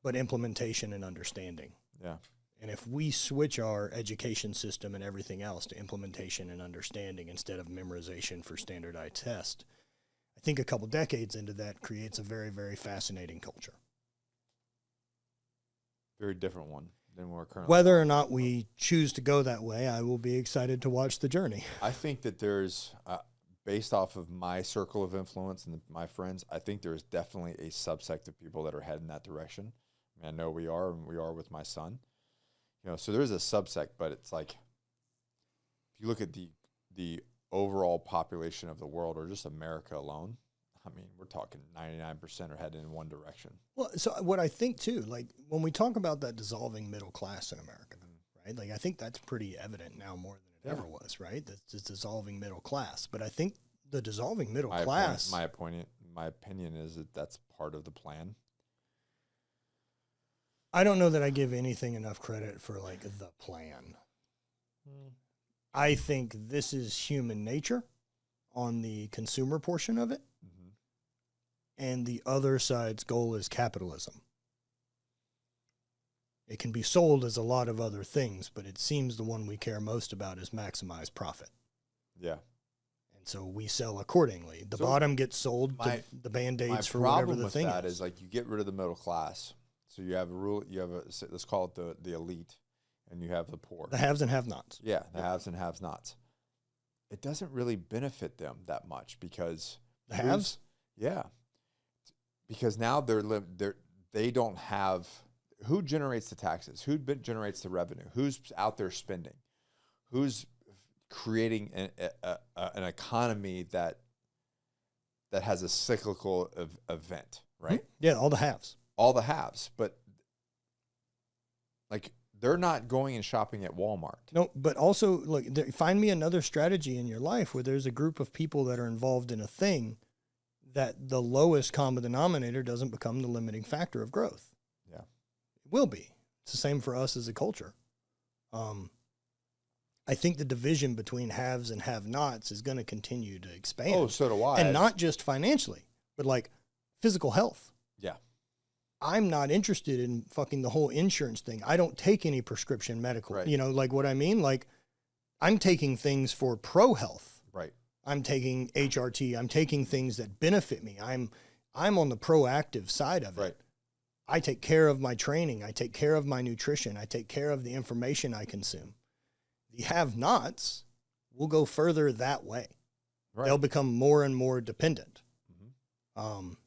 but implementation and understanding.
Yeah.
And if we switch our education system and everything else to implementation and understanding instead of memorization for standardized test, I think a couple decades into that creates a very, very fascinating culture.
Very different one than we're currently.
Whether or not we choose to go that way, I will be excited to watch the journey.
I think that there's, based off of my circle of influence and my friends, I think there's definitely a subsect of people that are heading that direction. I mean, I know we are, and we are with my son. So there's a subsect, but it's like, if you look at the overall population of the world, or just America alone, I mean, we're talking 99% are heading in one direction. Well,
so what I think too, like when we talk about that dissolving middle class in America, right? Like I think that's pretty evident now more than it ever was, right? That's this dissolving middle class. But I think the dissolving middle class.
My opinion is that that's part of the plan.
I don't know that I give anything enough credit for like the plan. I think this is human nature on the consumer portion of it. And the other side's goal is capitalism. It can be sold as a lot of other things, but it seems the one we care most about is maximize profit.
Yeah.
And so we sell accordingly. The bottom gets sold to the Band-Aids for whatever the thing is.
My problem with that is like you get rid of the middle class. So you have a rule, let's call it the elite, and you have the poor.
The haves and have-nots.
Yeah, the haves and have-nots. It doesn't really benefit them that much because...
The haves?
Yeah. Because now they don't have... Who generates the taxes? Who generates the revenue? Who's out there spending? Who's creating an economy that has a cyclical event, right?
Yeah, all the haves.
All the haves, but like they're not going and shopping at Walmart.
No, but also look, find me another strategy in your life where there's a group of people that are involved in a thing that the lowest common denominator doesn't become the limiting factor of growth.
Yeah,
it will be. It's the same for us as a culture. I think the division between haves and have-nots is going to continue to expand.
Oh, so do I.
And not just financially, but like physical health.
Yeah.
I'm not interested in fucking the whole insurance thing. I don't take any prescription medical,
Right.
you know, like what I mean? Like I'm taking things for pro health.
Right.
I'm taking HRT. I'm taking things that benefit me. I'm on the proactive side of it.
Right.
I take care of my training. I take care of my nutrition. I take care of the information I consume. The have-nots will go further that way.
Right.
They'll become more and more dependent.
Mhm.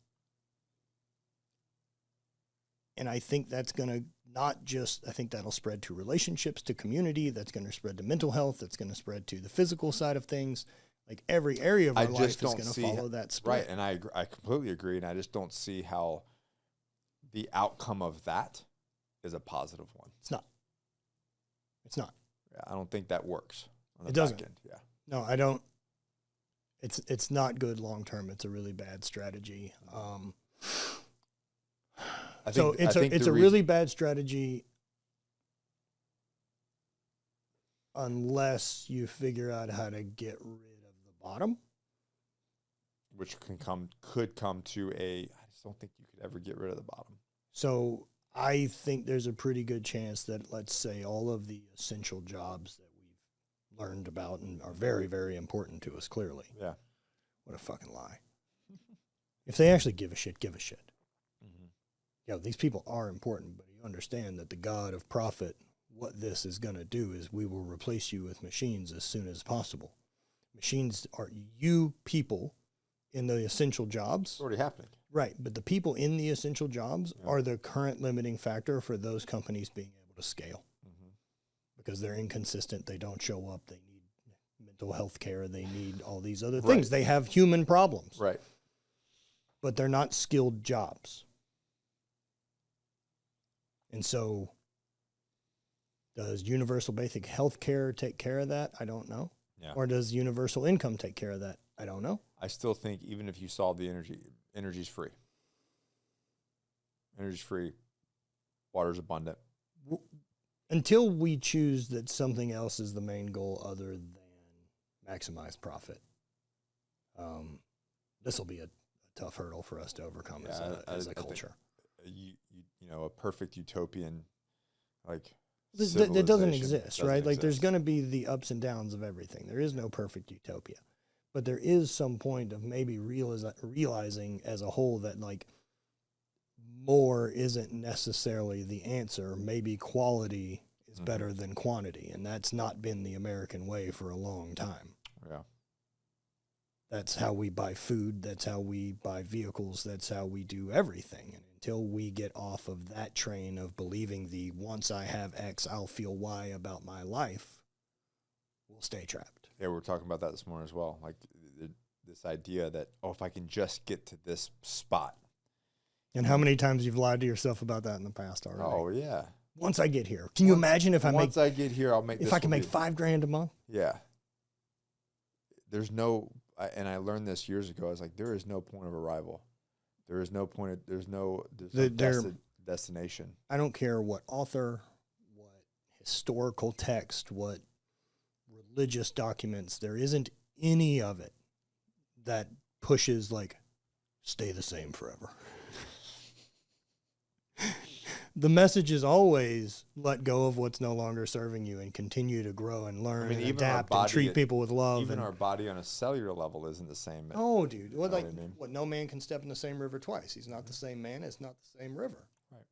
And I think that's going to not just, I think that'll spread to relationships, to community, that's going to spread to mental health, that's going to spread to the physical side of things. Like every area of our life is going to follow that spread.
Right, and I completely agree, and I just don't see how the outcome of that is a positive one.
It's not. It's not.
Yeah, I don't think that works on the
It doesn't.
back end. Yeah.
No, I don't. It's not good long term. It's a really bad strategy. So it's a really bad strategy unless you figure out how to get rid of the bottom.
Which could come to I just don't think you could ever get rid of the bottom.
So I think there's a pretty good chance that, let's say, all of the essential jobs that we've learned about and are very, very important to us, clearly.
Yeah.
What a fucking lie. If they actually give a shit, give a shit. You know, these people are important, but you understand that the God of profit, what this is going to do is we will replace you with machines as soon as possible. Machines are you people in the essential jobs.
It's already happening.
Right, but the people in the essential jobs are the current limiting factor for those companies being able to scale. Because they're inconsistent, they don't show up, they need mental health care, they need all these other things. They have human problems.
Right.
But they're not skilled jobs. And so, does universal basic health care take care of that? I don't know.
Yeah.
Or does universal income take care of that? I don't know.
I still think even if you solve the energy's free. Energy's free. Water's abundant.
Until we choose that something else is the main goal other than maximize profit, this will be a tough hurdle for us to overcome as a culture.
You know, a perfect utopian, like,
that doesn't exist,
doesn't
right? Like,
exist.
there's going to be the ups and downs of everything. There is no perfect utopia, but there is some point of maybe realizing as a whole that, like, more isn't necessarily the answer. Maybe quality is better than quantity, and that's not been the American way for a long time.
Yeah.
That's how we buy food. That's how we buy vehicles. That's how we do everything. And until we get off of that train of believing once I have X, I'll feel Y about my life, we'll stay trapped.
Yeah, we were talking about that this morning as well. Like this idea that, if I can just get to this spot.
And how many times you've lied to yourself about that in the past already?
Oh, yeah.
Once I get here. Can you imagine if
once I get here, I'll make
if I can make $5,000 a month?
Yeah. There's no, and I learned this years ago. I was like, there is no point of arrival. There is no point. There's no destination.
I don't care what author, what historical text, what religious documents. There isn't any of it that pushes like stay the same forever. The message is always let go of what's no longer serving you and continue to grow and learn and adapt and treat people with love.
Even our body on a cellular level isn't the same.
Oh, dude. What,
I mean?
No man can step in the same river twice. He's not the same man. It's not the same river.
Right.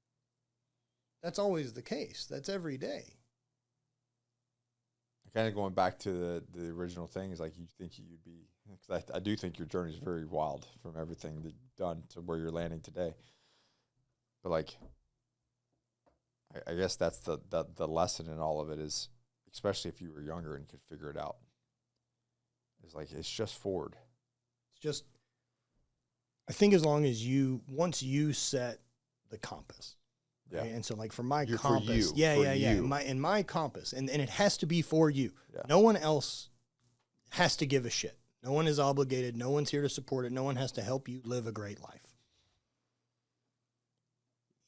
That's always the case. That's every day.
Kind of going back to the original thing is like you think you'd be, because I do think your journey is very wild from everything that you've done to where you're landing today. But like, I guess that's the lesson in all of it is, especially if you were younger and could figure it out, is like, it's just forward.
It's just, I think as long as once you set the compass,
yeah.
Right? And so like for my compass,
for you.
My compass, and it has to be for you.
Yeah.
No one else has to give a shit. No one is obligated. No one's here to support it. No one has to help you live a great life.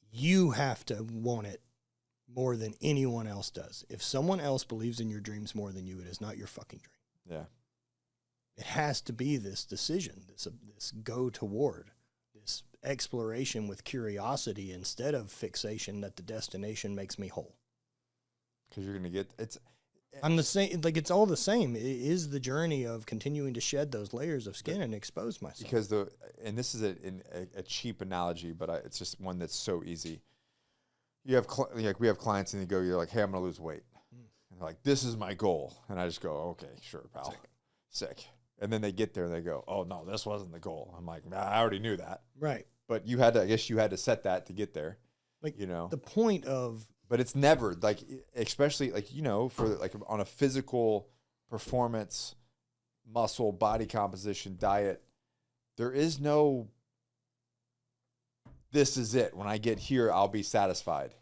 You have to want it more than anyone else does. If someone else believes in your dreams more than you, it is not your fucking dream.
Yeah.
It has to be this decision, this go toward, this exploration with curiosity instead of fixation that the destination makes me whole.
Because you're going to get,
I'm the same, like it's all the same. It is the journey of continuing to shed those layers of skin and expose myself.
because and this is a cheap analogy, but it's just one that's so easy. You have, like we have clients and they go, you're like, hey, I'm going to lose weight. And they're like, this is my goal. And I just go, okay, sure, pal. Sick. And then they get there and they go, oh no, this wasn't the goal. I'm like, nah, I already knew that.
Right.
But you had to, I guess you had to set that to get there.
Like,
you know,
the point of,
but it's never like, especially like, you know, for like on a physical performance, muscle, body composition, diet, there is no, this is it. When I get here, I'll be satisfied.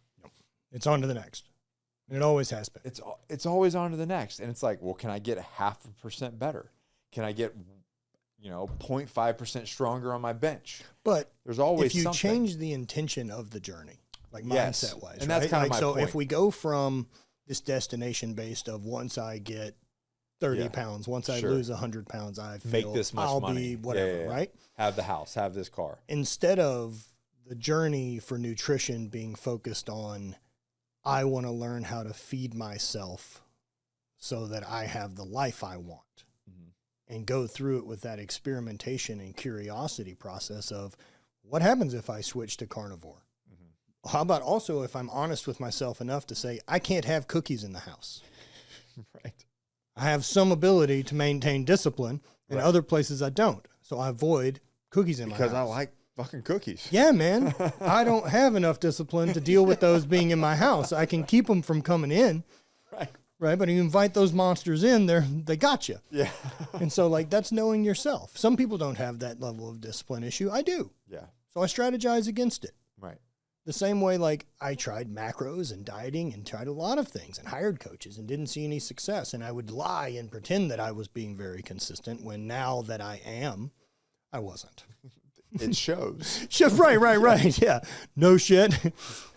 it's on to the next. And it always has been.
It's always on to the next. And it's like, well, can I get 0.5% better? Can I get, 0.5% stronger on my bench?
But
there's always
if you
something.
change the intention of the journey, like
Yes.
mindset wise,
And that's
right?
kind of
like,
my
so
point.
if we go from this destination based of once I get 30
Yeah.
pounds, once I
Sure.
lose 100 pounds, I
Make
feel
this much
I'll
money.
be whatever,
Yeah, yeah, yeah.
right?
Have the house, have this car.
Instead of the journey for nutrition being focused on, I want to learn how to feed myself so that I have the life I want. And go through it with that experimentation and curiosity process of what happens if I switch to carnivore? How about also if I'm honest with myself enough to say, I can't have cookies in the house.
Right.
I have some ability to maintain discipline, and
Right.
other places I don't. So I avoid cookies in my house.
Because I like fucking cookies.
Yeah, man. I don't have enough discipline to deal with those being in my house. I can keep them from coming in.
Right.
Right. But you invite those monsters in, they got you.
Yeah.
And so, like, that's knowing yourself. Some people don't have that level of discipline issue. I do.
Yeah.
So I strategize against it.
Right.
The same way, like, I tried macros and dieting and tried a lot of things and hired coaches and didn't see any success. And I would lie and pretend that I was being very consistent when now that I am, I wasn't.
It shows.
Right. Yeah. No shit.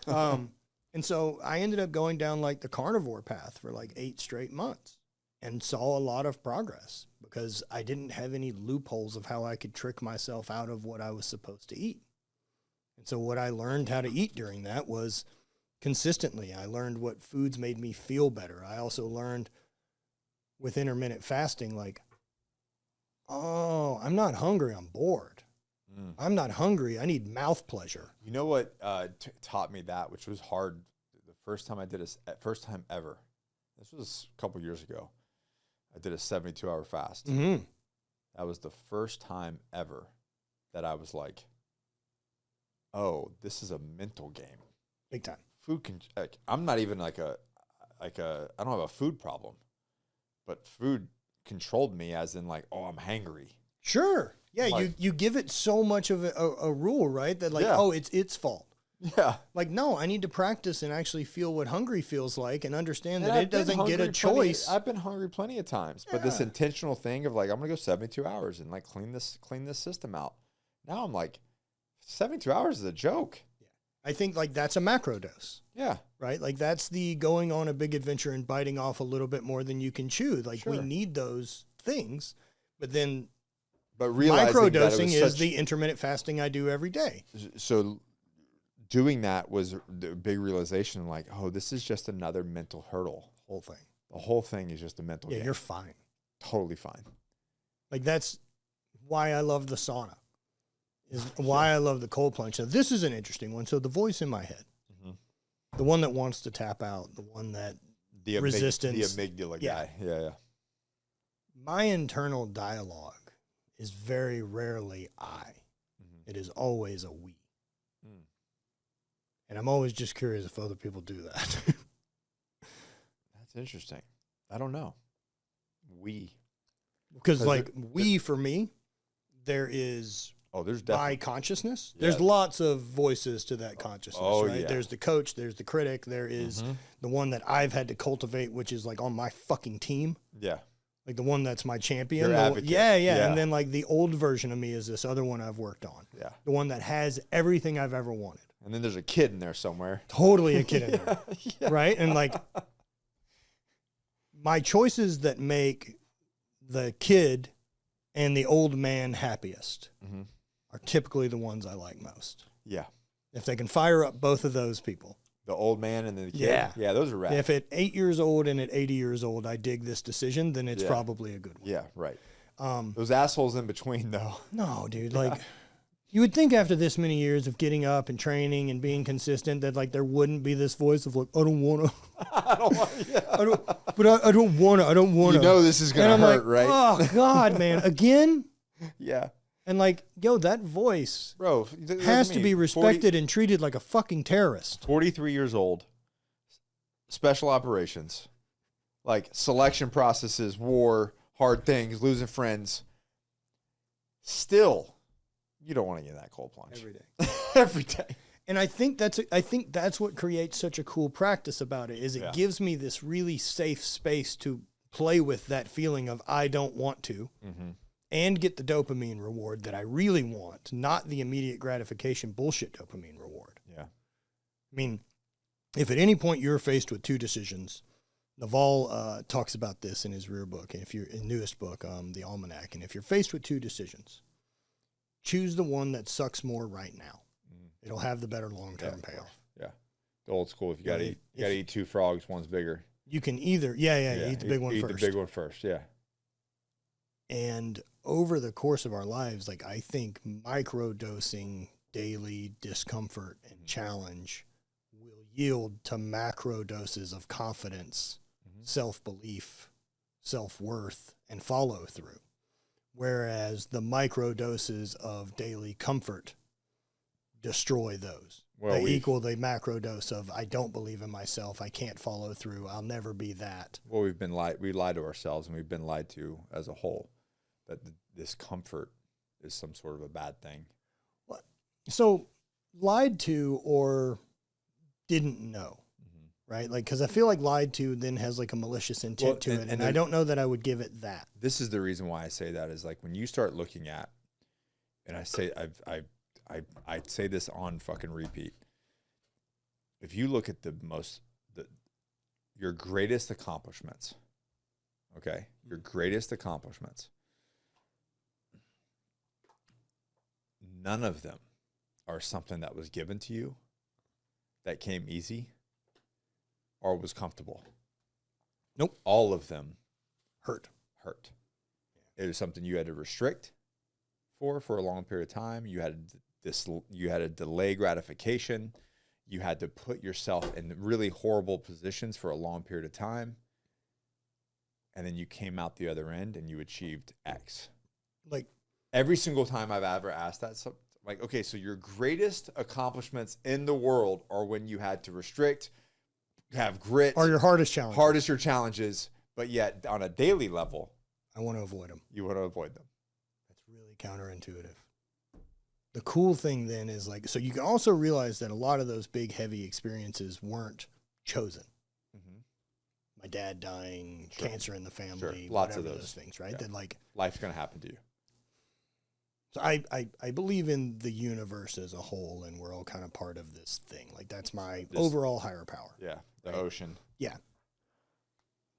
And so I ended up going down like the carnivore path for like 8 straight months and saw a lot of progress because I didn't have any loopholes of how I could trick myself out of what I was supposed to eat. And so what I learned how to eat during that was consistently. I learned what foods made me feel better. I also learned with intermittent fasting, like, oh, I'm not hungry, I'm bored. I'm not hungry. I need mouth pleasure.
You know what taught me that, which was hard the first time I did first time ever. This was a couple years ago. I did a 72-hour fast.
Mm-hmm.
That was the first time ever that I was like, oh, this is a mental game.
Big time.
Food can, like, I'm not even I don't have a food problem, but food controlled me as in like, oh, I'm hangry.
Sure. Yeah,
Like,
you give it so much of a rule, right? That like,
Yeah.
oh, it's its fault.
Yeah.
Like, no, I need to practice and actually feel what hungry feels like and understand
And
that
I've
it
been
doesn't get a
hungry
choice.
I've been hungry plenty of times, but this
Yeah.
intentional thing of like, I'm going to go 72 hours and like clean this system out. Now I'm like, 72 hours is a joke.
I think like that's a macro dose,
Yeah.
right? Like that's the going on a big adventure and biting off a little bit more than you can chew. Like we
Sure.
need those things, but then
But realizing that it
microdosing
was
is
such,
the intermittent fasting I do every day.
so doing that was the big realization, like, oh, this is just another mental hurdle.
Whole thing.
The whole thing is just a mental
Yeah,
game.
you're fine.
Totally fine.
Like that's why I love the sauna. Is why I love the cold plunge. So this is an interesting one. So the voice in my head, the one that wants to tap out, the one that
The
resistance.
the amygdala
Yeah.
guy. Yeah.
My internal dialogue is very rarely I. It is always a we. And I'm always just curious if other people do that.
That's interesting. I don't know.
Because like we, for me, there is
There's
my
definitely
consciousness.
Yeah.
There's lots of voices to that consciousness, right?
yeah.
There's the coach, there's the critic, there is the one that I've had to cultivate, which is like on my fucking team.
Yeah.
Like the one that's my champion.
Your advocate.
Yeah.
Yeah.
And then like the old version of me is this other one I've worked on.
Yeah.
The one that has everything I've ever wanted.
And then there's a kid in there somewhere.
Totally a kid in there.
Yeah.
Right? And like my choices that make the kid and the old man happiest are typically the ones I like most.
Yeah.
If they can fire up both of those people.
The old man and then the kid.
Yeah.
Yeah, those are rad.
If at 8 years old and at 80 years old I dig this decision, then it's probably a good one.
Yeah, right. Those assholes in between, though.
No, dude. Like, you would think after this many years of getting up and training and being consistent that, like, there wouldn't be this voice of, like, I don't want to.
I don't want to. Yeah.
I don't want to. I don't want to.
You know this is going to hurt,
like,
right?
Oh, God, man. Again?
Yeah.
And, like, yo, that voice
Bro,
has to be respected and treated like a fucking terrorist.
43 years old, special operations, like selection processes, war, hard things, losing friends. Still, you don't want to get that cold plunge.
Every day.
Every day.
And I think that's what creates such a cool practice about it, is it gives me this really safe space to play with that feeling of I don't want to. Mm-hmm. And get the dopamine reward that I really want, not the immediate gratification bullshit dopamine reward.
Yeah.
I mean, if at any point you're faced with two decisions, Naval talks about this in his rear book, and if you're in newest book, the Almanac, and if you're faced with two decisions, choose the one that sucks more right now. Mm-hmm. It'll have the better long-term payoff.
Yeah. The old school, if you got to eat two frogs, one's bigger.
You can either, eat the big one first.
Eat the big one first, yeah.
And over the course of our lives, like, I think micro-dosing daily discomfort and challenge will yield to macro doses of confidence, self-belief, self-worth, and follow-through. Whereas the micro doses of daily comfort destroy those. Well, they equal the macro dose of I don't believe in myself, I can't follow through, I'll never be that.
Well, we lied to ourselves, and we've been lied to as a whole. That this comfort is some sort of a bad thing.
What? So lied to or didn't know, right? Like, because I feel like lied to then has like a malicious intent to it, and I don't know that I would give it that.
This is the reason why I say that is like when you start looking at, and I say I say this on fucking repeat. If you look at your greatest accomplishments, okay, your greatest accomplishments. None of them are something that was given to you, that came easy, or was comfortable.
Nope.
All of them
hurt.
It was something you had to restrict for a long period of time. You had to delay gratification. You had to put yourself in really horrible positions for a long period of time. And then you came out the other end and you achieved X.
Like,
every single time I've ever asked that, so, like, okay, so your greatest accomplishments in the world are when you had to restrict, have grit.
Are your hardest challenges.
Hardest your challenges, but yet on a daily level,
I want to avoid them.
You want to avoid them.
That's really counterintuitive. The cool thing then is, like, so you can also realize that a lot of those big, heavy experiences weren't chosen. Mm-hmm. My dad dying, cancer in the family,
lots of those
things, right?
Yeah.
That, like,
life's going to happen to you.
So I believe in the universe as a whole, and we're all kind of part of this thing. Like, that's my overall higher power.
Yeah, the ocean.
Yeah.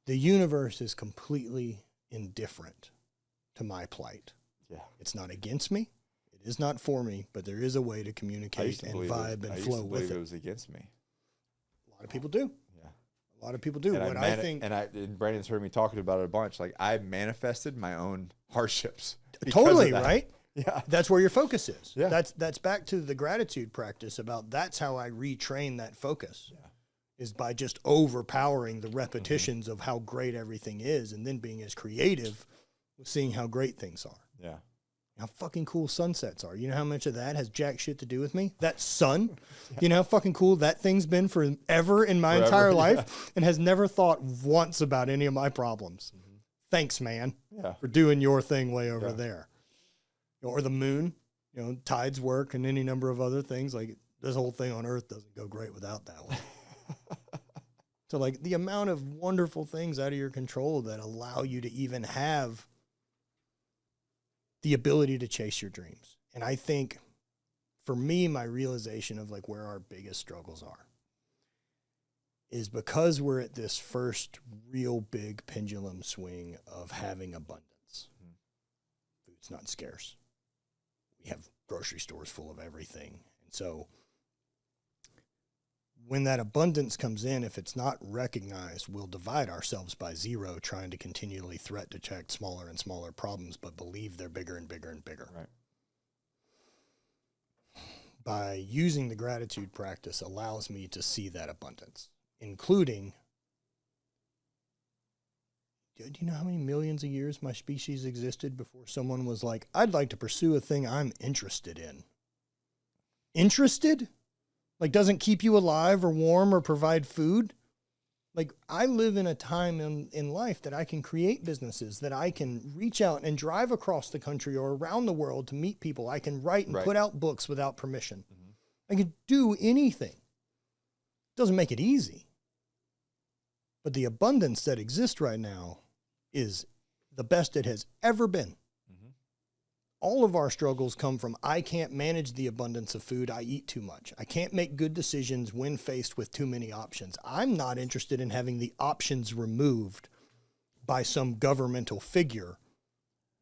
The universe is completely indifferent to my plight. Yeah. It's not against me. It is not for me, but there is a way to communicate and vibe and flow with it.
It was against me.
A lot of people do.
Yeah.
A lot of people do.
And Brandon's heard me talking about it a bunch. Like, I manifested my own hardships.
Totally, right?
Yeah.
That's where your focus is.
Yeah.
That's back to the gratitude practice about that's how I retrain that focus. Yeah. Is by just overpowering the repetitions of how great everything is, and then being as creative with seeing how great things are.
Yeah.
How fucking cool sunsets are. You know how much of that has jack shit to do with me? That sun, you know how fucking cool that thing's been forever in my entire life, and has never thought once about any of my problems. Mm-hmm. Thanks, man, for doing your thing way over there. Or the moon, you know, tides work and any number of other things. Like, this whole thing on Earth doesn't go great without that one. So, like, the amount of wonderful things out of your control that allow you to even have the ability to chase your dreams. And I think, for me, my realization of, like, where our biggest struggles are is because we're at this first real big pendulum swing of having abundance. Food's not scarce. We have grocery stores full of everything. And so when that abundance comes in, if it's not recognized, we'll divide ourselves by zero, trying to continually threat detect smaller and smaller problems, but believe they're bigger and bigger and bigger.
Right.
By using the gratitude practice allows me to see that abundance, including, do you know how many millions of years my species existed before someone was like, I'd like to pursue a thing I'm interested in? Interested? Like, doesn't keep you alive or warm or provide food? Like, I live in a time in life that I can create businesses, that I can reach out and drive across the country or around the world to meet people. I can write and put out books without permission. I can do anything. Doesn't make it easy. But the abundance that exists right now is the best it has ever been. All of our struggles come from, I can't manage the abundance of food. I eat too much. I can't make good decisions when faced with too many options. I'm not interested in having the options removed by some governmental figure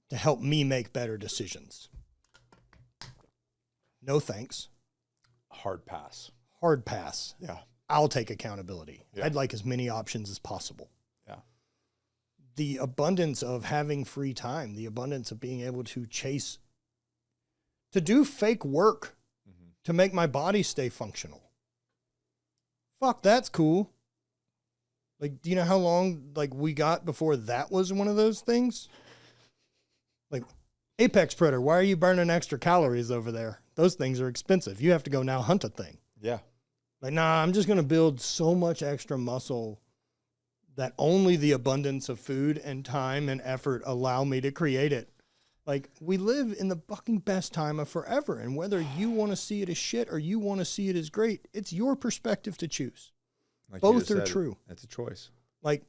to help me make better decisions. No thanks.
Hard pass.
Hard pass.
Yeah.
I'll take accountability.
Yeah.
I'd like as many options as possible.
Yeah.
The abundance of having free time, the abundance of being able to chase, to do fake work to make my body stay functional. Fuck, that's cool. Like, do you know how long, like, we got before that was one of those things? Like, Apex Predator, why are you burning extra calories over there? Those things are expensive. You have to go now hunt a thing.
Yeah.
Like, nah, I'm just going to build so much extra muscle that only the abundance of food and time and effort allow me to create it. Like, we live in the fucking best time of forever. And whether you want to see it as shit or you want to see it as great, it's your perspective to choose.
Like you
Both
just
are
said,
true.
It's a choice.
Like,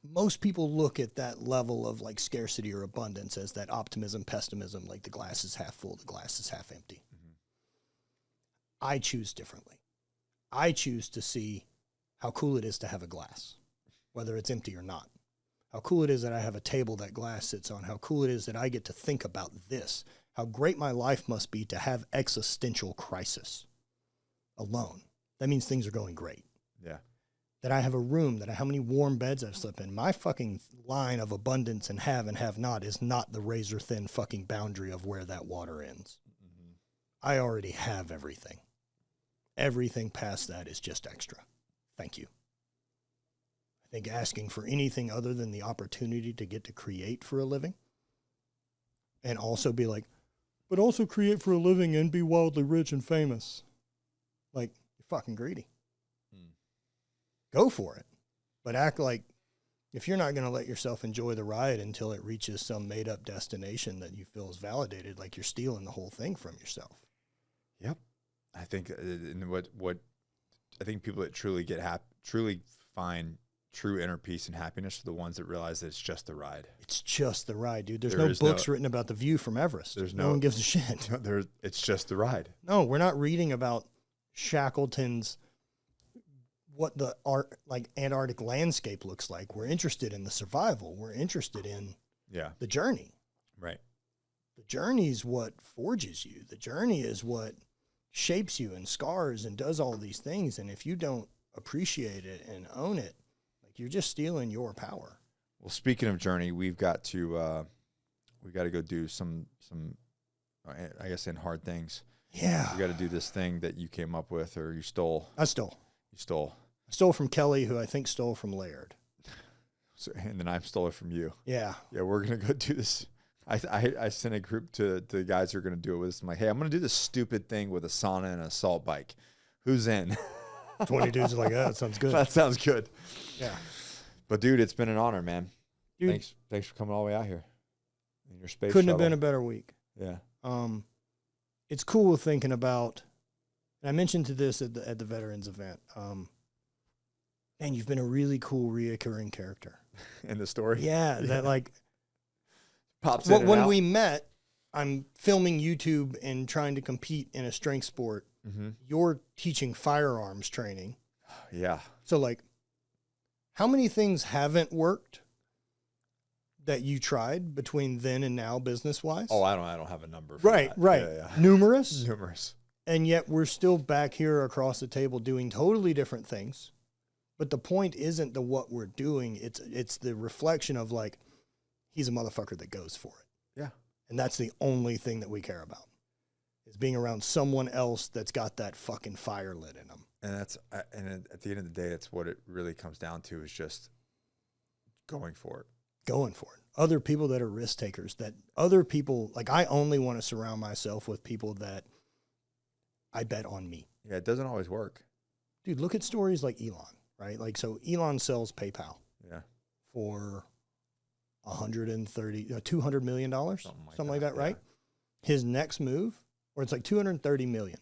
most people look at that level of like scarcity or abundance as that optimism, pessimism, like the glass is half full, the glass is half empty. I choose differently. I choose to see how cool it is to have a glass, whether it's empty or not. How cool it is that I have a table that glass sits on. How cool it is that I get to think about this. How great my life must be to have existential crisis alone. That means things are going great.
Yeah.
That I have a room, that how many warm beds I've slept in. My fucking line of abundance and have not is not the razor thin fucking boundary of where that water ends. I already have everything. Everything past that is just extra. Thank you. I think asking for anything other than the opportunity to get to create for a living and also be like, but also create for a living and be wildly rich and famous. Like, you're fucking greedy. Go for it. But act like if you're not going to let yourself enjoy the ride until it reaches some made up destination that you feel is validated, like you're stealing the whole thing from yourself.
Yep. I think and what I think people that truly truly find true inner peace and happiness are the ones that realize that it's just the ride.
It's just the ride, dude. There's
There
no
is
books written about the view from Everest. No one gives a shit.
It's just the ride.
No, we're not reading about Shackleton's what the Antarctic landscape looks like. We're interested in the survival. We're interested in the journey.
Right.
The journey is what forges you. The journey is what shapes you and scars and does all these things. And if you don't appreciate it and own it, like, you're just stealing your power.
Well, speaking of journey, we've got to go do some I guess in hard things.
Yeah.
We got to do this thing that you came up with, or you stole.
I stole.
You stole.
I stole from Kelly, who I think stole from Laird.
So, and then I stole it from you.
Yeah.
Yeah, we're gonna go do this. I sent a group to the guys who are gonna do it with us. I'm like, hey, I'm gonna do this stupid thing with a sauna and an assault bike. Who's in?
20 dudes are like, oh, that sounds good.
That sounds good.
Yeah.
But dude, it's been an honor, man.
Dude,
Thanks for coming all the way out here. In your space
couldn't
shuttle.
have been a better week.
Yeah.
It's cool thinking about, and I mentioned to this at the veterans event. Man, you've been a really cool reoccurring character
In the story.
Yeah, that like
pops in and
when
out.
we met, I'm filming YouTube and trying to compete in a strength sport.
Mm-hmm.
You're teaching firearms training.
Yeah.
So like, how many things haven't worked that you tried between then and now, business-wise?
Oh, I don't have a number for
Right,
that.
right.
Yeah.
Numerous.
Numerous.
And yet we're still back here across the table doing totally different things. But the point isn't the what we're doing. It's the reflection of like, he's a motherfucker that goes for it.
Yeah.
And that's the only thing that we care about, is being around someone else that's got that fucking fire lit in them.
And at the end of the day, that's what it really comes down to, is just going for it.
Going for it. Other people that are risk takers, that other people, like I only want to surround myself with people that I bet on me.
Yeah, it doesn't always work.
Dude, look at stories like Elon, right? Like, so Elon sells PayPal for $200 million, something like that, right? His next move, or it's like 230 million.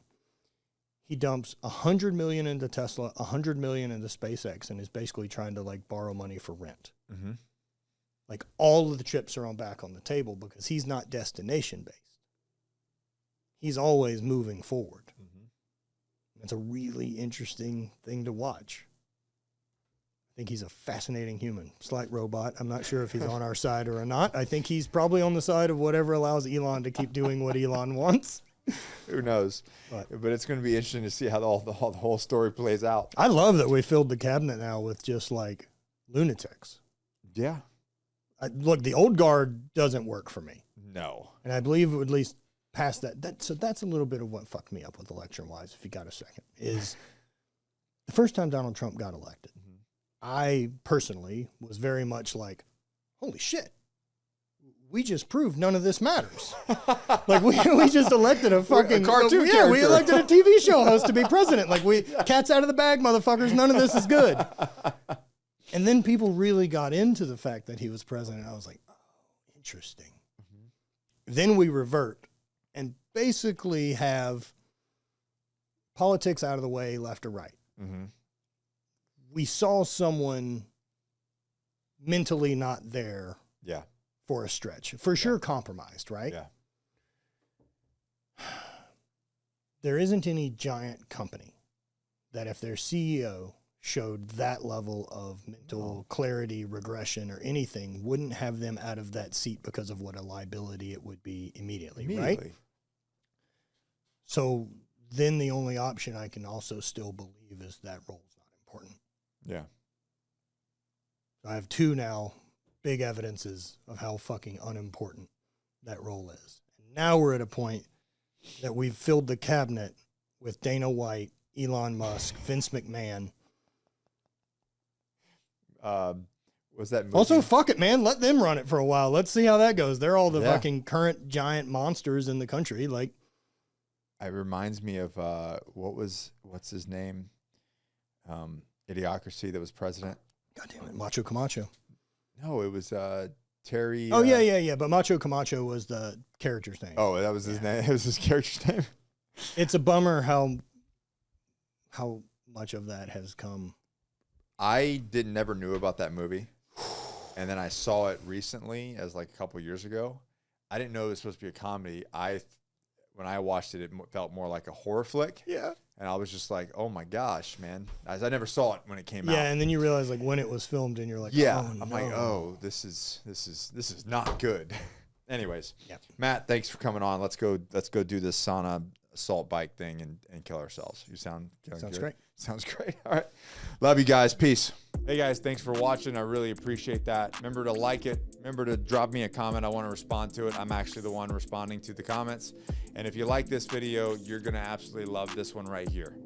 He dumps 100 million into Tesla, 100 million into SpaceX, and is basically trying to like borrow money for rent.
Mm-hmm.
Like all of the chips are back on the table because he's not destination based. He's always moving forward.
Mm-hmm.
It's a really interesting thing to watch. I think he's a fascinating human, slight robot. I'm not sure if he's on our side or not. I think he's probably on the side of whatever allows Elon to keep doing what Elon wants.
Who knows? But it's going to be interesting to see how the whole story plays out.
I love that we filled the cabinet now with just like lunatics.
Yeah.
Look, the old guard doesn't work for me.
No.
And I believe it would at least pass that. So that's a little bit of what fucked me up with election-wise, if you got a second, is the first time Donald Trump got elected, I personally was very much like, holy shit, we just proved none of this matters. Like, we just elected a fucking
cartoon
Yeah,
character.
we elected a TV show host to be president. Like, cat's out of the bag, motherfuckers. None of this is good. And then people really got into the fact that he was president. I was like, oh, interesting. Mm-hmm. Then we revert and basically have politics out of the way, left or right. Mm-hmm. We saw someone mentally not there for a stretch. For sure compromised, right?
Yeah.
There isn't any giant company that if their CEO showed that level of mental clarity, regression, or anything, wouldn't have them out of that seat because of what a liability it would be immediately. Right? So then the only option I can also still believe is that role's not important.
Yeah.
I have two now big evidences of how fucking unimportant that role is. And now we're at a point that we've filled the cabinet with Dana White, Elon Musk, Vince McMahon.
Was that movie?
Also, fuck it, man. Let them run it for a while. Let's see how that goes. They're all the fucking current giant monsters in the country. Like,
it reminds me of what's his name? Idiocracy that was president.
God damn it, Macho Camacho.
No, it was Terry.
Oh yeah. But Macho Camacho was the character's name.
Oh, that was his name. It was his character's name.
It's a bummer how much of that has come.
I never knew about that movie, and then I saw it recently, as like a couple years ago. I didn't know it was supposed to be a comedy. When I watched it, it felt more like a horror flick. Yeah. And I was just like, oh my gosh, man. I never saw it when it came out.
Yeah, and then you realize like when it was filmed and you're like,
yeah.
oh,
I'm
no.
like, oh, this is not good. Anyways,
yeah.
Matt, thanks for coming on. Let's go do this sauna assault bike thing and kill ourselves. You sounds good?
Great.
Sounds great. All right. Love you guys. Peace. Hey guys, thanks for watching. I really appreciate that. Remember to like it. Remember to drop me a comment. I want to respond to it. I'm actually the one responding to the comments. And if you like this video, you're going to absolutely love this one right here.